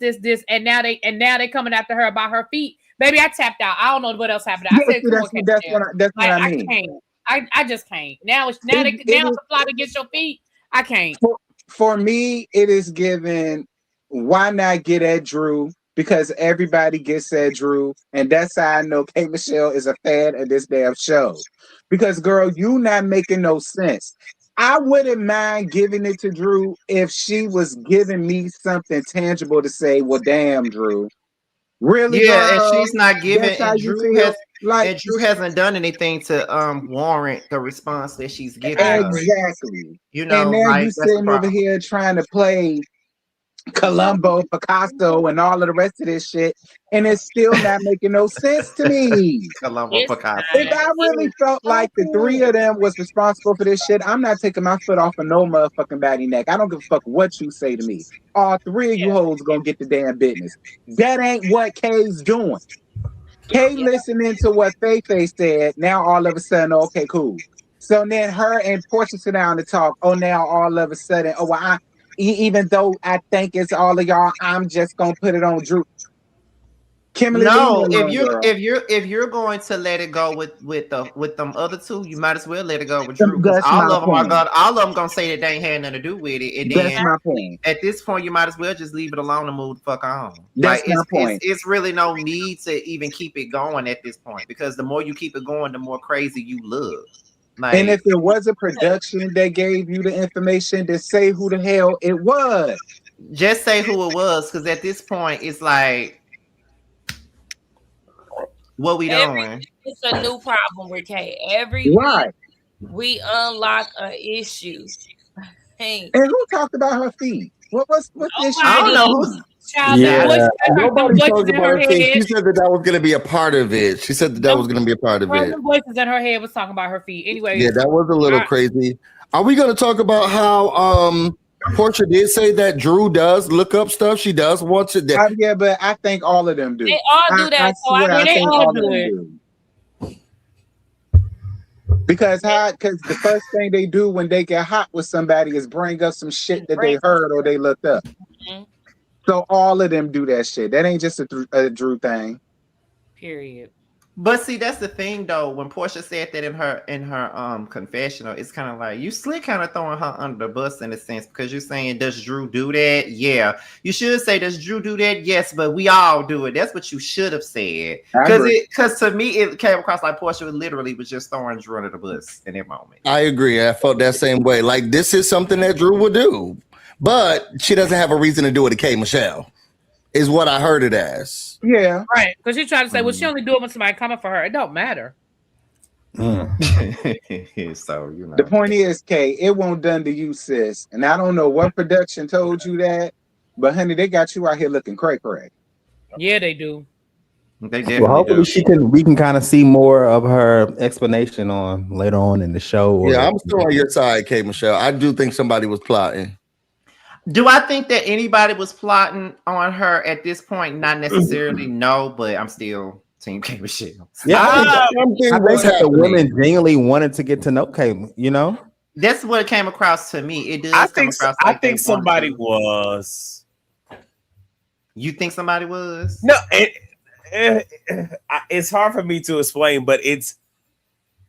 S3: and now they coming after her about her feet. Baby, I tapped out. I don't know what else happened. I said,
S8: that's what I mean.
S3: I can't. I just can't. Now it's a plot against your feet. I can't.
S8: For me, it is given. Why not get at Drew? Because everybody gets at Drew, and that's how I know K Michelle is a fan of this damn show. Because girl, you not making no sense. I wouldn't mind giving it to Drew if she was giving me something tangible to say. Well, damn, Drew. Really?
S1: Yeah,
S8: girl?
S1: and she's not giving. And Drew hasn't done anything to warrant the response that she's giving.
S8: Exactly.
S1: You know,
S8: and now
S1: like,
S8: you sitting over here trying to play Columbo, Picasso, and all of the rest of this shit, and it's still not making no sense to me.
S1: Columbo, Picasso.
S8: If I really felt like the three of them was responsible for this shit, I'm not taking my foot off of no motherfucking body neck. I don't give a fuck what you say to me. All three of you hoes gonna get the damn business. That ain't what Kay's doing. Kay listening to what Faye said, now all of a sudden, okay, cool. So then her and Portia sit down to talk. Oh, now all of a sudden, oh, well, even though I think it's all of y'all, I'm just gonna put it on Drew. Kimberly,
S1: no, if you're going to let it go with them other two, you might as well let it go with Drew, because all of them gonna say that they ain't had nothing to do with it. And then
S8: that's my point.
S1: At this point, you might as well just leave it alone and move the fuck on.
S8: That's my point.
S1: It's really no need to even keep it going at this point, because the more you keep it going, the more crazy you look. Like,
S8: and if it was a production that gave you the information, to say who the hell it was.
S1: Just say who it was, because at this point, it's like, what we doing?
S5: It's a new problem with Kay. Every week we unlock an issue.
S8: Hey. And who talked about her feet? What's the issue?
S1: I don't know who's.
S2: Nobody talks about her feet. She said that was going to be a part of it. She said that was going to be a part of it.
S3: Voices in her head was talking about her feet. Anyway,
S2: yeah, that was a little crazy. Are we going to talk about how Portia did say that Drew does look up stuff? She does want to.
S8: Yeah, but I think all of them do.
S5: They all do that.
S8: I think all of them do. Because the first thing they do when they get hot with somebody is bring up some shit that they heard or they looked up. Mm-hmm. So all of them do that shit. That ain't just a Drew thing.
S3: Period.
S1: But see, that's the thing though. When Portia said that in her confessional, it's kind of like you still kind of throwing her under the bus in a sense, because you're saying, does Drew do that? Yeah. You should say, does Drew do that? Yes, but we all do it. That's what you should have said. Because to me, it came across like Portia literally was just throwing Drew under the bus in that moment.
S2: I agree. I felt that same way. Like, this is something that Drew would do, but she doesn't have a reason to do it to K Michelle. is what I heard it as.
S8: Yeah.
S3: Right. Because she's trying to say, well, she only do it when somebody coming for her. It don't matter.
S1: So, you know.
S8: The point is, Kay, it won't done to you, sis. And I don't know what production told you that, but honey, they got you out here looking cray-cray.
S3: Yeah, they do.
S1: They definitely
S6: Well, hopefully
S1: do.
S6: we can kind of see more of her explanation on later on in the show.
S2: Yeah, I'm still on your side, K. Michelle. I do think somebody was plotting.
S1: Do I think that anybody was plotting on her at this point? Not necessarily, no, but I'm still Team K. Michelle.
S6: Yeah, I
S2: Something
S6: think
S2: was
S6: that the
S2: happening.
S6: women genuinely wanted to get to know Kay, you know?
S1: That's what it came across to me. It does
S4: I
S1: come
S4: think
S1: across
S4: I
S1: like they
S4: think somebody
S1: wanted to.
S4: was.
S1: You think somebody was?
S4: No, it's hard for me to explain, but it's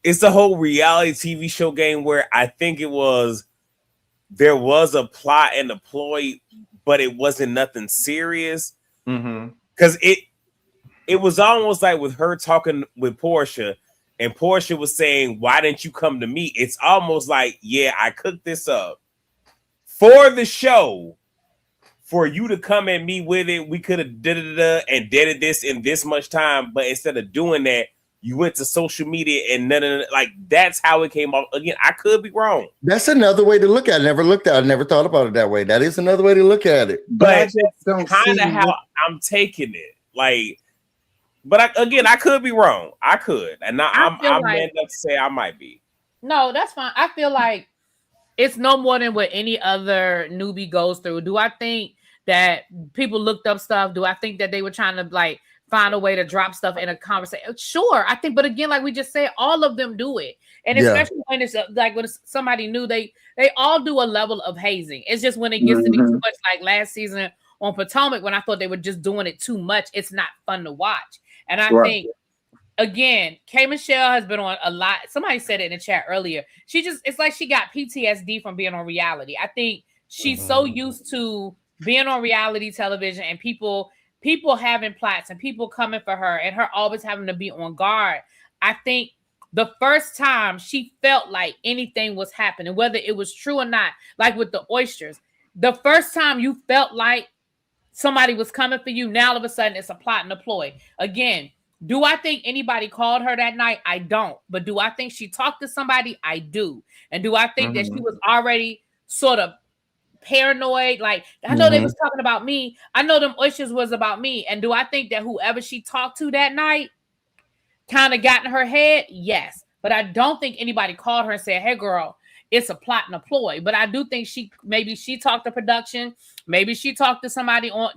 S4: the whole reality TV show game where I think there was a plot and a ploy, but it wasn't nothing serious. Because it was almost like with her talking with Portia, and Portia was saying, "Why didn't you come to me?" It's almost like, yeah, I cooked this up for the show. For you to come at me with it, we could have did it this in this much time, but instead of doing that, you went to social media and like that's how it came off. Again, I could be wrong.
S2: That's another way to look at it. I never thought about it that way. That is another way to look at it.
S8: But I just don't
S4: kind
S8: see
S4: of how I'm taking it. Like, but I could be wrong. I could, and I'm man enough to say I might be.
S3: No, that's fine. I feel like it's no more than what any other newbie goes through. Do I think that people looked up stuff? Do I think that they were trying to like find a way to drop stuff in a conversation? Sure, I think, but again, like we just said, all of them do it, and especially when it's like when it's somebody new, they all do a level of hazing. It's just when it gets to be too much, like last season on Potomac, when I thought they were just doing it too much, it's not fun to watch. And I think, again, K. Michelle has been on a lot. Somebody said it in the chat earlier. It's like she got PTSD from being on reality. I think she's so used to being on reality television and people having plots and people coming for her and her always having to be on guard. I think the first time she felt like anything was happening, whether it was true or not, like with the oysters, the first time you felt like somebody was coming for you, now all of a sudden it's a plot and a ploy. Again, do I think anybody called her that night? I don't. But do I think she talked to somebody? I do. And do I think that she was already sort of paranoid? Like, I know they was talking about me. I know them oysters was about me. And do I think that whoever she talked to that night kind of got in her head? Yes. But I don't think anybody called her and said, hey, girl, it's a plot and a ploy. But I do think maybe she talked to production. Maybe she talked to somebody on,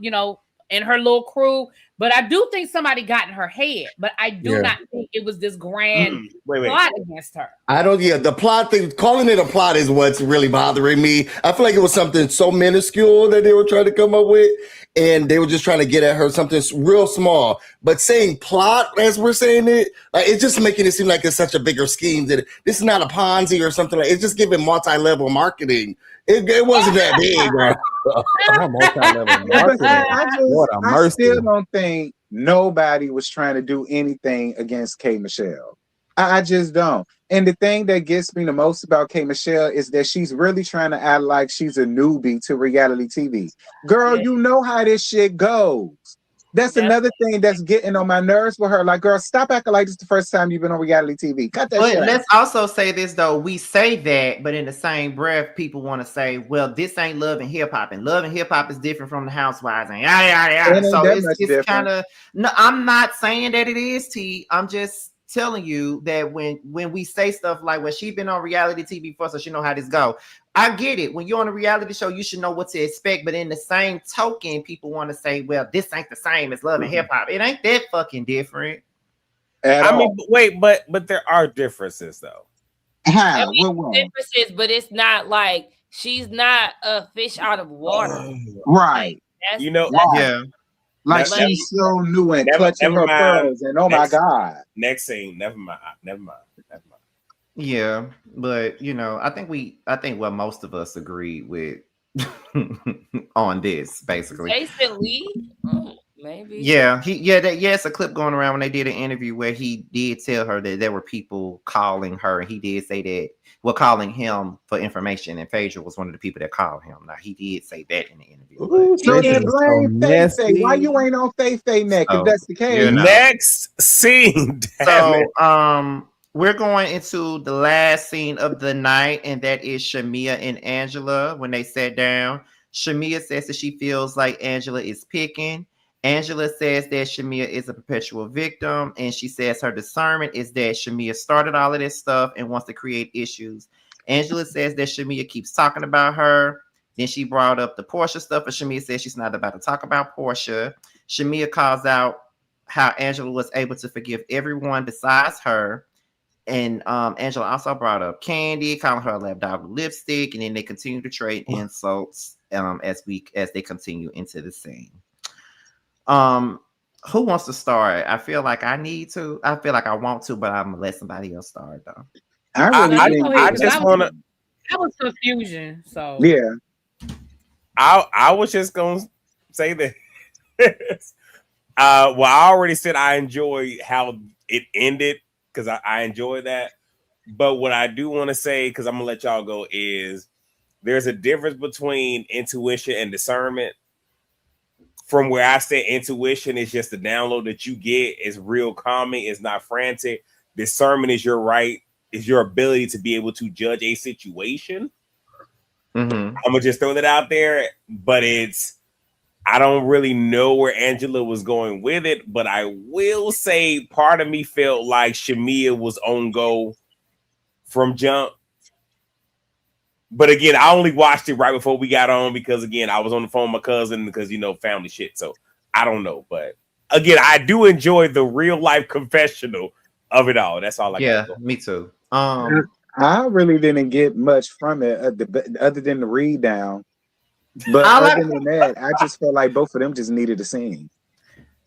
S3: in her little crew. But I do think somebody got in her head. But I do not think it was this grand plot against her.
S2: I don't. Yeah, the plot thing, calling it a plot is what's really bothering me. I feel like it was something so minuscule that they were trying to come up with, and they were just trying to get at her something real small. But saying plot as we're saying it, like it's just making it seem like it's such a bigger scheme that this is not a Ponzi or something. Like it's just giving multi-level marketing. It wasn't that big, bro.
S8: I still don't think nobody was trying to do anything against K. Michelle. I just don't. And the thing that gets me the most about K. Michelle is that she's really trying to act like she's a newbie to reality TV. Girl, you know how this shit goes. That's another thing that's getting on my nerves with her. Like, girl, stop acting like this the first time you've been on reality TV. Cut that shit out.
S1: Let's also say this, though. We say that, but in the same breath, people want to say, well, this ain't Love and Hip Hop. And Love and Hip Hop is different from the Housewives. And yada, yada, yada. So it's kind of... No, I'm not saying that it is, T. I'm just telling you that when we say stuff like, well, she's been on reality TV before, so she know how this go. I get it. When you're on a reality show, you should know what to expect. But in the same token, people want to say, well, this ain't the same as Love and Hip Hop. It ain't that fucking different.
S4: I mean, wait, but there are differences, though.
S8: How?
S5: Differences, but it's not like she's not a fish out of water.
S8: Right.
S1: Yeah.
S8: Like she's so new and clutching her pearls, and oh my God.
S4: Next scene, never mind.
S1: Yeah, but I think what most of us agree with on this, basically.
S5: Jason Lee? Maybe.
S1: Yeah, it's a clip going around when they did an interview where he did tell her that there were people calling her, and he did say that, well, calling him for information, and Phaedra was one of the people that called him. Now, he did say that in the interview.
S6: Ooh,
S8: So
S6: this
S8: then
S6: is so
S8: blame Faye Faye. Why
S6: messy.
S8: you ain't on Faye Faye neck if
S1: So,
S8: that's the case?
S1: you know.
S4: Next scene. Damn it.
S1: So, we're going into the last scene of the night, and that is Shamia and Angela when they sat down. Shamia says that she feels like Angela is picking. Angela says that Shamia is a perpetual victim, and she says her discernment is that Shamia started all of this stuff and wants to create issues. Angela says that Shamia keeps talking about her. Then she brought up the Portia stuff, and Shamia says she's not about to talk about Portia. Shamia calls out how Angela was able to forgive everyone besides her. And Angela also brought up Candy, calling her a lap dog with lipstick, and then they continue to trade insults as they continue into the scene. Who wants to start? I feel like I need to. I feel like I want to, but I'm gonna let somebody else start though.
S4: I just want to.
S3: That was confusion. So
S8: yeah,
S4: I was just gonna say that. Well, I already said I enjoy how it ended because I enjoy that. But what I do want to say, because I'm gonna let y'all go, is there's a difference between intuition and discernment. From where I say intuition is just the download that you get, it's real calming, it's not frantic. Discernment is your ability to be able to judge a situation.
S1: Mm-hmm.
S4: I'm gonna just throw that out there, but I don't really know where Angela was going with it, but I will say part of me felt like Shamia was on go from jump. But again, I only watched it right before we got on because, again, I was on the phone with my cousin because, family shit. So I don't know. But again, I do enjoy the real life confessional of it all. That's all I got.
S1: Yeah, me too.
S8: I really didn't get much from it other than the read down. But other than that, I just felt like both of them just needed to sing.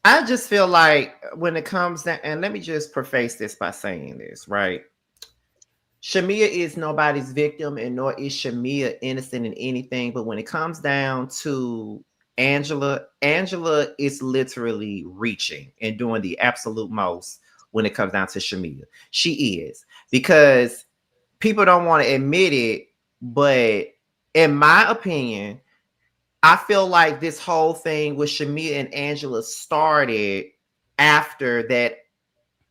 S1: I just feel like when it comes down, and let me just preface this by saying this, right? Shamia is nobody's victim, and nor is Shamia innocent in anything. But when it comes down to Angela is literally reaching and doing the absolute most when it comes down to Shamia. She is, because people don't want to admit it, but in my opinion, I feel like this whole thing with Shamia and Angela started after that.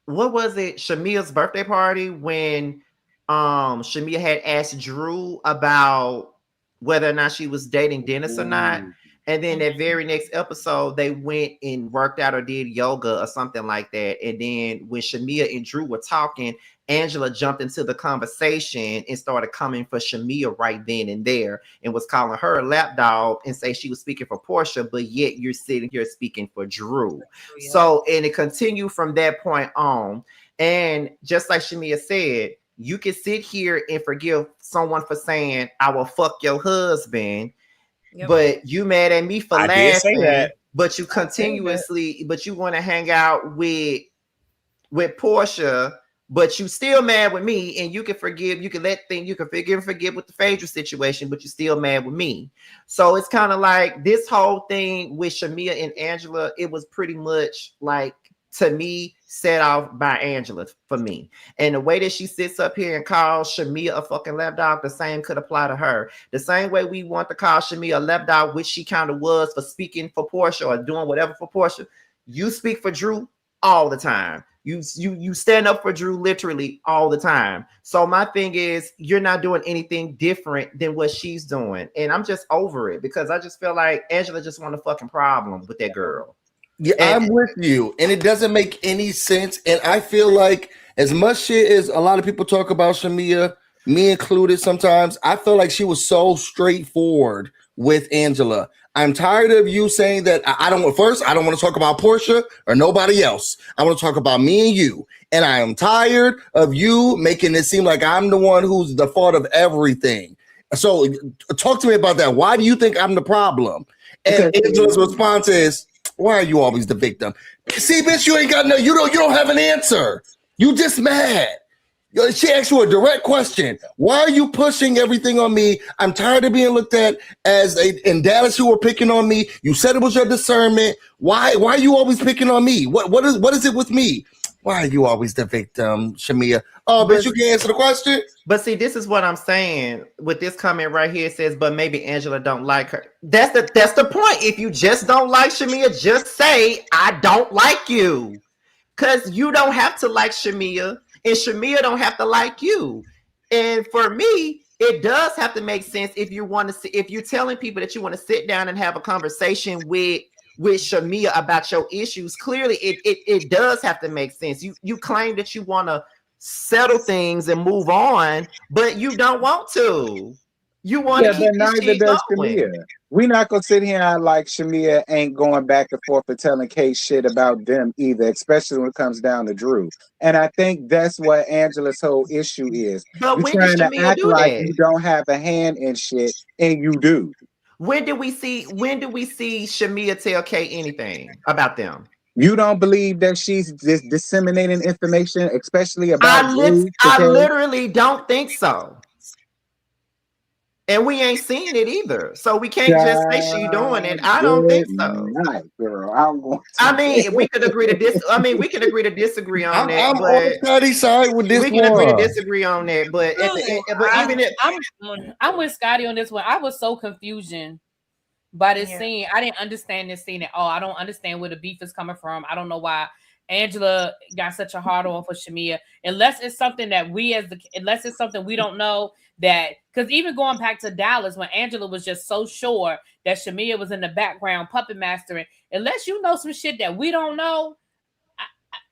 S1: What was it? Shamia's birthday party when Shamia had asked Drew about whether or not she was dating Dennis or not. And then that very next episode, they went and worked out or did yoga or something like that. And then when Shamia and Drew were talking, Angela jumped into the conversation and started coming for Shamia right then and there and was calling her a lapdog and say she was speaking for Portia, but yet you're sitting here speaking for Drew. Yeah. So, and it continued from that point on. And just like Shamia said, you can sit here and forgive someone for saying, I will fuck your husband. Yep. But you mad at me for laughing, but you continuously, but you want to hang out with Portia, but you still mad with me, and you can forgive, you can forgive and forget with the Phaedra situation, but you still mad with me. So it's kind of like this whole thing with Shamia and Angela, it was pretty much like, to me, set off by Angela for me. And the way that she sits up here and calls Shamia a fucking lapdog, the same could apply to her. The same way we want to call Shamia a lapdog, which she kind of was for speaking for Portia or doing whatever for Portia. You speak for Drew all the time. You stand up for Drew literally all the time. So my thing is, you're not doing anything different than what she's doing. And I'm just over it because I just feel like Angela just want a fucking problem with that girl.
S2: Yeah, I'm with you, and it doesn't make any sense. And I feel like as much shit as a lot of people talk about Shamia, me included sometimes, I feel like she was so straightforward with Angela. I'm tired of you saying that I don't want to talk about Portia or nobody else. I want to talk about me and you. And I am tired of you making it seem like I'm the one who's the fault of everything. So talk to me about that. Why do you think I'm the problem? And Angela's response is, why are you always the victim? See, bitch, you ain't got no, you don't have an answer. You just mad. She asked you a direct question. Why are you pushing everything on me? I'm tired of being looked at as in Dallas. You were picking on me. You said it was your discernment. Why are you always picking on me? What is it with me? Why are you always the victim, Shamia? Oh, but you can answer the question.
S1: But see, this is what I'm saying with this comment right here. It says, but maybe Angela don't like her. That's the point. If you just don't like Shamia, just say, I don't like you. Because you don't have to like Shamia, and Shamia don't have to like you. And for me, it does have to make sense if you want to see, if you're telling people that you want to sit down and have a conversation with Shamia about your issues. Clearly, it does have to make sense. You claim that you want to settle things and move on, but you don't want to. You want to keep this shit going.
S8: Shamia. We're not gonna sit here and act like Shamia ain't going back and forth and telling Kate shit about them either, especially when it comes down to Drew. And I think that's what Angela's whole issue is.
S1: But
S8: You're
S1: when
S8: trying
S1: did
S8: to
S1: Shamia
S8: act
S1: do
S8: like
S1: that?
S8: you don't have a hand in shit, and you do.
S1: When do we see Shamia tell Kate anything about them?
S8: You don't believe that she's disseminating information, especially about
S1: I literally don't think so. And we ain't seen it either. So we can't just say she's doing it. I don't think so.
S8: Night, girl.
S1: I mean, we could agree to we can agree to disagree on that.
S2: I'm on Scotty's side with this.
S1: We can agree to disagree on that. But
S3: I'm with Scotty on this one. I was so confusion by this scene. I didn't understand this scene at all. I don't understand where the beef is coming from. I don't know why Angela got such a hard on for Shamia, unless it's something that unless it's something we don't know. That because even going back to Dallas when Angela was just so sure that Shamia was in the background puppet mastering, unless you know some shit that we don't know,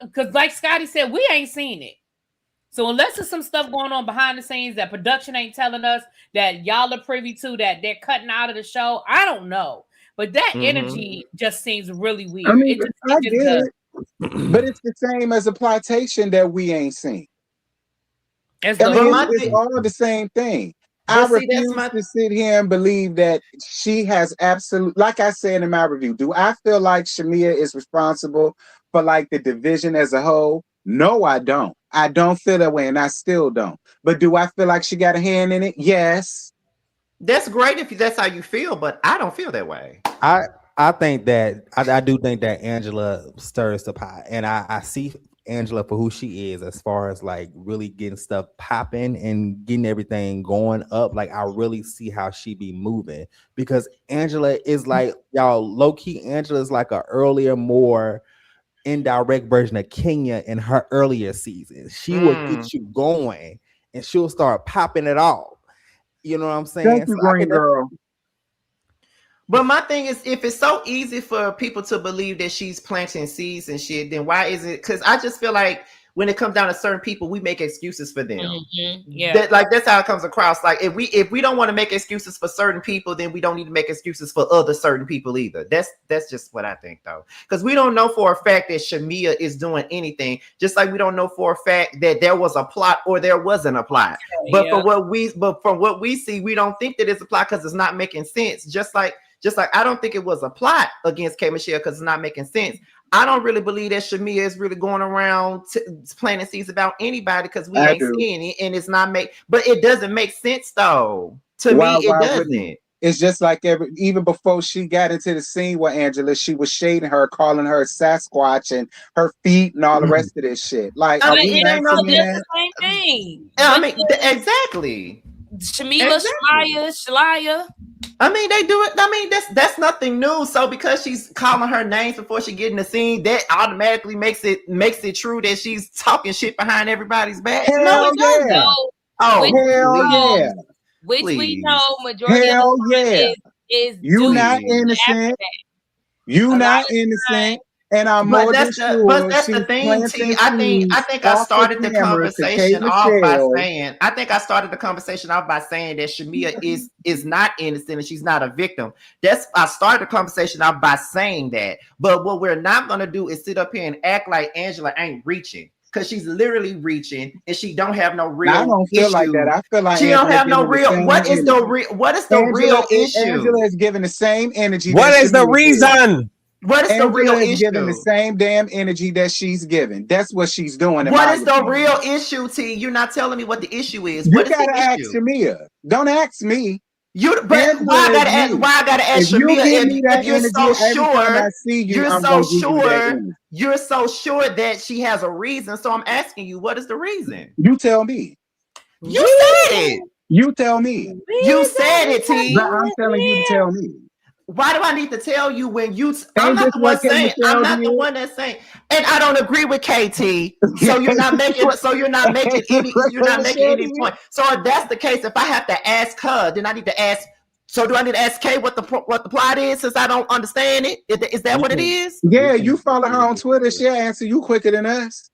S3: because like Scotty said, we ain't seen it. So unless there's some stuff going on behind the scenes that production ain't telling us, that y'all are privy to, that they're cutting out of the show, I don't know. But that energy just seems really weird.
S8: I mean,
S3: it just does.
S8: But it's the same as a plantation that we ain't seen. It's all the same thing. I refuse to sit here and believe that she has absolute, like I said in my review, do I feel like Shamia is responsible for like the division as a whole? No, I don't. I don't feel that way, and I still don't. But do I feel like she got a hand in it? Yes.
S1: That's great if that's how you feel, but I don't feel that way.
S6: I think that I do think that Angela stirs the pot, and I see Angela for who she is as far as like really getting stuff popping and getting everything going up. Like I really see how she be moving, because Angela is like, y'all, low-key Angela is like a earlier, more indirect version of Kenya in her earlier seasons. She will get you going and she'll start popping it off. You know what I'm saying?
S8: Thank you, green girl.
S1: But my thing is, if it's so easy for people to believe that she's planting seeds and shit, then why is it? Because I just feel like when it comes down to certain people, we make excuses for them.
S5: Mm-hmm. Yeah,
S1: that's how it comes across. Like if we don't want to make excuses for certain people, then we don't need to make excuses for other certain people either. That's just what I think, though, because we don't know for a fact that Shamia is doing anything. Just like we don't know for a fact that there was a plot or there wasn't a plot. But from what we see, we don't think that it's a plot because it's not making sense. Just like I don't think it was a plot against K. Michelle because it's not making sense. I don't really believe that Shamia is really going around planting seeds about anybody because we ain't seeing it, and it's not but it doesn't make sense though. To me, it doesn't.
S8: It's just like even before she got into the scene with Angela, she was shading her, calling her Sasquatch and her feet and all the rest of this shit. Like,
S5: I mean, it's the same thing.
S1: I mean, exactly.
S5: Shamila, Shalaya.
S1: I mean, they do it. I mean, that's nothing new. So because she's calling her names before she get in the scene, that automatically makes it true that she's talking shit behind everybody's back.
S8: Hell
S1: it doesn't.
S8: Yeah.
S1: Oh,
S8: yeah.
S5: Which we know majority of the is
S8: you not innocent. You not innocent. And I'm more than sure.
S1: But that's the thing, T. I think I started the conversation off by saying. I think I started the conversation off by saying that Shamia is not innocent and she's not a victim. I started the conversation off by saying that. But what we're not gonna do is sit up here and act like Angela ain't reaching. Because she's literally reaching and she don't have no real issue.
S8: I don't feel like that. I feel like
S1: she don't have no real. What is the real issue?
S8: Angela is giving the same energy.
S4: What is the reason?
S1: What is the real
S8: Angela is giving the
S1: issue?
S8: same damn energy that she's giving. That's what she's doing. In
S1: What
S8: my
S1: is the
S8: opinion.
S1: real issue, T? You're not telling me what the issue is.
S8: You
S1: What is the
S8: gotta ask
S1: issue?
S8: Shamia. Don't ask me.
S1: But
S8: Angela
S1: why I
S8: is
S1: gotta ask?
S8: me.
S1: Why I gotta
S8: If
S1: ask
S8: you
S1: Shamia?
S8: give me that
S1: If you're
S8: energy
S1: so
S8: every time I
S1: sure,
S8: see you,
S1: you're
S8: I'm
S1: so
S8: gonna give you that
S1: sure,
S8: energy.
S1: you're so sure that she has a reason. So I'm asking you, what is the reason?
S8: You tell me.
S1: You said it.
S8: You tell me.
S1: You said it, T.
S8: But I'm telling you to tell me.
S1: Why do I need to tell you when you? I'm
S8: Ain't
S1: not
S8: this
S1: the
S8: what
S1: one
S8: K.
S1: saying. I'm
S8: Michelle
S1: not the
S8: did?
S1: one that's saying. And I don't agree with KT. So you're not making. So you're not making
S8: Ain't this
S1: any.
S8: what
S1: You're
S8: K.
S1: not making
S8: Michelle
S1: any
S8: did?
S1: point. So if that's the case, if I have to ask her, then I need to ask. So do I need to ask Kay what the plot is since I don't understand it? Is that what it is?
S8: Yeah, you follow her on Twitter. She'll answer you quicker than us.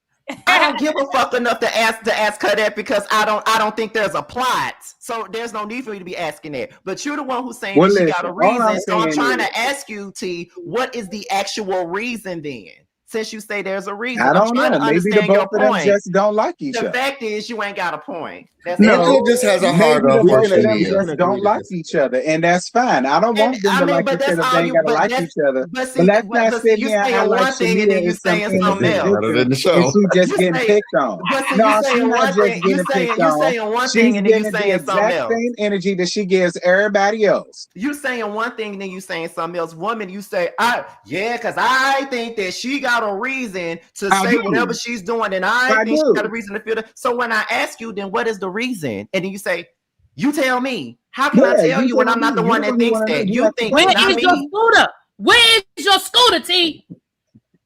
S1: I don't give a fuck enough to ask her that because I don't think there's a plot. So there's no need for me to be asking that. But you're the one who's saying
S8: Well,
S1: that she
S8: listen,
S1: got a
S8: all I'm
S1: reason. So I'm
S8: saying
S1: trying
S8: is,
S1: to ask you, T, what is the actual reason then? Since you say there's a reason,
S8: I
S1: I'm
S8: don't
S1: trying
S8: know.
S1: to
S8: Maybe the
S1: understand
S8: both
S1: your
S8: of them
S1: point.
S8: just don't like each
S1: The
S8: other.
S1: fact is, you ain't got a point. That's
S8: No,
S2: Angela just has a
S8: maybe
S2: hard
S8: the
S2: on for
S8: both of them
S2: Shamia.
S8: just don't like each other, and that's fine. I don't
S1: And
S8: want them
S1: I
S8: to
S1: mean,
S8: like
S1: but
S8: each
S1: that's
S8: other if
S1: all
S8: they ain't
S1: you.
S8: gotta
S1: But
S8: like
S1: that's
S8: each other.
S1: but
S8: But
S1: see,
S8: let's not
S1: but see,
S8: sit
S1: you
S8: here and
S1: saying
S8: act like
S1: one thing and
S8: Shamia
S1: then you
S8: is some
S1: saying something
S8: innocent
S1: else.
S2: Better than
S8: victim
S2: the
S8: and
S2: show.
S8: she just
S1: You
S8: getting
S1: say,
S8: picked on.
S1: but see,
S8: No,
S1: you
S8: she's
S1: saying
S8: not
S1: one
S8: just
S1: thing.
S8: getting picked
S1: You
S8: on.
S1: saying one
S8: She's
S1: thing and then you
S8: getting the
S1: saying something
S8: exact
S1: else.
S8: same energy that she gives everybody else.
S1: You saying one thing and then you saying something else. Woman, you say, because I think that she got a reason to
S8: I
S1: say whatever
S8: do.
S1: she's doing, and I
S8: I
S1: think she got a
S8: do.
S1: reason to feel that. So when I ask you, then what is the reason? And then you say, you tell me. How can I
S8: Yeah,
S1: tell
S8: you
S1: you when
S8: tell
S1: I'm
S8: me.
S1: not the
S8: You
S1: one
S8: the
S1: that
S8: one who
S1: thinks
S8: want to know.
S1: that?
S8: You
S1: You
S8: have to
S1: think
S3: Where
S1: it, not
S3: is your
S1: me.
S3: scooter? Where is your scooter, T?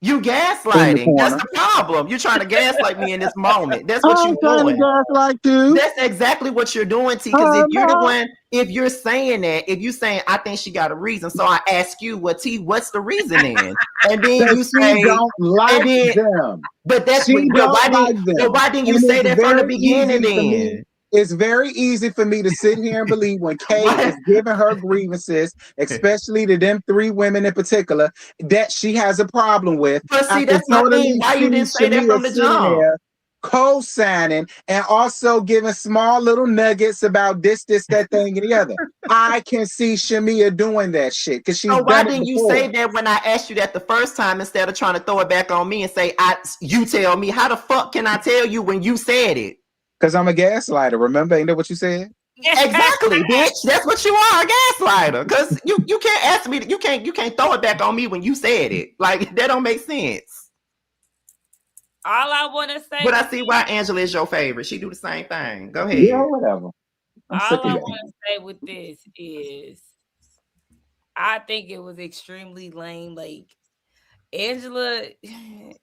S1: You
S8: in the
S1: gaslighting. That's
S8: corner.
S1: the problem. You're trying to gaslight me in this moment. That's what
S8: I'm
S1: you're
S8: trying to
S1: doing.
S8: gaslight you.
S1: That's exactly what you're doing, T. Because if
S8: I'm
S1: you're the
S8: not.
S1: one, if you're saying that, if you're saying, I think she got a reason, so I ask you, well, T, what's the reason then? And then
S8: That
S1: you
S8: she
S1: say,
S8: don't like
S1: and then,
S8: them.
S1: but that's
S8: She
S1: well,
S8: don't like them.
S1: why didn't you
S8: And
S1: say
S8: it's
S1: that from the
S8: very
S1: beginning
S8: easy for me.
S1: then?
S8: It's very easy for me to sit here and believe when Kay
S1: Why?
S8: is giving her grievances, especially to them three women in particular, that she has a problem with.
S1: But
S8: I
S1: see,
S8: can
S1: that's my thing.
S8: totally
S1: Why you
S8: see
S1: didn't say that
S8: Shamia
S1: from the
S8: sitting
S1: jump?
S8: there co-signing and also giving small little nuggets about this, that thing, and the other. I can see Shamia doing that shit because she's
S1: So why
S8: done it
S1: didn't you
S8: before.
S1: say that when I asked you that the first time instead of trying to throw it back on me and say, you tell me? How the fuck can I tell you when you said it?
S8: Because I'm a gaslighter. Remember, ain't that what you said?
S1: Exactly, bitch. That's what you are, a gaslighter. Because you can't ask me, you can't throw it back on me when you said it. Like that don't make sense.
S5: All I want to say,
S1: But I see why Angela is your favorite. She do the same thing. Go ahead.
S8: Yeah, whatever. I'm sick
S5: all
S8: of
S5: I
S8: that.
S5: want to say with this is, I think it was extremely lame. Like Angela,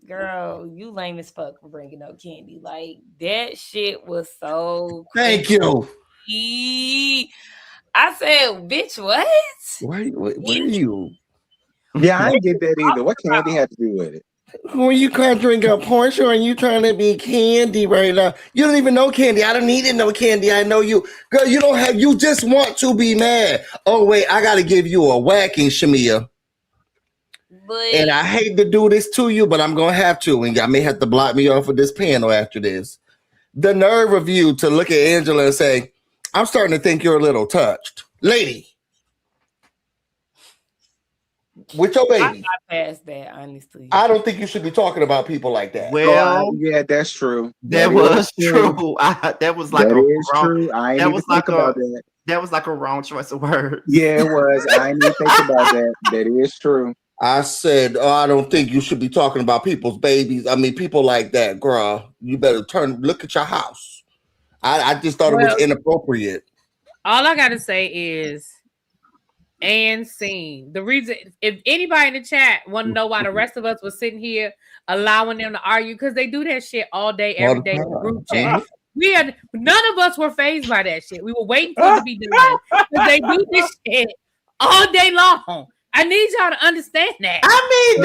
S5: girl, you lame as fuck for bringing up Candy. Like that shit was so.
S2: Thank you.
S5: I said, bitch, what?
S2: Where are you?
S8: Yeah, I didn't get that either. What Candy had to do with it?
S2: When you conjuring up Portia and you trying to be Candy right now, you don't even know Candy. I don't need to know Candy. I know you, girl. You don't have. You just want to be mad. Oh wait, I got to give you a whacking, Shamia.
S5: But
S2: And I hate to do this to you, but I'm gonna have to, and y'all may have to block me off of this panel after this. The nerve of you to look at Angela and say, "I'm starting to think you're a little touched, lady." With your baby.
S5: I passed that, honestly.
S2: I don't think you should be talking about people like that.
S1: Well,
S8: yeah, that's true.
S1: That was true. That was like
S8: That
S1: a
S8: is
S1: wrong.
S8: true. I ain't
S1: That
S8: even
S1: was
S8: think
S1: like
S8: about
S1: a.
S8: that.
S1: That was like a wrong choice of words.
S8: Yeah, it was. I ain't even think about that. That is true.
S2: I said, "Oh, I don't think you should be talking about people's babies. I mean, people like that, girl. You better look at your house." I just thought it was inappropriate.
S3: All I gotta say is, and scene. The reason, if anybody in the chat want to know why the rest of us was sitting here allowing them to argue, because they do that shit all day, every day in the group chat. None of us were fazed by that shit. We were waiting for it to be done because they do this shit all day long. I need y'all to understand that.
S1: I mean,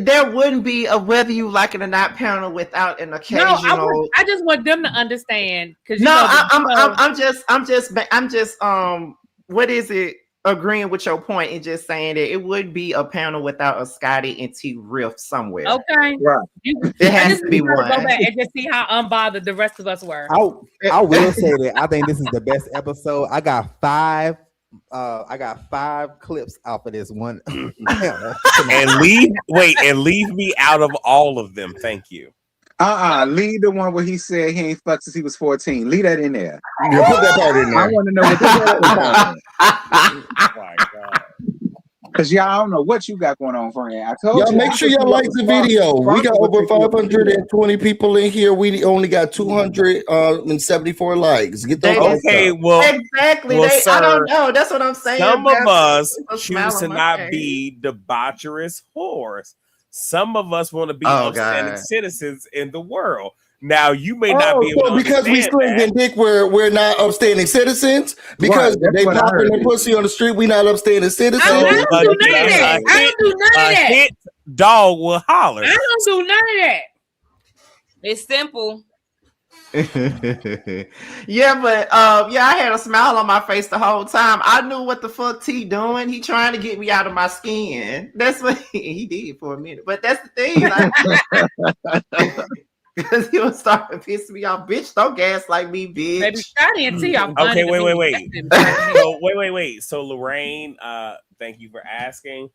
S1: there wouldn't be a whether you like it or not panel without an occasional.
S3: No, I just want them to understand because
S1: I'm just what is it? Agreeing with your point and just saying that it would be a panel without a Scotty and T riff somewhere.
S3: Okay,
S8: right.
S1: It has to be one.
S3: Go back and just see how unbothered the rest of us were.
S6: I will say that I think this is the best episode. I got 5 I got 5 clips off of this one.
S4: and leave me out of all of them. Thank you.
S8: Leave the one where he said he ain't fucked since he was 14. Leave that in there.
S2: Yeah, put that part in
S8: I
S2: there.
S8: want to know what the
S4: Oh my God.
S8: because y'all don't know what you got going on, friend. I told
S2: Y'all
S8: you.
S2: make sure y'all like the video. We got over 520 people in here. We only got 274 likes. Get those likes
S4: Okay,
S2: up.
S4: well,
S1: Exactly.
S4: well,
S1: I
S4: sir,
S1: don't know. That's what I'm saying.
S4: some of us
S1: a smile
S4: choose to
S1: on my
S4: not
S1: face.
S4: be debaucherous whores. Some of us want to be
S1: Oh,
S4: upstanding
S1: God.
S4: citizens in the world. Now, you may not be able
S2: so
S4: to
S2: because we
S4: understand that.
S2: slinging dick, we're not upstanding citizens. Because
S8: Right, that's
S2: they
S8: what I
S2: popping
S8: heard.
S2: their pussy on the street, we not upstanding citizens.
S3: I don't do none of
S4: again,
S3: that. I don't do none of
S4: a
S3: that.
S4: hit dog will holler.
S3: I don't do none of that.
S5: It's simple.
S1: Yeah, but I had a smile on my face the whole time. I knew what the fuck T doing. He trying to get me out of my skin. That's what he did for a minute. But that's the thing, like, because he was starting to piss me off. Bitch, don't gaslight me, bitch.
S3: Baby, Scotty and T are funny
S4: Okay,
S3: to me.
S4: wait. So Lorraine, thank you for asking.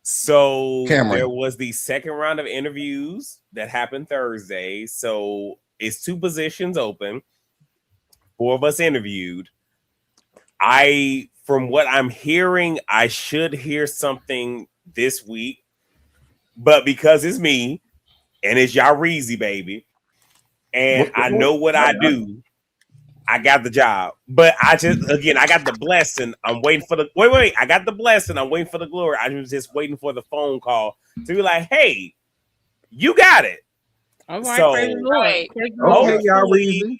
S4: So
S2: Cameron.
S4: there was the second round of interviews that happened Thursday. So it's 2 positions open. 4 of us interviewed. From what I'm hearing, I should hear something this week. But because it's me and it's Yarizi, baby, and I know what I do, I got the job. But I got the blessing. I'm waiting for the I got the blessing. I'm waiting for the glory. I was just waiting for the phone call to be like, hey, you got it.
S3: All right,
S4: So,
S3: praise the Lord.
S5: Right.
S3: Praise the Lord.
S8: Okay, y'all reason.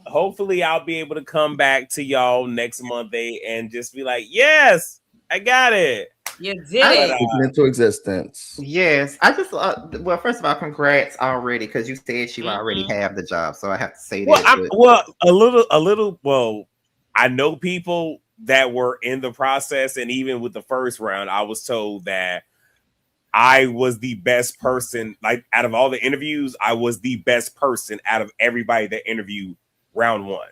S4: Hopefully I'll be able to come back to y'all next Monday and just be like, yes, I got it.
S5: You did it.
S2: Speaking into existence.
S1: Yes, I just well, first of all, congrats already because you said you already have the job, so I have to say
S4: Well,
S1: that.
S4: a little. Well, I know people that were in the process, and even with the first round, I was told that I was the best person. Like out of all the interviews, I was the best person out of everybody that interviewed round 1.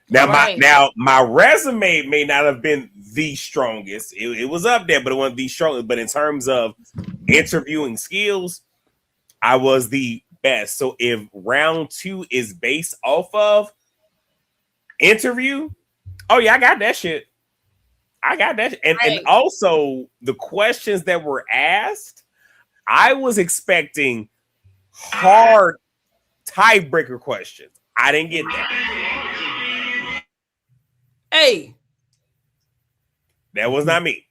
S4: Now, my resume may not have been the strongest. It was up there, but it wasn't the strongest. But in terms of interviewing skills, I was the best. So if round 2 is based off of interview, oh yeah, I got that shit. And also the questions that were asked, I was expecting hard tiebreaker questions. I didn't get that.
S5: Hey,
S4: that was not me.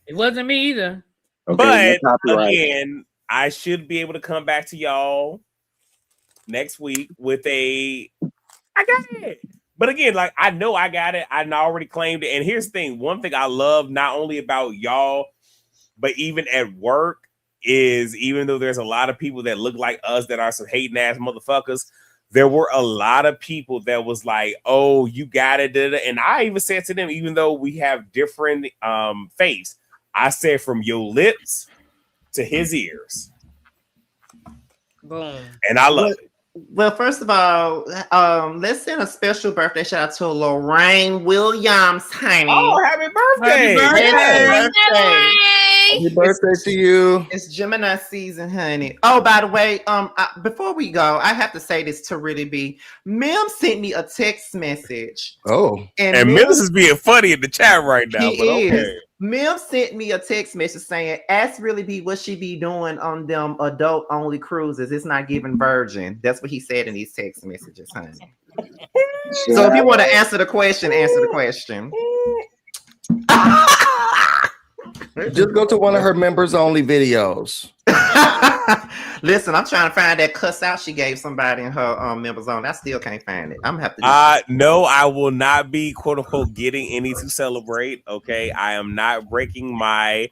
S3: It wasn't me either.
S8: Okay,
S4: but again, I should be able to come back to y'all next week with I got it. But again, like I know I got it. I already claimed it. And here's the thing. One thing I love not only about y'all, but even at work is even though there's a lot of people that look like us that are some hating ass motherfuckers, there were a lot of people that was like, oh, you got it. And I even said to them, even though we have different face, I said from your lips to his ears.
S5: boom.
S4: And I love it.
S1: Well, first of all, let's send a special birthday shout out to Lorraine Williams, honey.
S4: Oh, happy birthday!
S1: Happy birthday!
S2: Happy birthday to you.
S1: It's Gemini season, honey. Oh, by the way, before we go, I have to say this to really be. Mim sent me a text message.
S2: Oh,
S4: and Mims is being funny in the chat right now.
S1: He
S4: but okay.
S1: is. Mim sent me a text message saying, "Ask really be what she be doing on them adult only cruises. It's not giving virgin." That's what he said in these text messages, honey. So if you want to answer the question, answer the question.
S2: Just go to one of her members only videos.
S1: Listen, I'm trying to find that cuss out she gave somebody in her members only. I still can't find it. I'm gonna have to.
S4: No, I will not be quote unquote getting any to celebrate. Okay, I am not breaking my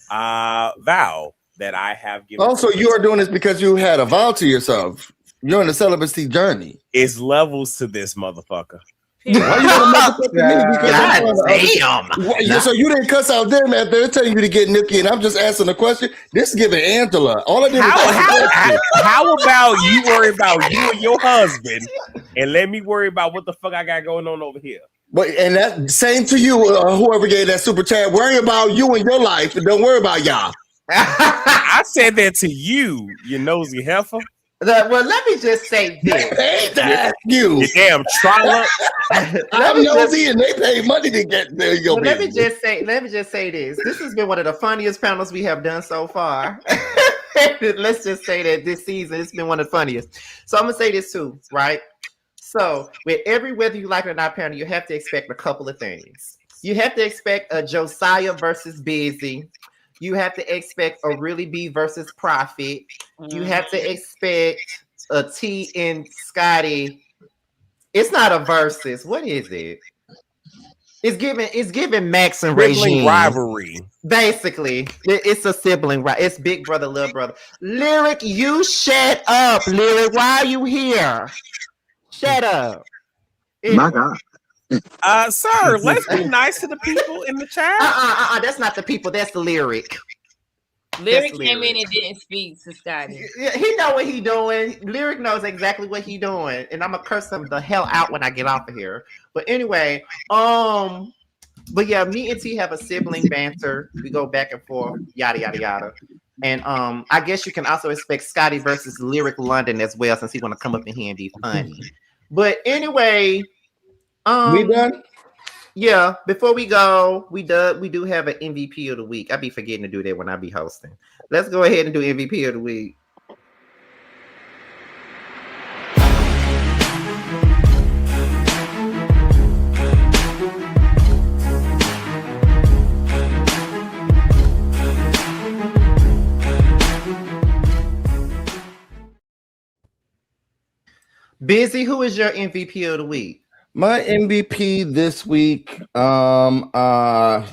S4: vow that I have given.
S2: Also, you are doing this because you had a vow to yourself. You're on the celibacy journey.
S4: It's levels to this motherfucker.
S2: Why you want to
S1: God damn.
S2: So you didn't cuss out them after they're telling you to get nookie, and I'm just asking a question. This is giving Angela. All I did
S4: how about you worry about you and your husband, and let me worry about what the fuck I got going on over here?
S2: But and that same to you, whoever gave that super chat. Worry about you and your life, and don't worry about y'all.
S4: I said that to you, you nosy heifer.
S1: Well, let me just say
S2: They
S1: this.
S2: paid to ask you.
S4: You damn trollop.
S2: I'm nosy, and they paid money to get there. Your
S1: Let me
S2: business.
S1: just say this. This has been one of the funniest panels we have done so far. Let's just say that this season it's been one of the funniest. So I'm gonna say this too, right? So with every whether you like it or not panel, you have to expect a couple of things. You have to expect a Josiah versus Busy. You have to expect a Really B versus Prophet. You have to expect a T and Scotty. It's not a versus. What is it? It's giving Max and
S4: Sibling
S1: Regine.
S4: rivalry.
S1: Basically, it's a sibling, right? It's big brother, little brother. Lyric, you shut up. Lyric, why are you here? Shut up.
S8: My God.
S4: Sir, let's be nice to the people in the chat.
S1: That's not the people. That's the Lyric.
S5: Lyric came in and didn't speak to Scotty.
S1: He know what he doing. Lyric knows exactly what he doing, and I'm gonna curse him the hell out when I get off of here. But anyway, but yeah, me and T have a sibling banter. We go back and forth, yada yada yada. And I guess you can also expect Scotty versus Lyric London as well, since he want to come up in here and be funny. But anyway,
S2: we done.
S1: Yeah, before we go, we do have an MVP of the week. I be forgetting to do that when I be hosting. Let's go ahead and do MVP of the week. Busy, who is your MVP of the week?
S2: My MVP this week,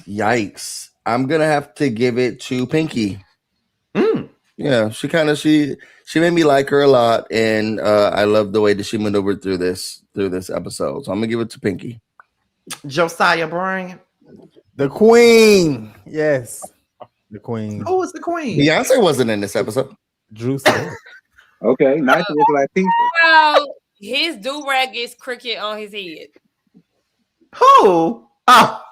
S2: yikes. I'm gonna have to give it to Pinky. Yeah, she made me like her a lot, and I love the way that she maneuvered through this episode. So I'm gonna give it to Pinky.
S1: Josiah Bryant.
S6: The Queen. Yes. The Queen.
S1: Who was the Queen?
S2: Beyonce wasn't in this episode.
S6: Drew said.
S8: Okay, nice to look like people.
S5: Well, his do-rag is cricket on his head.
S1: Who? Oh,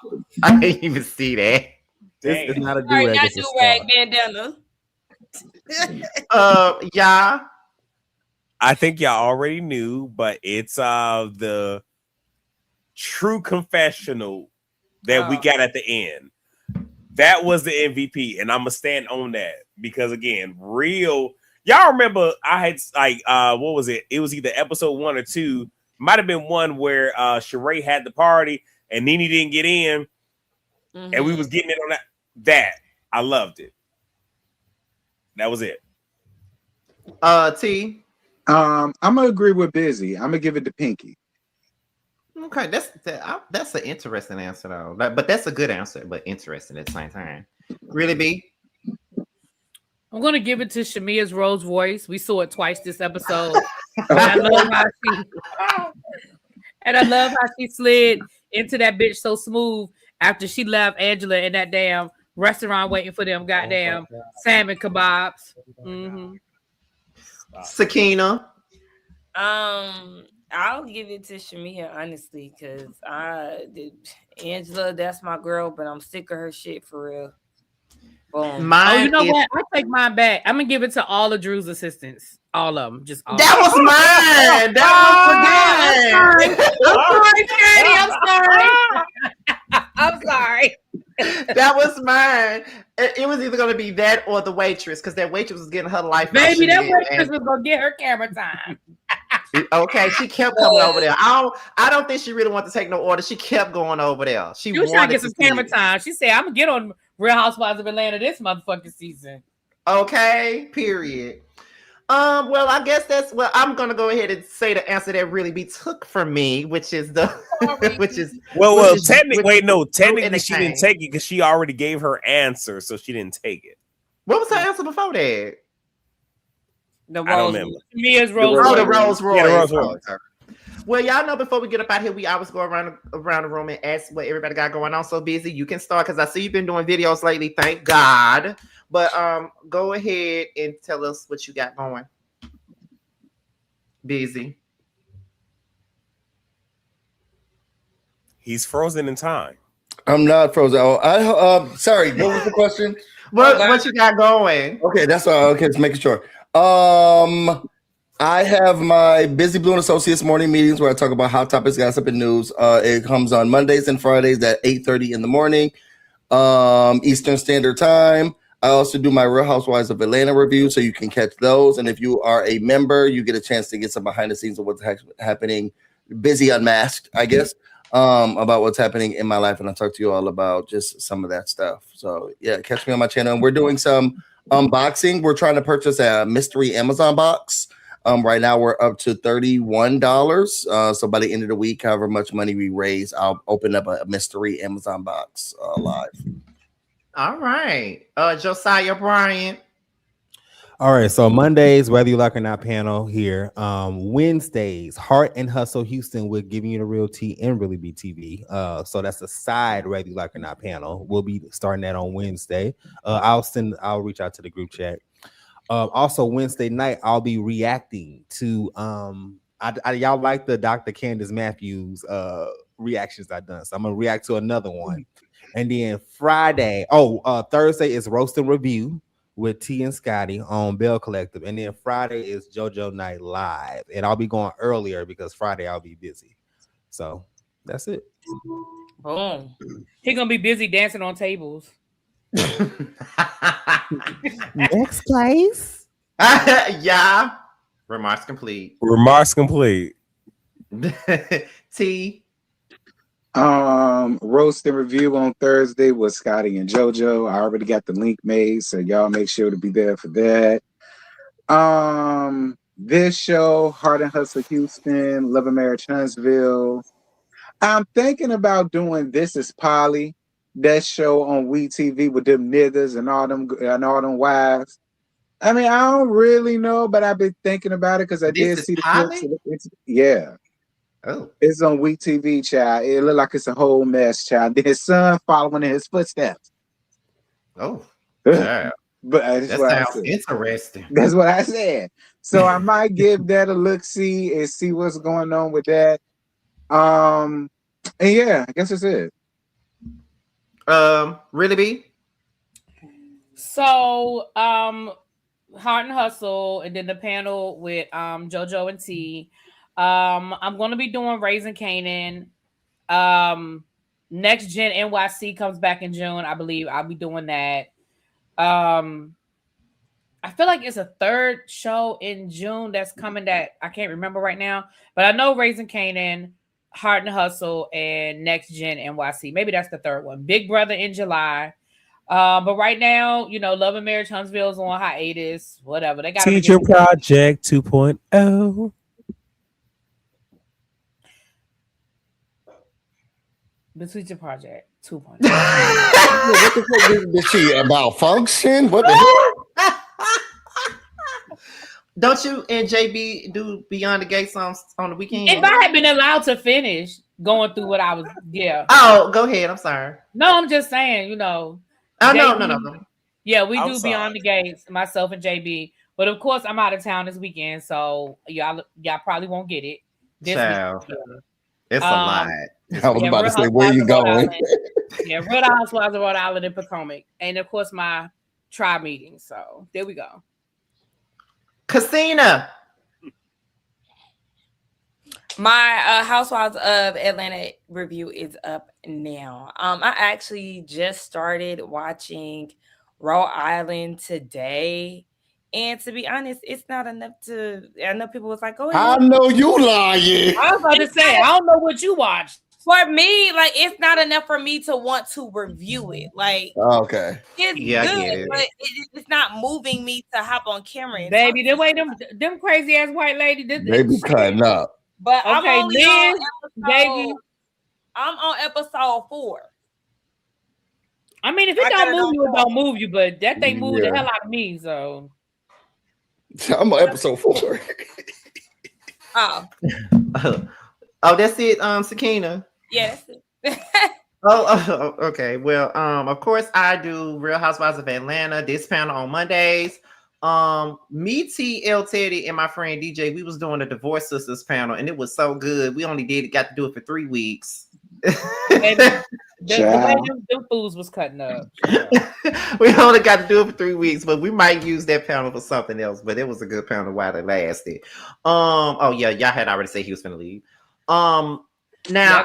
S1: I didn't even see that.
S6: This is not a
S5: Sorry,
S6: do-rag.
S5: not
S6: It's a
S5: do-rag,
S6: scar.
S5: bandana.
S1: Yeah.
S4: I think y'all already knew, but it's the true confessional that we got at the end. That was the MVP, and I'm gonna stand on that because again, real. Y'all remember I had like what was it? It was either episode 1 or 2. Might have been one where Sheree had the party and Nene didn't get in, and we was getting it on that. That I loved it. That was it.
S1: T.
S8: I'm gonna agree with Busy. I'm gonna give it to Pinky.
S1: Okay, that's an interesting answer though. But that's a good answer, but interesting at the same time. Really, B?
S3: I'm gonna give it to Shamia's Rose voice. We saw it twice this episode. And I love how she slid into that bitch so smooth after she left Angela in that damn restaurant waiting for them goddamn salmon kebabs.
S1: Sakina.
S5: I'll give it to Shamia honestly, because Angela, that's my girl, but I'm sick of her shit for real. Boom.
S3: Oh, you know what? I take mine back. I'm gonna give it to all of Drew's assistants. All of them. Just all.
S1: That was mine. That was
S5: I'm sorry.
S1: That was mine. It was either going to be that or the waitress, because that waitress was getting her life.
S3: Maybe that waitress was gonna get her camera time.
S1: Okay, she kept coming over there. I don't think she really wanted to take no order. She kept going over there. She
S3: was trying to get some
S1: see
S3: camera
S1: it.
S3: time. She said, "I'm gonna get on Real Housewives of Atlanta this motherfucking season."
S1: Okay, period. Well, I guess I'm gonna go ahead and say the answer that really be took from me, which is
S4: technically she didn't take it because she already gave her answer, so she didn't take it.
S1: What was her answer before that?
S5: The
S4: I don't remember.
S3: Mia's Rose.
S1: Oh, the Rolls Royce.
S4: Yeah, the Rolls Royce.
S1: Well, y'all know before we get up out here, we always go around the room and ask what everybody got going on. So Busy, you can start because I see you've been doing videos lately. Thank God. But go ahead and tell us what you got going. Busy.
S4: He's frozen in time.
S2: I'm not frozen. Sorry. What was the question?
S1: What you got going?
S2: Okay, that's all. Okay, just making sure. I have my Busy Blue and Associates morning meetings where I talk about hot topics, gossip, and news. It comes on Mondays and Fridays at 8:30 in the morning, Eastern Standard Time. I also do my Real Housewives of Atlanta review, so you can catch those. And if you are a member, you get a chance to get some behind the scenes of what's happening, busy unmasked, I guess, about what's happening in my life. And I'll talk to you all about just some of that stuff. So yeah, catch me on my channel. And we're doing some unboxing. We're trying to purchase a mystery Amazon box. Right now we're up to $31. So by the end of the week, however much money we raise, I'll open up a mystery Amazon box live.
S1: All right. Josiah Bryant.
S6: All right, so Mondays, whether you like or not, panel here. Wednesdays, Heart and Hustle Houston with Giving You the Real Tea and Really Be TV. So that's a side whether you like or not panel. We'll be starting that on Wednesday. I'll reach out to the group chat. Also Wednesday night, I'll be reacting to y'all like the Dr. Candace Matthews reactions I've done. So I'm gonna react to another one. And then Thursday is Roast and Review with T and Scotty on Bell Collective. And then Friday is JoJo Night Live. And I'll be going earlier because Friday I'll be busy. So that's it.
S3: Boom. He's gonna be busy dancing on tables.
S6: Next place.
S1: Yeah. Remarks complete.
S4: Remarks complete.
S1: T.
S8: Roast and Review on Thursday with Scotty and JoJo. I already got the link made, so y'all make sure to be there for that. This show, Heart and Hustle Houston, Love and Marriage Huntsville. I'm thinking about doing This Is Polly, that show on WeTV with them niggas and all them wives. I mean, I don't really know, but I've been thinking about it because I did see the clips. Yeah.
S1: Oh.
S8: It's on WeTV, child. It look like it's a whole mess, child. Then his son following in his footsteps.
S1: Oh. Yeah.
S8: But
S1: that sounds interesting.
S8: That's what I said. So I might give that a look-see and see what's going on with that. And yeah, I guess that's it.
S1: Really be?
S3: So Heart and Hustle, and then the panel with JoJo and T. I'm gonna be doing Raising Canaan. Next Gen NYC comes back in June, I believe. I'll be doing that. I feel like it's a third show in June that's coming that I can't remember right now, but I know Raising Canaan, Heart and Hustle, and Next Gen NYC. Maybe that's the third one. Big Brother in July. But right now, Love and Marriage Huntsville is on hiatus. Whatever. They got
S4: Teacher Project 2.0.
S3: The Teacher Project 2.0.
S2: What the fuck is she about? Function? What the hell?
S1: Don't you and JB do Beyond the Gates on the weekend?
S3: If I had been allowed to finish going through what I was, yeah.
S1: Oh, go ahead. I'm sorry.
S3: No, I'm just saying,
S1: Oh,
S3: JB,
S1: no.
S3: Yeah, we do Beyond the Gates, myself and JB. But of course, I'm out of town this weekend, so y'all probably won't get it. This weekend.
S1: It's a lot.
S2: I was about to say, where you going?
S3: Yeah, Real Housewives of Rhode Island and Potomac. And of course, my tribe meeting. So there we go.
S1: Casina.
S5: My Housewives of Atlanta review is up now. I actually just started watching Rhode Island today. And to be honest, it's not enough I know people was like, "Oh,
S2: I know you lying."
S3: I was about to say, I don't know what you watched.
S5: For me, like, it's not enough for me to want to review it. Like,
S2: okay,
S5: it's
S1: yeah,
S5: good,
S1: I get it.
S5: but it's not moving me to hop on camera. And
S3: Baby, the way them crazy ass white lady did
S2: they be cutting up.
S5: But
S3: okay,
S5: I'm only
S3: Liz,
S5: baby. I'm on episode 4.
S3: I mean, if it don't move you, it don't move you. But that thing moved the hell out of me. So
S2: I'm on episode 4.
S5: Oh,
S1: That's it. Sakina.
S5: yeah, that's it.
S1: Oh, okay. Well, of course I do Real Housewives of Atlanta. This panel on Mondays. Me, T, L, Teddy, and my friend DJ, we was doing a Divorce Sisters panel, and it was so good. We only got to do it for 3 weeks.
S3: And the way them fools was cutting up.
S1: We only got to do it for 3 weeks, but we might use that panel for something else. But it was a good panel while it lasted. Oh yeah, y'all had already said he was gonna leave. Now
S3: Yeah,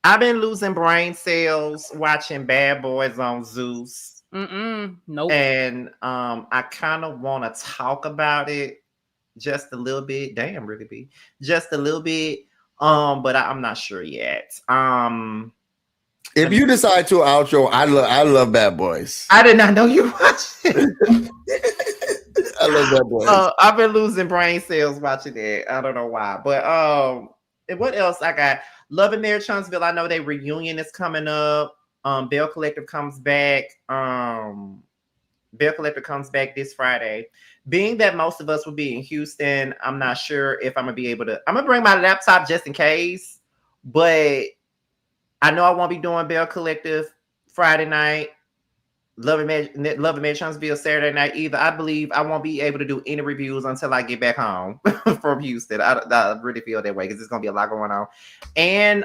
S1: I've been losing brain cells watching Bad Boys on Zeus.
S3: Nope.
S1: And I kind of want to talk about it just a little bit. Damn, really be just a little bit. But I'm not sure yet.
S2: If you decide to outro, I love Bad Boys.
S1: I did not know you watched it.
S2: I love Bad Boys.
S1: I've been losing brain cells watching it. I don't know why. But and what else I got? Love and Marriage Huntsville. I know their reunion is coming up. Bell Collective comes back. Bell Collective comes back this Friday. Being that most of us will be in Houston, I'm not sure if I'm gonna be able to. I'm gonna bring my laptop just in case, but I know I won't be doing Bell Collective Friday night. Love and Marriage Huntsville Saturday night either. I believe I won't be able to do any reviews until I get back home from Houston. I really feel that way because there's gonna be a lot going on. And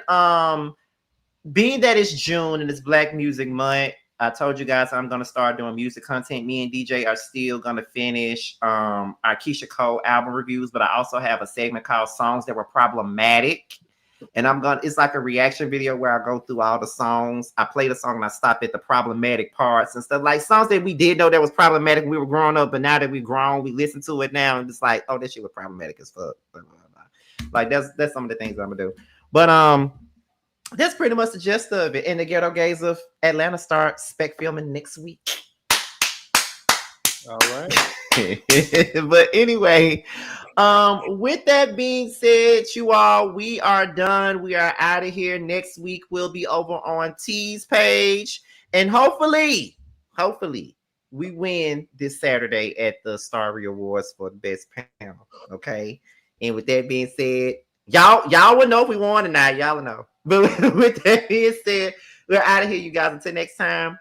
S1: being that it's June and it's Black Music Month, I told you guys I'm gonna start doing music content. Me and DJ are still gonna finish our Keisha Cole album reviews, but I also have a segment called Songs That Were Problematic. And it's like a reaction video where I go through all the songs. I play the song and I stop at the problematic parts and stuff, like songs that we did know that was problematic when we were growing up, but now that we've grown, we listen to it now and it's like, oh, that shit was problematic as fuck. Like that's some of the things I'm gonna do. But that's pretty much the gist of it. And the Ghetto Gays of Atlanta start spec filming next week.
S4: All right.
S1: But anyway, with that being said, you all, we are done. We are out of here. Next week we'll be over on T's page, and hopefully we win this Saturday at the Starry Awards for the best panel. Okay. And with that being said, y'all will know if we won or not. Y'all will know. But with that being said, we're out of here, you guys. Until next time,